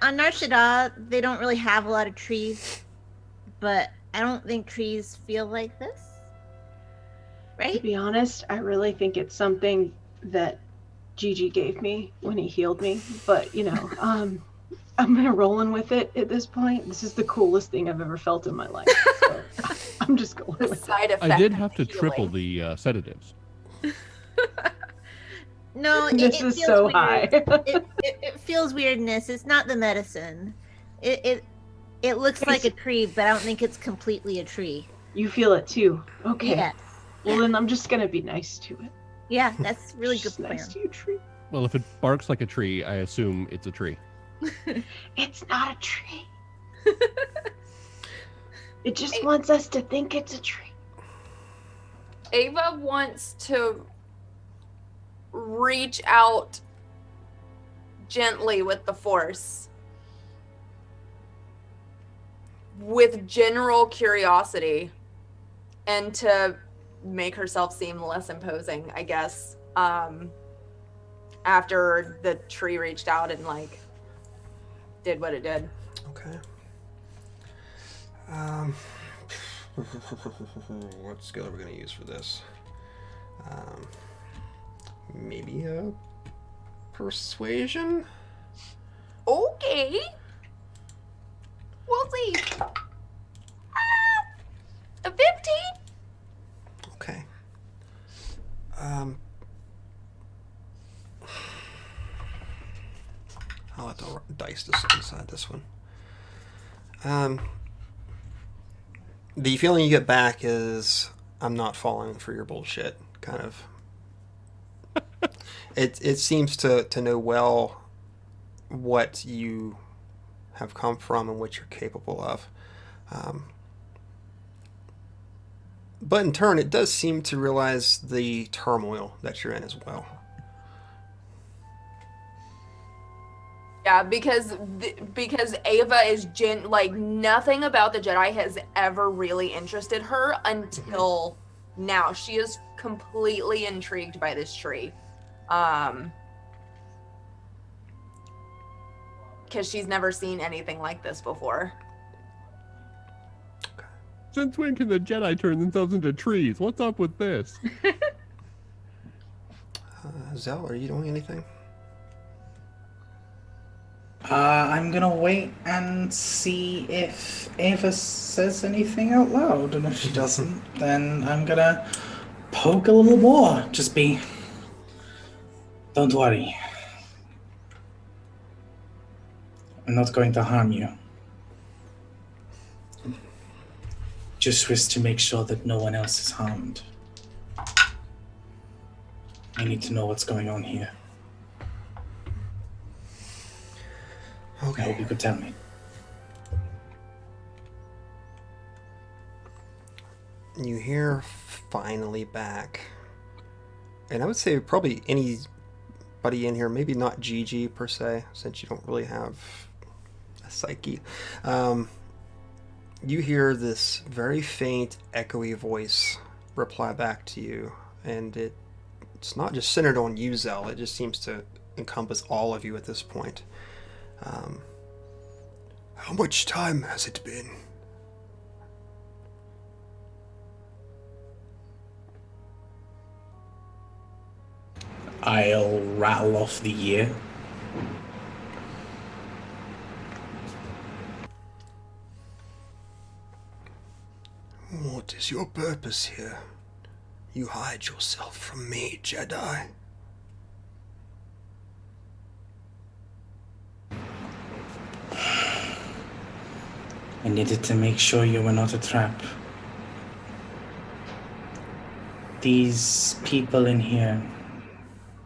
Speaker 9: on Nar Shaddaa, they don't really have a lot of trees, but I don't think trees feel like this.
Speaker 6: To
Speaker 9: Right?
Speaker 6: be honest, I really think it's something that Gigi gave me when he healed me. But, I'm going to roll in with it at this point. This is the coolest thing I've ever felt in my life. So I'm just going
Speaker 7: The
Speaker 6: with it.
Speaker 7: side effect.
Speaker 1: I did
Speaker 7: of
Speaker 1: have to
Speaker 7: healing.
Speaker 1: triple the sedatives.
Speaker 9: No,
Speaker 6: This
Speaker 9: it
Speaker 6: is
Speaker 9: feels
Speaker 6: so
Speaker 9: weird.
Speaker 6: high.
Speaker 9: It feels weirdness. It's not the medicine. It looks like a tree, but I don't think it's completely a tree.
Speaker 6: You feel it too. Okay.
Speaker 9: Yes.
Speaker 6: Well, then I'm just going to be nice to it.
Speaker 9: Yeah, that's really good
Speaker 6: Just
Speaker 9: plan.
Speaker 6: nice to you, tree.
Speaker 1: Well, if it barks like a tree, I assume it's a tree.
Speaker 6: It's not a tree. It just wants us to think it's a tree.
Speaker 7: Ava wants to reach out gently with the force with general curiosity and to make herself seem less imposing, I guess, after the tree reached out and like did what it did.
Speaker 2: Okay. What skill are we going to use for this? Maybe a persuasion?
Speaker 7: Okay. We'll see. A 15?
Speaker 2: Okay. I'll have to dice this inside this one. The feeling you get back is I'm not falling for your bullshit, kind of. It seems to know well what you have come from and what you're capable of. But in turn, it does seem to realize the turmoil that you're in as well.
Speaker 7: Yeah, because Ava is like nothing about the Jedi has ever really interested her until now. She is completely intrigued by this tree. Because she's never seen anything like this before.
Speaker 1: Since when can the Jedi turn themselves into trees? What's up with this?
Speaker 2: Zell, are you doing anything?
Speaker 5: I'm gonna wait and see if Ava says anything out loud, and if she doesn't, then I'm gonna poke a little more. Just be... Don't worry. I'm not going to harm you. Just wish to make sure that no one else is harmed. I need to know what's going on here. I hope
Speaker 2: Okay.
Speaker 5: you could tell me.
Speaker 2: You hear finally back. And I would say probably anybody in here, maybe not Gigi per se, since you don't really have a psyche. You hear this very faint, echoey voice reply back to you, and it's not just centered on you, Zell. It just seems to encompass all of you at this point. How much time has it been?
Speaker 5: I'll rattle off the year.
Speaker 2: What is your purpose here? You hide yourself from me, Jedi.
Speaker 5: I needed to make sure you were not a trap. These people in here,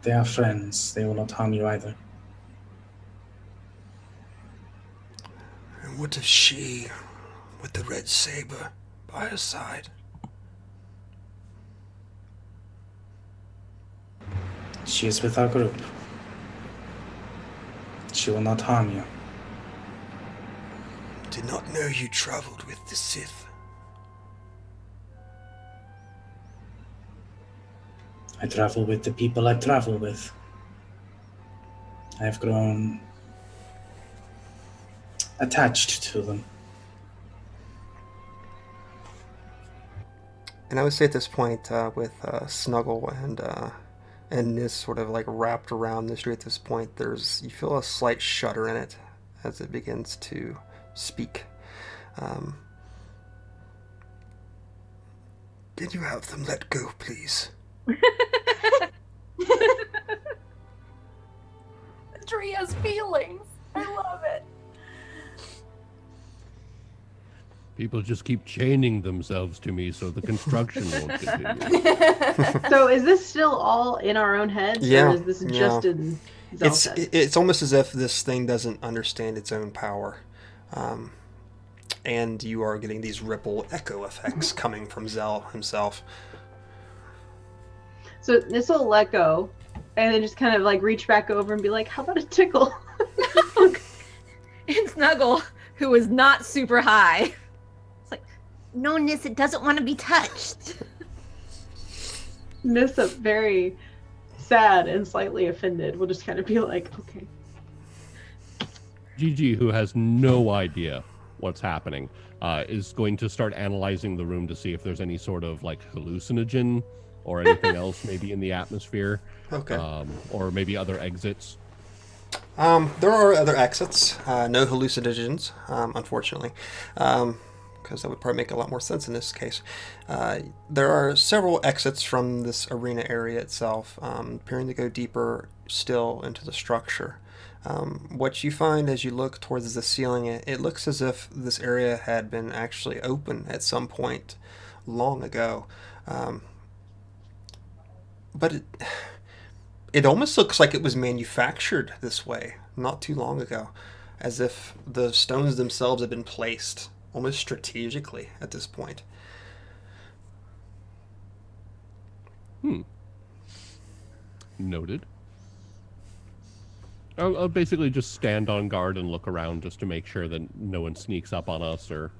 Speaker 5: they are friends. They will not harm you either.
Speaker 2: And what of she with the red saber by her side?
Speaker 5: She is with our group. She will not harm you.
Speaker 2: Did not know you traveled with the Sith.
Speaker 5: I travel with the people I travel with. I have grown attached to them.
Speaker 2: And I would say at this point, with Snuggle and Nis sort of like wrapped around this tree at this point, you feel a slight shudder in it as it begins to speak. Did you have them let go, please?
Speaker 7: The tree has feelings. I love it.
Speaker 1: People just keep chaining themselves to me so the construction won't continue.
Speaker 6: So is this still all in our own heads,
Speaker 2: Yeah,
Speaker 6: or is this just
Speaker 2: yeah.
Speaker 6: in Zell's head?
Speaker 2: It's almost as if this thing doesn't understand its own power. And you are getting these ripple echo effects coming from Zell himself.
Speaker 6: So this will let go, and then just kind of like reach back over and be like, "How about a tickle?"
Speaker 9: And Snuggle, who is not super high, it's like, no, Nis, it doesn't want to be touched.
Speaker 6: Nissa, very sad and slightly offended, will just kind of be like, "Okay."
Speaker 1: Gigi, who has no idea what's happening, is going to start analyzing the room to see if there's any sort of like hallucinogen or anything else maybe in the atmosphere.
Speaker 2: Okay.
Speaker 1: Or maybe other exits.
Speaker 2: There are other exits, no hallucinogens, unfortunately, because that would probably make a lot more sense in this case. There are several exits from this arena area itself, appearing to go deeper still into the structure. What you find as you look towards the ceiling, it looks as if this area had been actually open at some point long ago. But it almost looks like it was manufactured this way not too long ago, as if the stones themselves have been placed almost strategically at this point.
Speaker 1: Noted. I'll basically just stand on guard and look around just to make sure that no one sneaks up on us, or,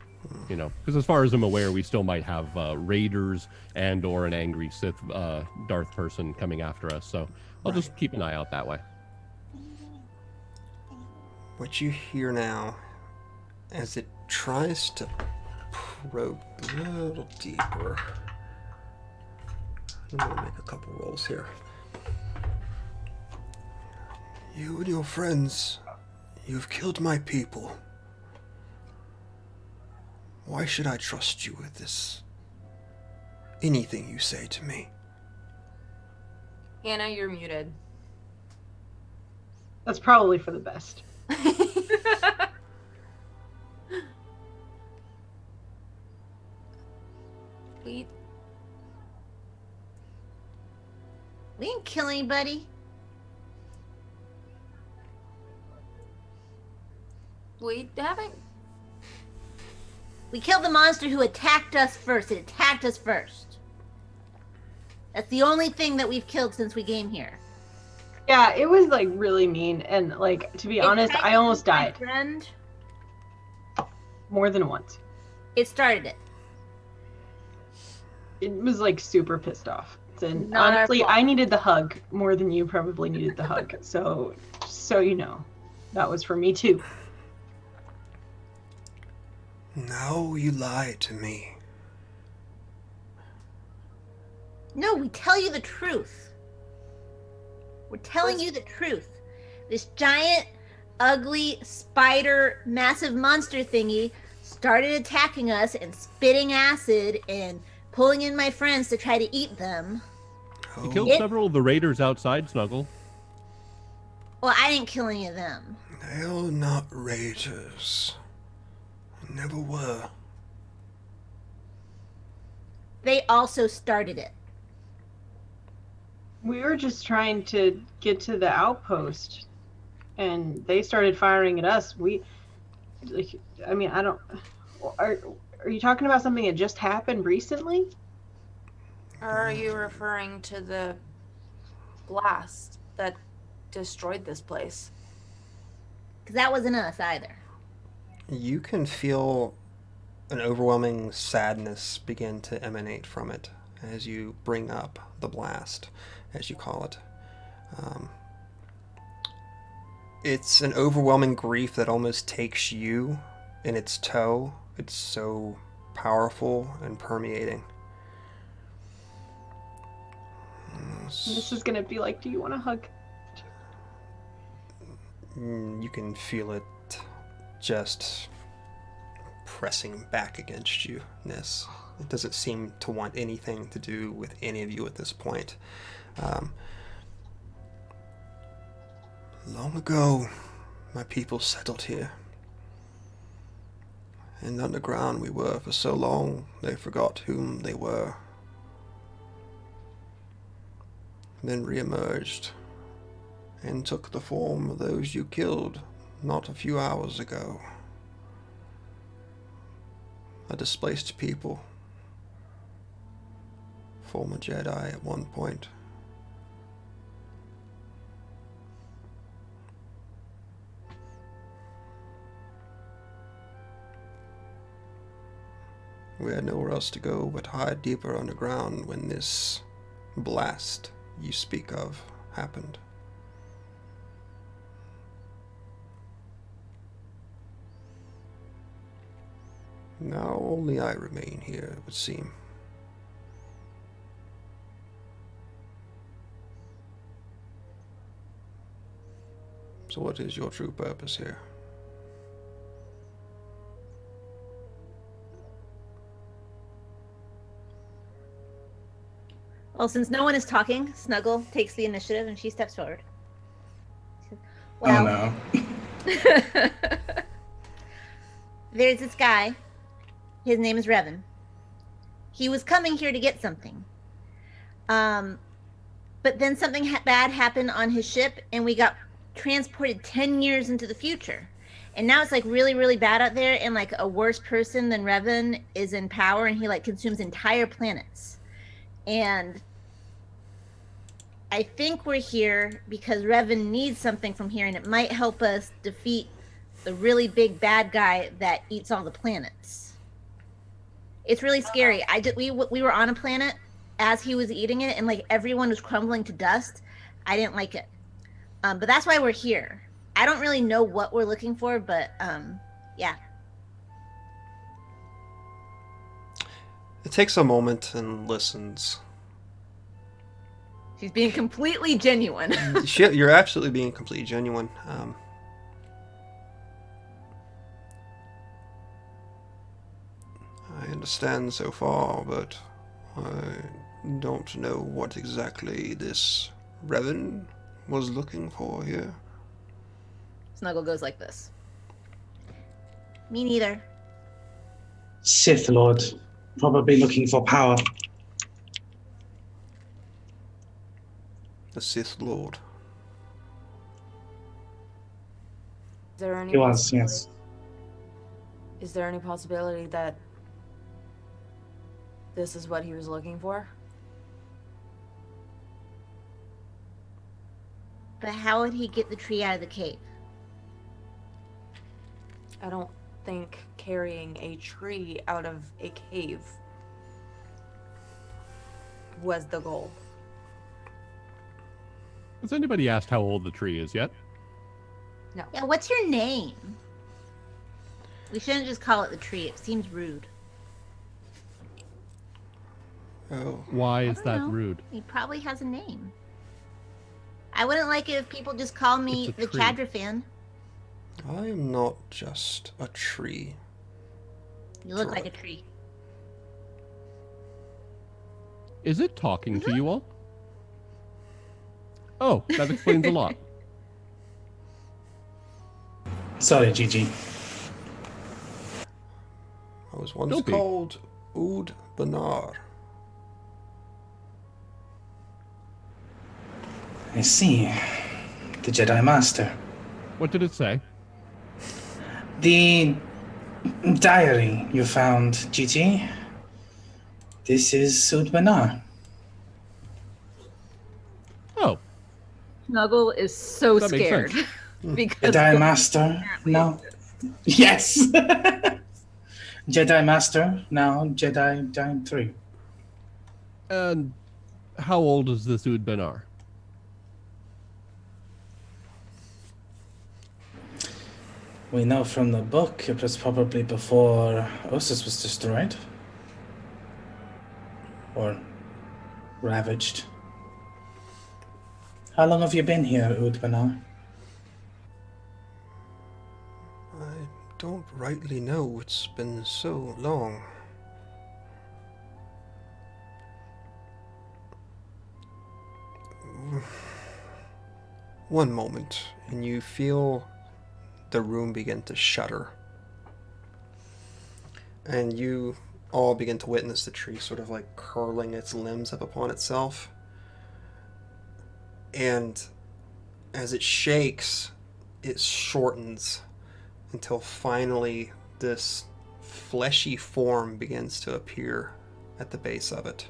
Speaker 1: because as far as I'm aware, we still might have raiders and or an angry Sith Darth person coming after us, so I'll just keep an eye out that way.
Speaker 2: What you hear now, as it tries to probe a little deeper, I'm going to make a couple rolls here. You and your friends, you've killed my people. Why should I trust you with this? Anything you say to me.
Speaker 7: Hannah, you're muted.
Speaker 6: That's probably for the best.
Speaker 7: Wait.
Speaker 9: We didn't kill anybody.
Speaker 7: We haven't.
Speaker 9: We killed the monster who attacked us first. It attacked us first. That's the only thing that we've killed since we came here.
Speaker 6: Yeah, it was like really mean, and like to be honest, I almost died
Speaker 9: Friend,
Speaker 6: more than once.
Speaker 9: it started it.
Speaker 6: It was like super pissed off. And
Speaker 7: Not our
Speaker 6: honestly,
Speaker 7: fault.
Speaker 6: I needed the hug more than you probably needed the hug. So you know, that was for me too.
Speaker 2: No, you lied to me.
Speaker 9: No, we tell you the truth. We're telling you the truth. This giant, ugly, spider, massive monster thingy started attacking us and spitting acid and pulling in my friends to try to eat them.
Speaker 1: You killed
Speaker 9: It-
Speaker 1: several of the raiders outside, Snuggle.
Speaker 9: Well, I didn't kill any of them.
Speaker 2: They're not raiders. Never were.
Speaker 9: They also started it.
Speaker 6: We were just trying to get to the outpost, and they started firing at us. I mean, I don't. Are you talking about something that just happened recently?
Speaker 7: Or are you referring to the blast that destroyed this place?
Speaker 9: Because that wasn't us either.
Speaker 2: You can feel an overwhelming sadness begin to emanate from it as you bring up the blast, as you call it. It's an overwhelming grief that almost takes you in its tow. It's so powerful and permeating.
Speaker 6: This is gonna be like, do you want a hug?
Speaker 2: You can feel it just pressing back against you, Nis. It doesn't seem to want anything to do with any of you at this point. Long ago, my people settled here. And underground we were for so long, they forgot whom they were. Then re-emerged and took the form of those you killed not a few hours ago. A displaced people. Former Jedi at one point. We had nowhere else to go but hide deeper underground when this blast you speak of happened. Now only I remain here, it would seem. So what is your true purpose here?
Speaker 9: Well, since no one is talking, Snuggle takes the initiative and she steps forward. Well,
Speaker 5: Oh no.
Speaker 9: there's this guy. His name is Revan. He was coming here to get something. But then something bad happened on his ship and we got transported 10 years into the future. And now it's like really, really bad out there, and like a worse person than Revan is in power, and he like consumes entire planets. And I think we're here because Revan needs something from here, and it might help us defeat the really big bad guy that eats all the planets. It's really scary. We were on a planet as he was eating it, and like everyone was crumbling to dust. I didn't like it, but that's why we're here. I don't really know what we're looking for, but yeah.
Speaker 2: It takes a moment and listens.
Speaker 3: She's being completely genuine.
Speaker 2: You're absolutely being completely genuine. I understand so far, but I don't know what exactly this Revan was looking for here.
Speaker 3: Snuggle goes like this.
Speaker 9: Me neither.
Speaker 5: Sith Lord, probably looking for power.
Speaker 2: a Sith Lord.
Speaker 7: Is there any
Speaker 5: He was,
Speaker 7: possibility-
Speaker 5: yes.
Speaker 7: Is there any possibility that this is what he was looking for?
Speaker 9: But how would he get the tree out of the cave?
Speaker 7: I don't think carrying a tree out of a cave was the goal.
Speaker 1: Has anybody asked how old the tree is yet?
Speaker 9: Yeah, what's your name? We shouldn't just call it the tree. It seems rude.
Speaker 2: Oh,
Speaker 1: Why
Speaker 9: I
Speaker 1: is
Speaker 9: don't
Speaker 1: that
Speaker 9: know.
Speaker 1: rude?
Speaker 9: He probably has a name. I wouldn't like it if people just call me
Speaker 1: It's a
Speaker 9: the
Speaker 1: tree.
Speaker 9: Chadra fan.
Speaker 2: I am not just a tree.
Speaker 9: You look
Speaker 2: Correct.
Speaker 9: like a tree.
Speaker 1: Is it talking to you all? Oh, that explains a lot.
Speaker 5: Sorry, Gigi.
Speaker 2: I was once
Speaker 1: Don't be.
Speaker 2: called Oud Banar.
Speaker 5: I see. The Jedi Master.
Speaker 1: What did it say?
Speaker 5: The diary you found, Gigi. This is Sud Banar.
Speaker 1: Oh,
Speaker 3: Snuggle is so
Speaker 1: That makes
Speaker 3: scared
Speaker 1: sense.
Speaker 3: because
Speaker 5: Jedi Master, now. Yes! Jedi Master, now Jedi 3.
Speaker 1: and how old is this Oud Benar?
Speaker 5: We know from the book it was probably before Ossus was destroyed. Or ravaged. How long have you been here, Oud Banar?
Speaker 2: I don't rightly know. It's been so long. One moment, and you feel the room begin to shudder. And you all begin to witness the tree sort of like curling its limbs up upon itself. And as it shakes, it shortens until finally this fleshy form begins to appear at the base of it.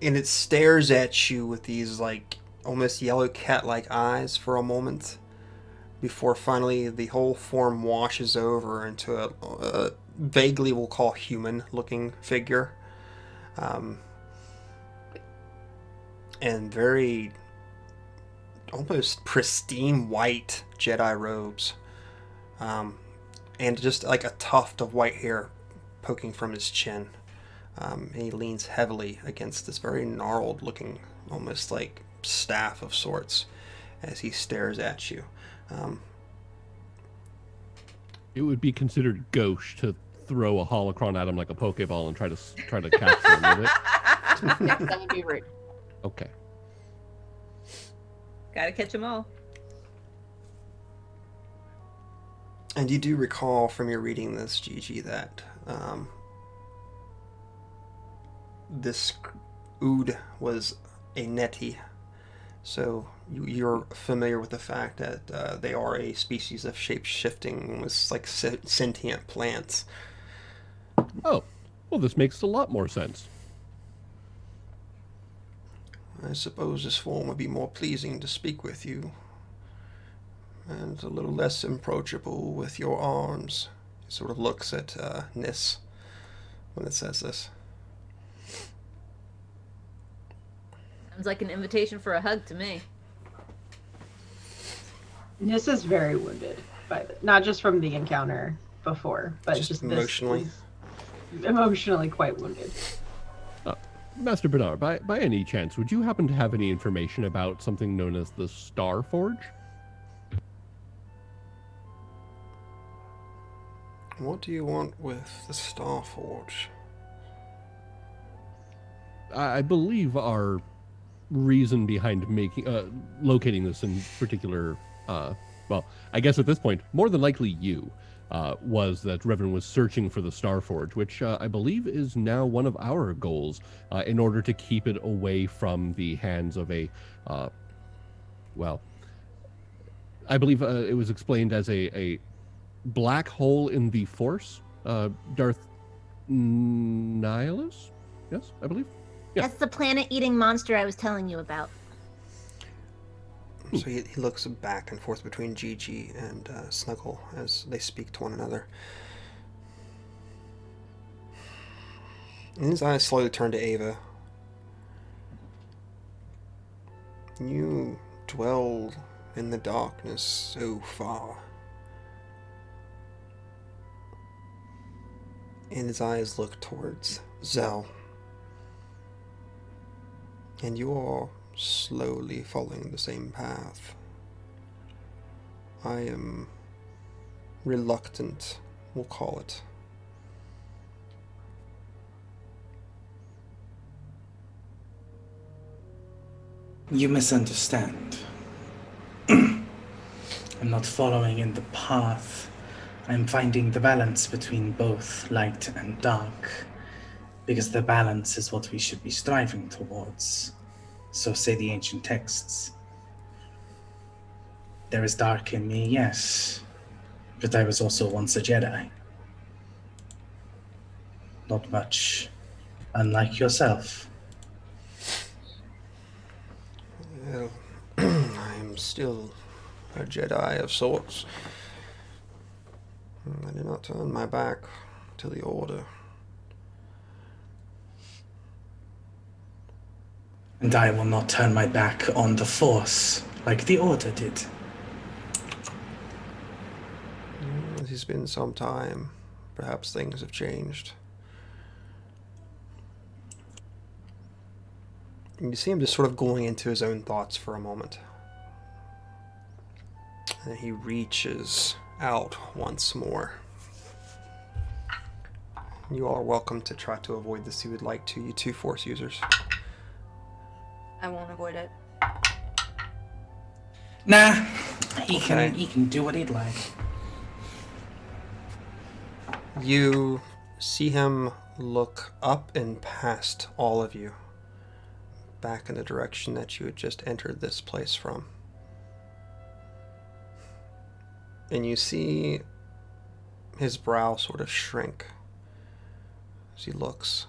Speaker 2: And it stares at you with these like almost yellow cat-like eyes for a moment before finally the whole form washes over into a vaguely we'll call human-looking figure. And very almost pristine white Jedi robes. And just like a tuft of white hair poking from his chin. And he leans heavily against this very gnarled looking, almost like staff of sorts, as he stares at you.
Speaker 1: It would be considered gauche to throw a holocron at him like a Pokeball and try to capture him with it.
Speaker 4: Yeah, that would be rude.
Speaker 1: Okay.
Speaker 3: gotta catch them all.
Speaker 2: And you do recall from your reading this, Gigi, that this Oud was a Neti. So you're familiar with the fact that they are a species of shape-shifting, almost like sentient plants.
Speaker 1: Oh, well, this makes a lot more sense.
Speaker 2: I suppose this form would be more pleasing to speak with you, and a little less approachable with your arms. He sort of looks at Nis when it says this.
Speaker 3: Sounds like an invitation for a hug to me.
Speaker 6: Nis is very wounded by not just from the encounter before, but
Speaker 2: Just
Speaker 6: just
Speaker 2: emotionally?
Speaker 6: emotionally quite wounded.
Speaker 1: Master Bernard, by any chance, would you happen to have any information about something known as the Star Forge?
Speaker 2: What do you want with the Starforge?
Speaker 1: I believe our reason behind making locating this in particular, well, I guess at this point, more than likely you, was that Revan was searching for the Starforge, which I believe is now one of our goals, in order to keep it away from the hands of a, well, I believe it was explained as a black hole in the Force. Darth Nihilus? Yes, I believe. Yeah.
Speaker 9: That's the planet-eating monster I was telling you about.
Speaker 2: So he looks back and forth between Gigi and Snuggle as they speak to one another. And his eyes slowly turn to Ava. You dwell in the darkness so far. And his eyes look towards Zell. And you are slowly following the same path. I am reluctant, we'll call it.
Speaker 5: You misunderstand. I'm not following in the path. I'm finding the balance between both light and dark. Because the balance is what we should be striving towards. So say the ancient texts. There is dark in me, yes. But I was also once a Jedi. Not much unlike yourself.
Speaker 2: Well, I'm still a Jedi of sorts. I did not turn my back to the Order.
Speaker 5: And I will not turn my back on the Force like the Order did.
Speaker 2: It has been some time. Perhaps things have changed. And you see him just sort of going into his own thoughts for a moment. And he reaches out once more. You all are welcome to try to avoid this if you would like to, you two Force users.
Speaker 4: I won't avoid it.
Speaker 5: Nah, he
Speaker 2: Okay.
Speaker 5: can do what he'd like.
Speaker 2: You see him look up and past all of you, back in the direction that you had just entered this place from. And you see his brow sort of shrink as he looks.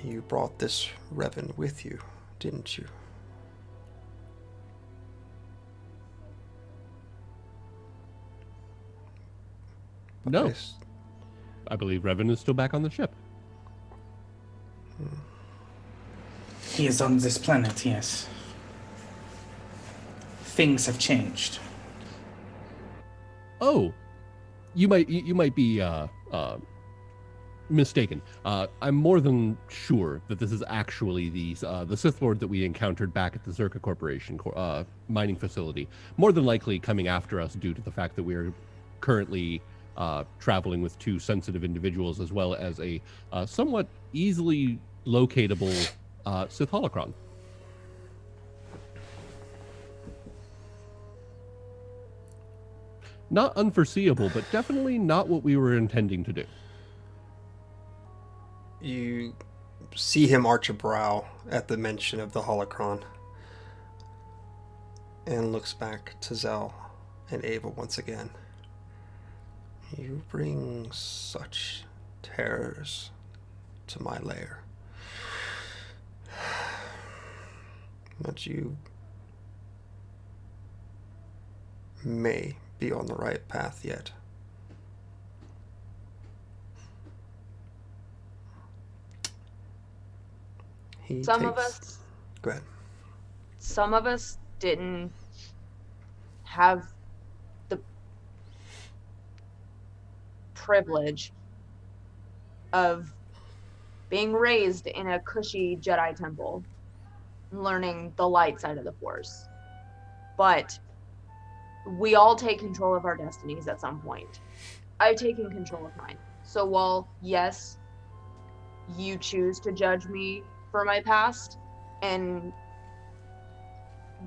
Speaker 2: You brought this Revan with you, didn't you?
Speaker 1: No.
Speaker 2: Yes.
Speaker 1: I believe Revan is still back on the ship.
Speaker 5: He is on this planet, yes. Things have changed.
Speaker 1: Oh, you might be mistaken. I'm more than sure that this is actually the Sith Lord that we encountered back at the Zerka Corporation mining facility. More than likely coming after us due to the fact that we are currently traveling with two sensitive individuals, as well as a somewhat easily locatable Sith holocron. Not unforeseeable, but definitely not what we were intending to do.
Speaker 2: You see him arch a brow at the mention of the holocron and looks back to Zell and Ava once again. You bring such terrors to my lair. But you may be on the right path yet.
Speaker 4: Some of us
Speaker 2: Go ahead.
Speaker 4: Some of us didn't have the privilege of being raised in a cushy Jedi temple, learning the light side of the Force. But we all take control of our destinies at some point. I've taken control of mine. So while, yes, you choose to judge me for my past and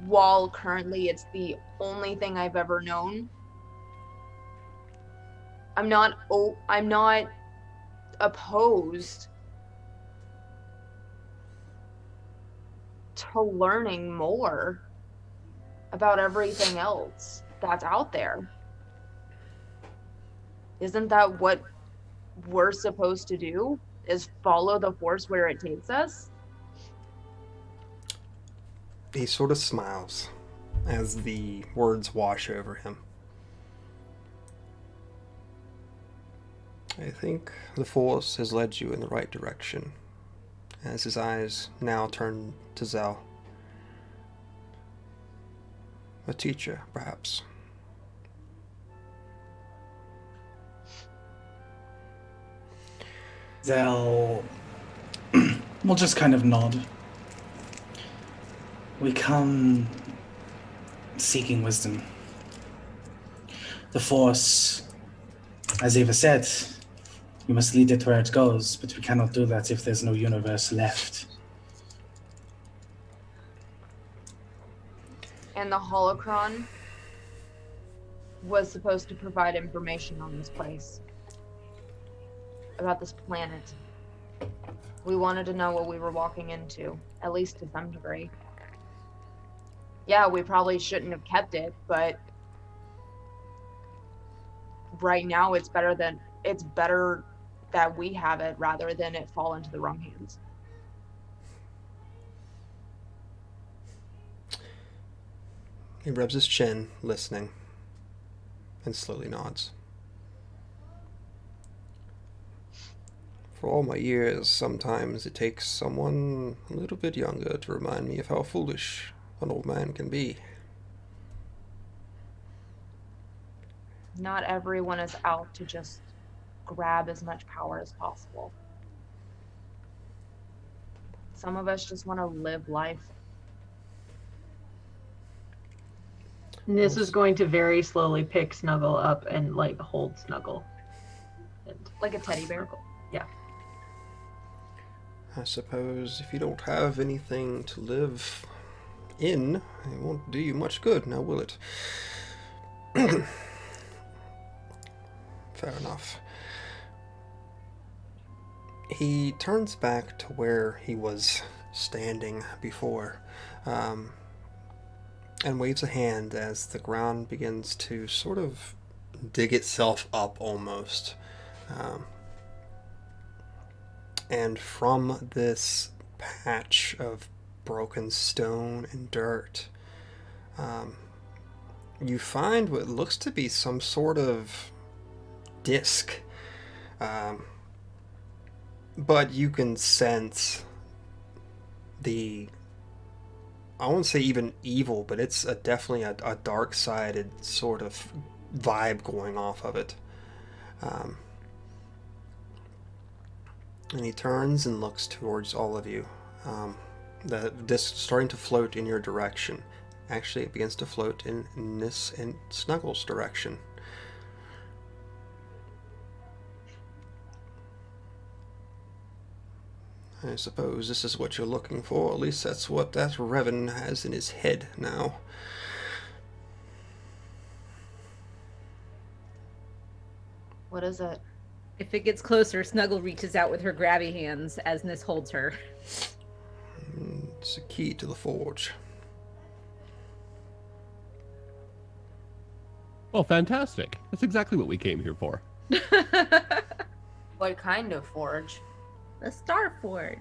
Speaker 7: while currently it's the only thing I've ever known, I'm not opposed to learning more about everything else that's out there. Isn't that what we're supposed to do? Is follow the force where it takes us?
Speaker 2: He sort of smiles as the words wash over him. I think the Force has led you in the right direction, as his eyes now turn to Zell. A teacher, perhaps.
Speaker 5: Zell will just kind of nod. We come seeking wisdom. The Force, as Eva said, we must lead it where it goes, but we cannot do that if there's no universe left.
Speaker 7: And the holocron was supposed to provide information on this place, about this planet. We wanted to know what we were walking into, at least to some degree. Yeah, we probably shouldn't have kept it, but right now it's better that we have it rather than it fall into the wrong hands.
Speaker 2: He rubs his chin, listening, and slowly nods. For all my years, sometimes it takes someone a little bit younger to remind me of how foolish an old man can be.
Speaker 7: Not everyone is out to just grab as much power as possible. Some of us just want to live life.
Speaker 6: And this is going to very slowly pick Snuggle up and like hold Snuggle. And
Speaker 7: Like a teddy bear.
Speaker 6: Snuggle. Yeah.
Speaker 2: I suppose if you don't have anything to live in, it won't do you much good, now will it? Fair enough. He turns back to where he was standing before, and waves a hand as the ground begins to sort of dig itself up almost. And from this patch of broken stone and dirt, you find what looks to be some sort of disc. But you can sense the, I won't say even evil, but it's definitely a dark-sided sort of vibe going off of it. And he turns and looks towards all of you. The disc starting to float in your direction. Actually, it begins to float in Snuggles' direction. I suppose this is what you're looking for. At least that's what that Revan has in his head now.
Speaker 7: What is it?
Speaker 3: If it gets closer, Snuggle reaches out with her grabby hands as Nis holds her.
Speaker 2: It's a key to the forge.
Speaker 1: Well, fantastic. That's exactly what we came here for.
Speaker 7: What kind of forge?
Speaker 9: The Star Forge.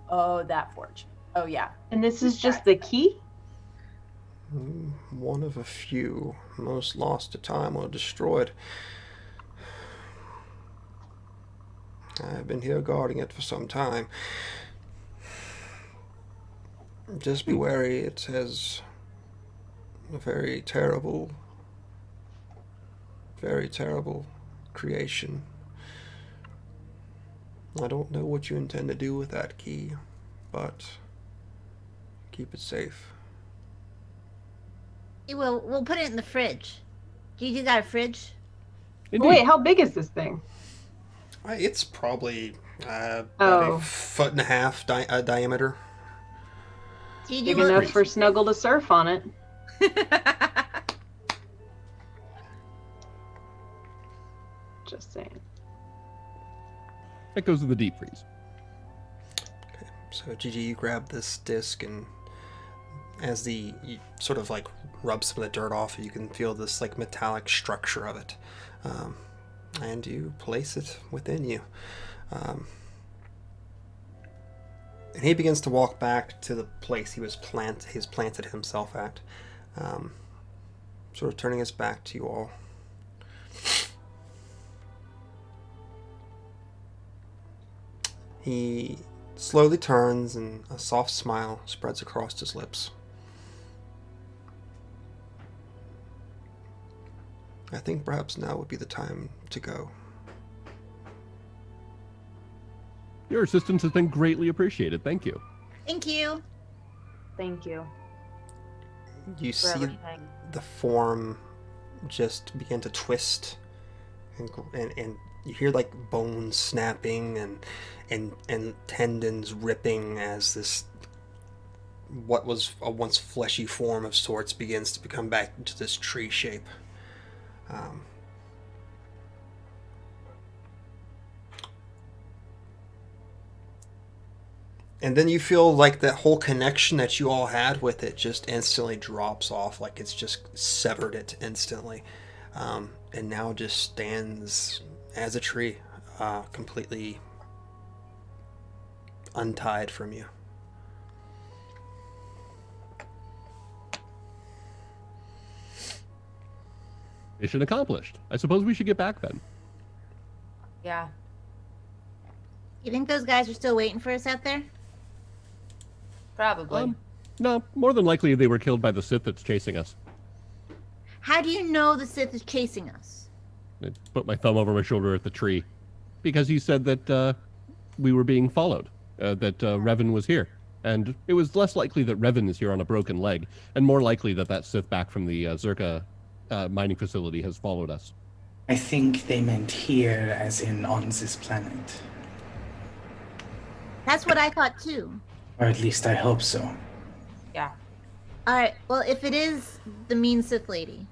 Speaker 7: Oh, that forge. Oh, yeah.
Speaker 6: And this is just the key?
Speaker 2: One of a few. Most lost to time or destroyed. I've been here guarding it for some time. Just be wary, it has a very terrible creation. I don't know what you intend to do with that key, but keep it safe.
Speaker 9: We'll put it in the fridge. You got a fridge?
Speaker 1: Indeed.
Speaker 6: Wait, how big is this thing?
Speaker 2: It's probably about a foot and a half diameter.
Speaker 9: GG
Speaker 6: Big
Speaker 9: will-
Speaker 6: enough for Snuggle to surf on it. Just saying.
Speaker 1: That goes to the deep freeze.
Speaker 2: So GG, you grab this disc, and as you sort of like rub some of the dirt off, you can feel this like metallic structure of it, and you place it within you. And he begins to walk back to the place he's planted himself at, sort of turning his back to you all. He slowly turns, and a soft smile spreads across his lips. I think perhaps now would be the time to go.
Speaker 1: Your assistance has been greatly appreciated. Thank you.
Speaker 9: Thank you.
Speaker 4: Thank you
Speaker 2: You
Speaker 4: for
Speaker 2: see
Speaker 4: everything.
Speaker 2: the form just begin to twist, and you hear like bones snapping and tendons ripping as this what was a once fleshy form of sorts begins to become back into this tree shape. And then you feel like that whole connection that you all had with it just instantly drops off, like it's just severed it instantly. And now just stands as a tree, completely untied from you.
Speaker 1: Mission accomplished. I suppose we should get back then.
Speaker 4: Yeah.
Speaker 9: You think those guys are still waiting for us out there?
Speaker 4: Probably.
Speaker 1: No, more than likely they were killed by the Sith that's chasing us.
Speaker 9: How do you know the Sith is chasing us?
Speaker 1: I put my thumb over my shoulder at the tree, because he said that we were being followed, that Revan was here. And it was less likely that Revan is here on a broken leg, and more likely that that Sith back from the Zerka mining facility has followed us.
Speaker 5: I think they meant here, as in on this planet.
Speaker 9: That's what I thought too.
Speaker 5: Or at least I hope so.
Speaker 4: Yeah.
Speaker 9: Alright, well, if it is the mean Sith lady,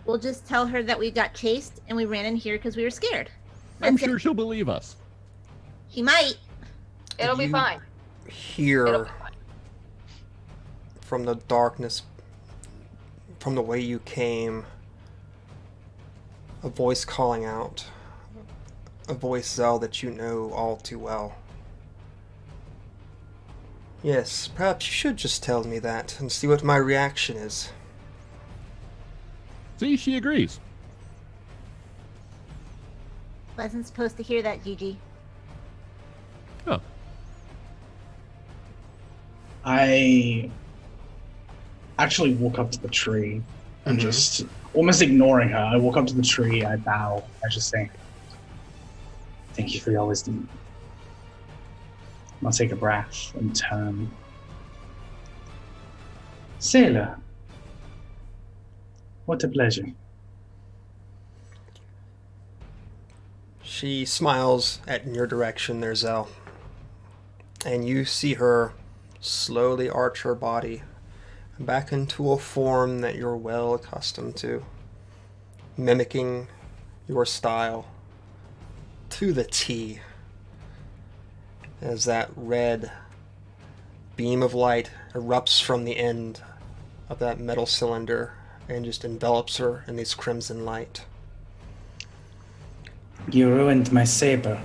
Speaker 9: we'll just tell her that we got chased and we ran in here because we were scared.
Speaker 1: I'm
Speaker 9: That's it.
Speaker 1: sure she'll believe us.
Speaker 9: She might.
Speaker 4: It'll be
Speaker 2: You
Speaker 4: fine.
Speaker 2: Hear
Speaker 4: It'll be fine.
Speaker 2: from the darkness, from the way you came, a voice calling out, a voice, Zell, that you know all too well. Yes, perhaps you should just tell me that and see what my reaction is.
Speaker 1: See, she agrees.
Speaker 9: Wasn't supposed to hear that, Gigi.
Speaker 1: Oh,
Speaker 5: I actually walk up to the tree and just, almost ignoring her, I walk up to the tree, I bow, I just say, thank you for your wisdom. I'll take a breath and turn. Sailor, what a pleasure.
Speaker 2: She smiles in your direction there, Zell. And you see her slowly arch her body back into a form that you're well accustomed to, mimicking your style to the T, as that red beam of light erupts from the end of that metal cylinder and just envelops her in this crimson light.
Speaker 5: You ruined my saber.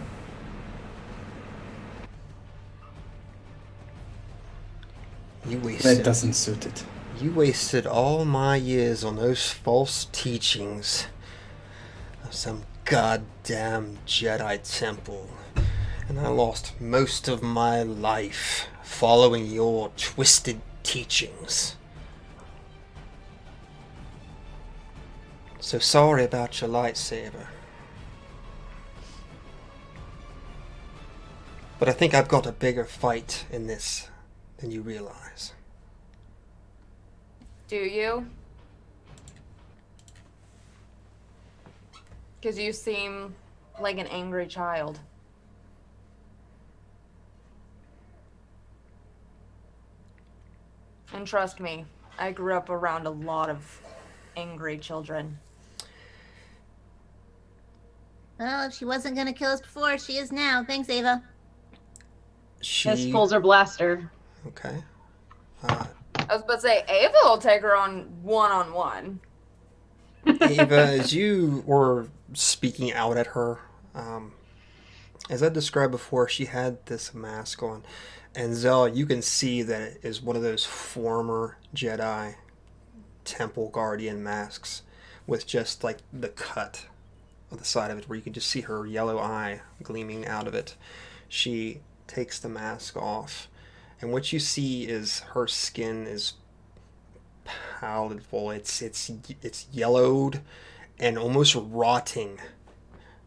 Speaker 2: You
Speaker 5: That
Speaker 2: wasted,
Speaker 5: doesn't suit it.
Speaker 2: you wasted all my years on those false teachings of some goddamn Jedi temple, and I lost most of my life following your twisted teachings. So sorry about your lightsaber. But I think I've got a bigger fight in this than you realize.
Speaker 7: Do you? Because you seem like an angry child. And trust me, I grew up around a lot of angry children.
Speaker 9: Well, if she wasn't gonna kill us before, she is now. Thanks, Ava.
Speaker 6: Miss pulls her blaster.
Speaker 2: Okay.
Speaker 7: I was about to say, Ava will take her on one-on-one.
Speaker 2: Ava, as you were speaking out at her, as I described before, she had this mask on. And Zell, you can see that it is one of those former Jedi Temple Guardian masks with just like the cut on the side of it where you can just see her yellow eye gleaming out of it. She takes the mask off, and what you see is her skin is palatable. It's yellowed and almost rotting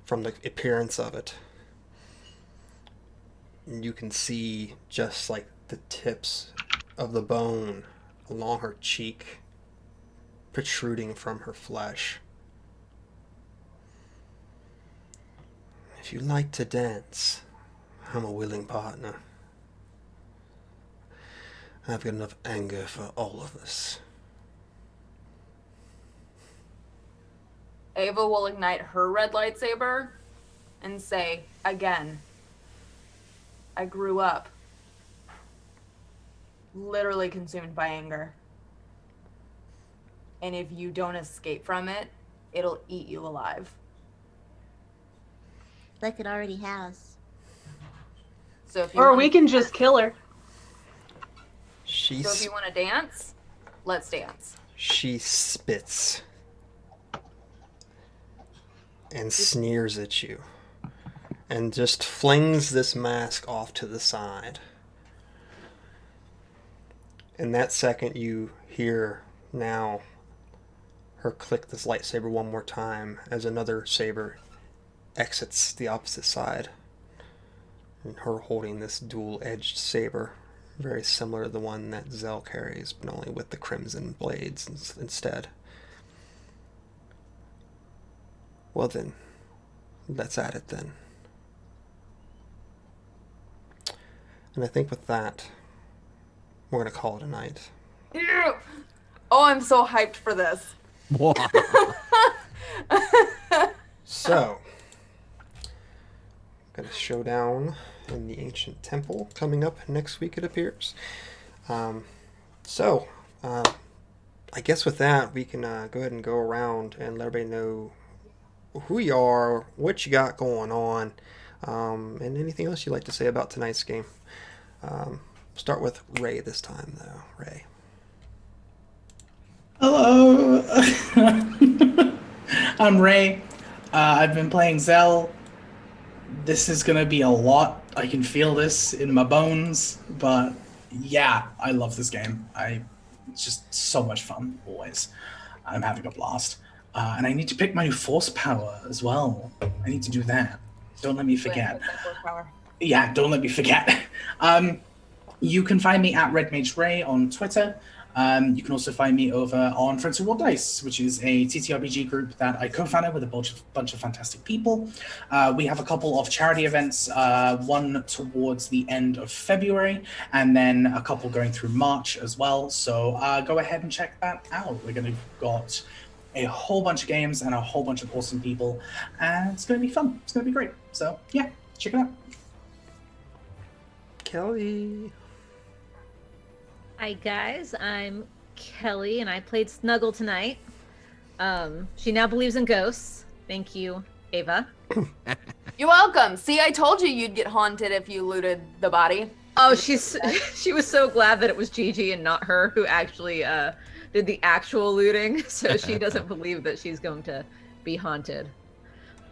Speaker 2: from the appearance of it. And you can see just like the tips of the bone along her cheek protruding from her flesh. If you like to dance, I'm a willing partner. I've got enough anger for all of us.
Speaker 7: Ava will ignite her red lightsaber and say, again, I grew up literally consumed by anger. And if you don't escape from it, it'll eat you alive.
Speaker 9: Like it already has.
Speaker 7: So if you
Speaker 6: Or
Speaker 7: wanna
Speaker 6: we can just kill her.
Speaker 7: So if you want to dance, let's dance.
Speaker 2: She spits and sneers at you and just flings this mask off to the side. In that second, you hear now her click this lightsaber one more time as another saber exits the opposite side. And her holding this dual-edged saber, very similar to the one that Zell carries, but only with the crimson blades instead. Well then, let's at it then. And I think with that, we're going to call it a night.
Speaker 7: Ew. Oh, I'm so hyped for this.
Speaker 2: So, got a showdown in the ancient temple coming up next week, it appears. I guess with that, we can go ahead and go around and let everybody know who you are, what you got going on, and anything else you'd like to say about tonight's game. Start with Ray this time, though. Ray.
Speaker 5: Hello. I'm Ray. I've been playing Zell. This is gonna be a lot. I can feel this in my bones, but yeah, I love this game. It's just so much fun, always. I'm having a blast. And I need to pick my new force power as well. I need to do that. Don't let me forget. Yeah, don't let me forget. You can find me at Red Mage Ray on Twitter. You can also find me over on Friends Who Roll Dice, which is a TTRPG group that I co-founded with a bunch of fantastic people. We have a couple of charity events, one towards the end of February, and then a couple going through March as well. So go ahead and check that out. We're going to got a whole bunch of games and a whole bunch of awesome people, and it's going to be fun. It's going to be great. So yeah, check it out.
Speaker 2: Kelly.
Speaker 9: Hi guys, I'm Kelly and I played Snuggle tonight. She now believes in ghosts. Thank you, Ava.
Speaker 7: You're welcome. See, I told you you'd get haunted if you looted the body.
Speaker 9: Oh, she was so glad that it was Gigi and not her who actually did the actual looting, so she doesn't believe that she's going to be haunted.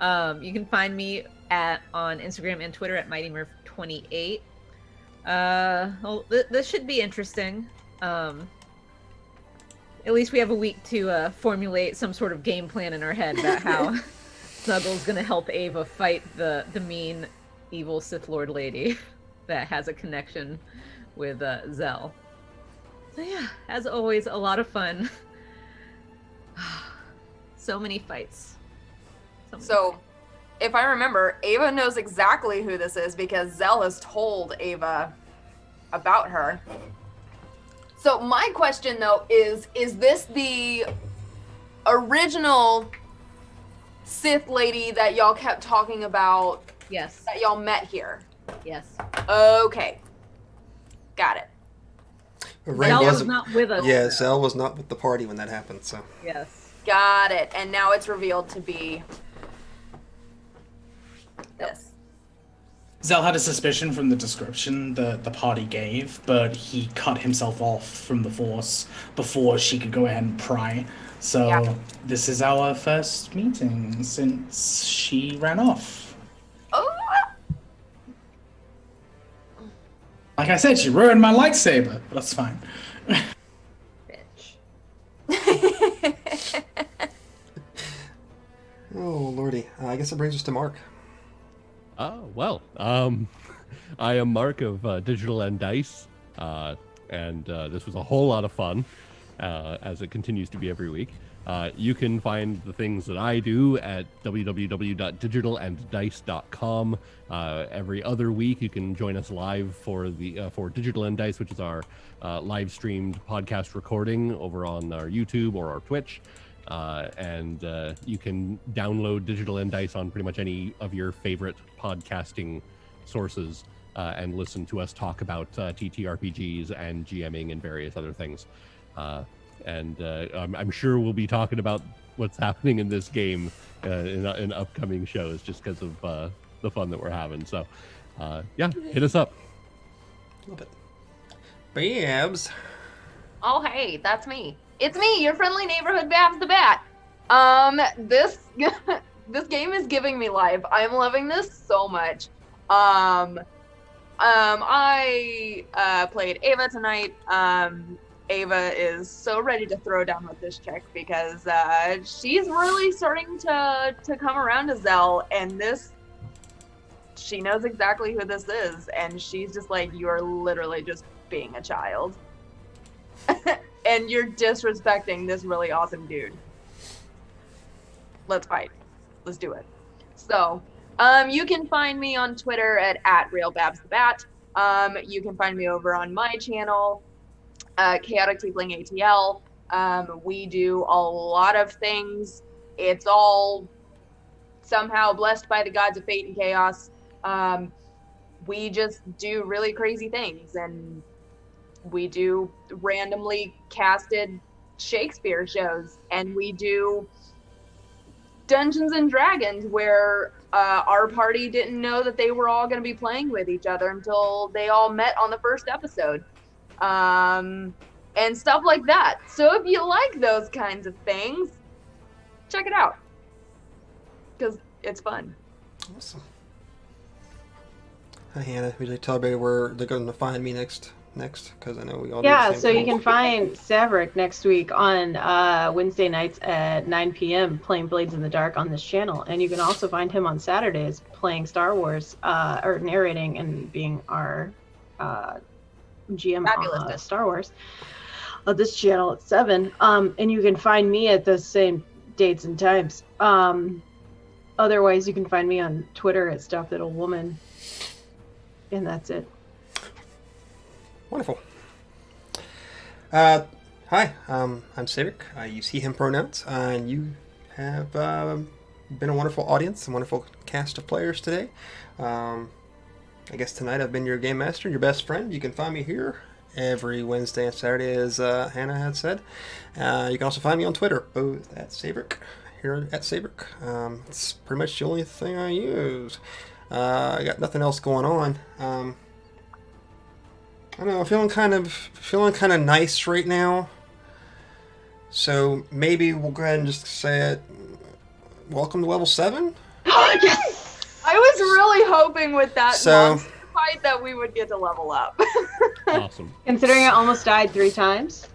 Speaker 9: You can find me on Instagram and Twitter at MightyMurph28. This should be interesting. At least we have a week to formulate some sort of game plan in our head about how Snuggle's gonna help Ava fight the mean, evil Sith Lord lady that has a connection with Zell. So yeah, as always, a lot of fun. So many fights.
Speaker 7: So, if I remember, Ava knows exactly who this is because Zell has told Ava about her. So my question though is this the original Sith lady that y'all kept talking about
Speaker 3: Yes.
Speaker 7: that y'all met here?
Speaker 3: Yes.
Speaker 7: Okay. Got it.
Speaker 2: Ray
Speaker 3: Zell was
Speaker 2: wasn't.
Speaker 3: not with us.
Speaker 2: Yeah,
Speaker 3: though.
Speaker 2: Zell was not with the party when that happened. So
Speaker 3: Yes.
Speaker 7: Got it. And now it's revealed to be this.
Speaker 5: Zell had a suspicion from the description that the party gave, but he cut himself off from the Force before she could go ahead and pry. So
Speaker 7: Yeah.
Speaker 5: this is our first meeting since she ran off.
Speaker 7: Oh.
Speaker 5: Like I said, she ruined my lightsaber, but that's fine.
Speaker 7: Bitch.
Speaker 2: oh lordy, I guess it brings us to Mark.
Speaker 1: Well, I am Mark of Digital and Dice, and this was a whole lot of fun, as it continues to be every week. You can find the things that I do at www.digitalanddice.com. Every other week, you can join us live for the for Digital and Dice, which is our live streamed podcast recording over on our YouTube or our Twitch. And you can download Digital and Dice on pretty much any of your favorite podcasting sources and listen to us talk about TTRPGs and GMing and various other things. I'm sure we'll be talking about what's happening in this game in upcoming shows just because of the fun that we're having. So, yeah, hit us up.
Speaker 2: Love it. Babs.
Speaker 4: Oh, hey, that's me. It's me, your friendly neighborhood Babs the Bat. This this game is giving me life. I'm loving this so much. I played Ava tonight. Ava is so ready to throw down with this chick because she's really starting to come around to Zell, and she knows exactly who this is, and she's just like, you are literally just being a child. And you're disrespecting this really awesome dude. Let's fight. Let's do it. So, you can find me on Twitter at @RealBabsTheBat. You can find me over on my channel, Chaotic Tiefling ATL. We do a lot of things. It's all somehow blessed by the gods of fate and chaos. We just do really crazy things, and we do randomly casted Shakespeare shows, and we do Dungeons and Dragons where our party didn't know that they were all going to be playing with each other until they all met on the first episode. And stuff like that. So if you like those kinds of things, check it out, because it's fun.
Speaker 2: Awesome. Hi, Hannah. Would you tell everybody where they're going to find me next? Because I know we all do the
Speaker 6: Yeah,
Speaker 2: same
Speaker 6: so you
Speaker 2: thing.
Speaker 6: can find Saevrick next week on Wednesday nights at 9 p.m. playing Blades in the Dark on this channel. And you can also find him on Saturdays playing Star Wars, or narrating and being our GM
Speaker 4: Fabulous.
Speaker 6: on Star Wars on this channel at 7. And you can find me at the same dates and times. Otherwise, you can find me on Twitter at Stuff Little Woman. And that's it.
Speaker 2: Wonderful. Hi, I'm Saevrick. I use he, him pronouns, and you have been a wonderful audience, a wonderful cast of players today. I guess tonight I've been your game master, your best friend. You can find me here every Wednesday and Saturday, as Hannah had said. You can also find me on Twitter, both at Saevrick, here at Saevrick. It's pretty much the only thing I use. I got nothing else going on. I don't know, I'm feeling kind of nice right now. So maybe we'll go ahead and just say it. Welcome to level 7.
Speaker 6: Yes!
Speaker 4: I was really hoping with that
Speaker 2: So-
Speaker 4: monster fight that we would get to level up.
Speaker 1: Awesome.
Speaker 6: Considering I almost died 3 times.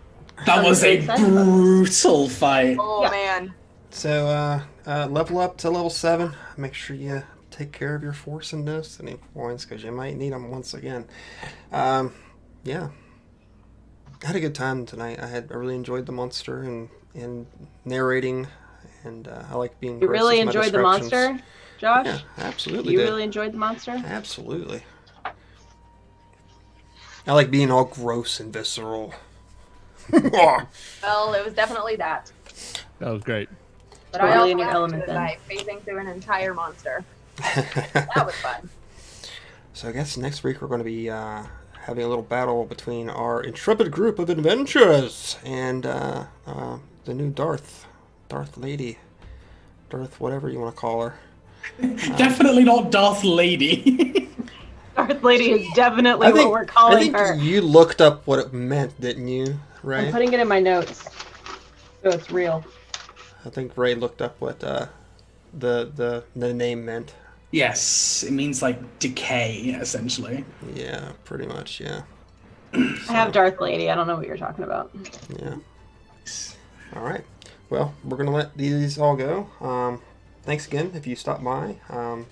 Speaker 5: That was a brutal fight.
Speaker 4: Oh
Speaker 6: Yeah.
Speaker 4: man.
Speaker 2: So level up to level 7. Make sure you take care of your force and destiny points, because you might need them once again. Yeah. I had a good time tonight. I really enjoyed the monster and narrating, and I like being
Speaker 6: You
Speaker 2: gross
Speaker 6: really
Speaker 2: with my
Speaker 6: enjoyed the
Speaker 2: descriptions.
Speaker 6: monster, Josh?
Speaker 2: Yeah, absolutely
Speaker 6: You
Speaker 2: did.
Speaker 6: really enjoyed the monster?
Speaker 2: Absolutely. I like being all gross and visceral.
Speaker 4: Well, it was definitely that.
Speaker 1: That was great.
Speaker 4: But
Speaker 6: Totally
Speaker 4: I also
Speaker 6: in your
Speaker 4: got
Speaker 6: element
Speaker 4: into it
Speaker 6: then.
Speaker 4: by phasing through an entire monster. That was fun.
Speaker 2: So I guess next week we're going to be having a little battle between our intrepid group of adventurers and the new Darth Lady. Darth whatever you want to call her.
Speaker 5: Definitely not Darth Lady.
Speaker 6: Darth Lady is definitely
Speaker 2: I think,
Speaker 6: what we're calling
Speaker 2: I think
Speaker 6: her.
Speaker 2: you looked up what it meant, didn't you, Ray?
Speaker 6: I'm putting it in my notes, so it's real.
Speaker 2: I think Ray looked up what the name meant.
Speaker 5: Yes, it means like decay, essentially.
Speaker 2: Yeah, pretty much, yeah.
Speaker 6: I have Darth Lady. I don't know what you're talking about.
Speaker 2: Yeah. All right. Well, we're going to let these all go. Thanks again if you stopped by.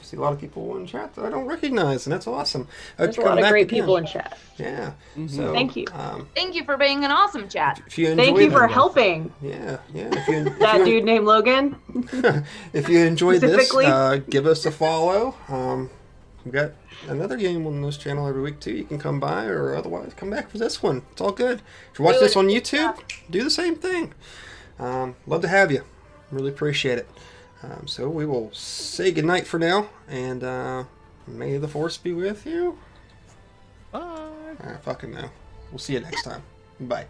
Speaker 2: See a lot of people in chat that I don't recognize, and that's awesome.
Speaker 6: There's a lot of great people in chat.
Speaker 2: Yeah. So,
Speaker 6: Thank you.
Speaker 4: Thank you for being an awesome chat.
Speaker 2: If you
Speaker 6: Thank you
Speaker 2: enjoyed
Speaker 6: for
Speaker 2: it-
Speaker 6: helping
Speaker 2: Yeah, yeah. If
Speaker 6: that dude named Logan.
Speaker 2: if you enjoyed this,
Speaker 6: Specifically.
Speaker 2: give us a follow. We've got another game on this channel every week too. You can come by or otherwise come back for this one. It's all good. If you watch this on YouTube, do the same thing. Love to have you. Really appreciate it. So we will say goodnight for now, and may the force be with you.
Speaker 1: Bye.
Speaker 2: I fucking know. We'll see you next time. Bye.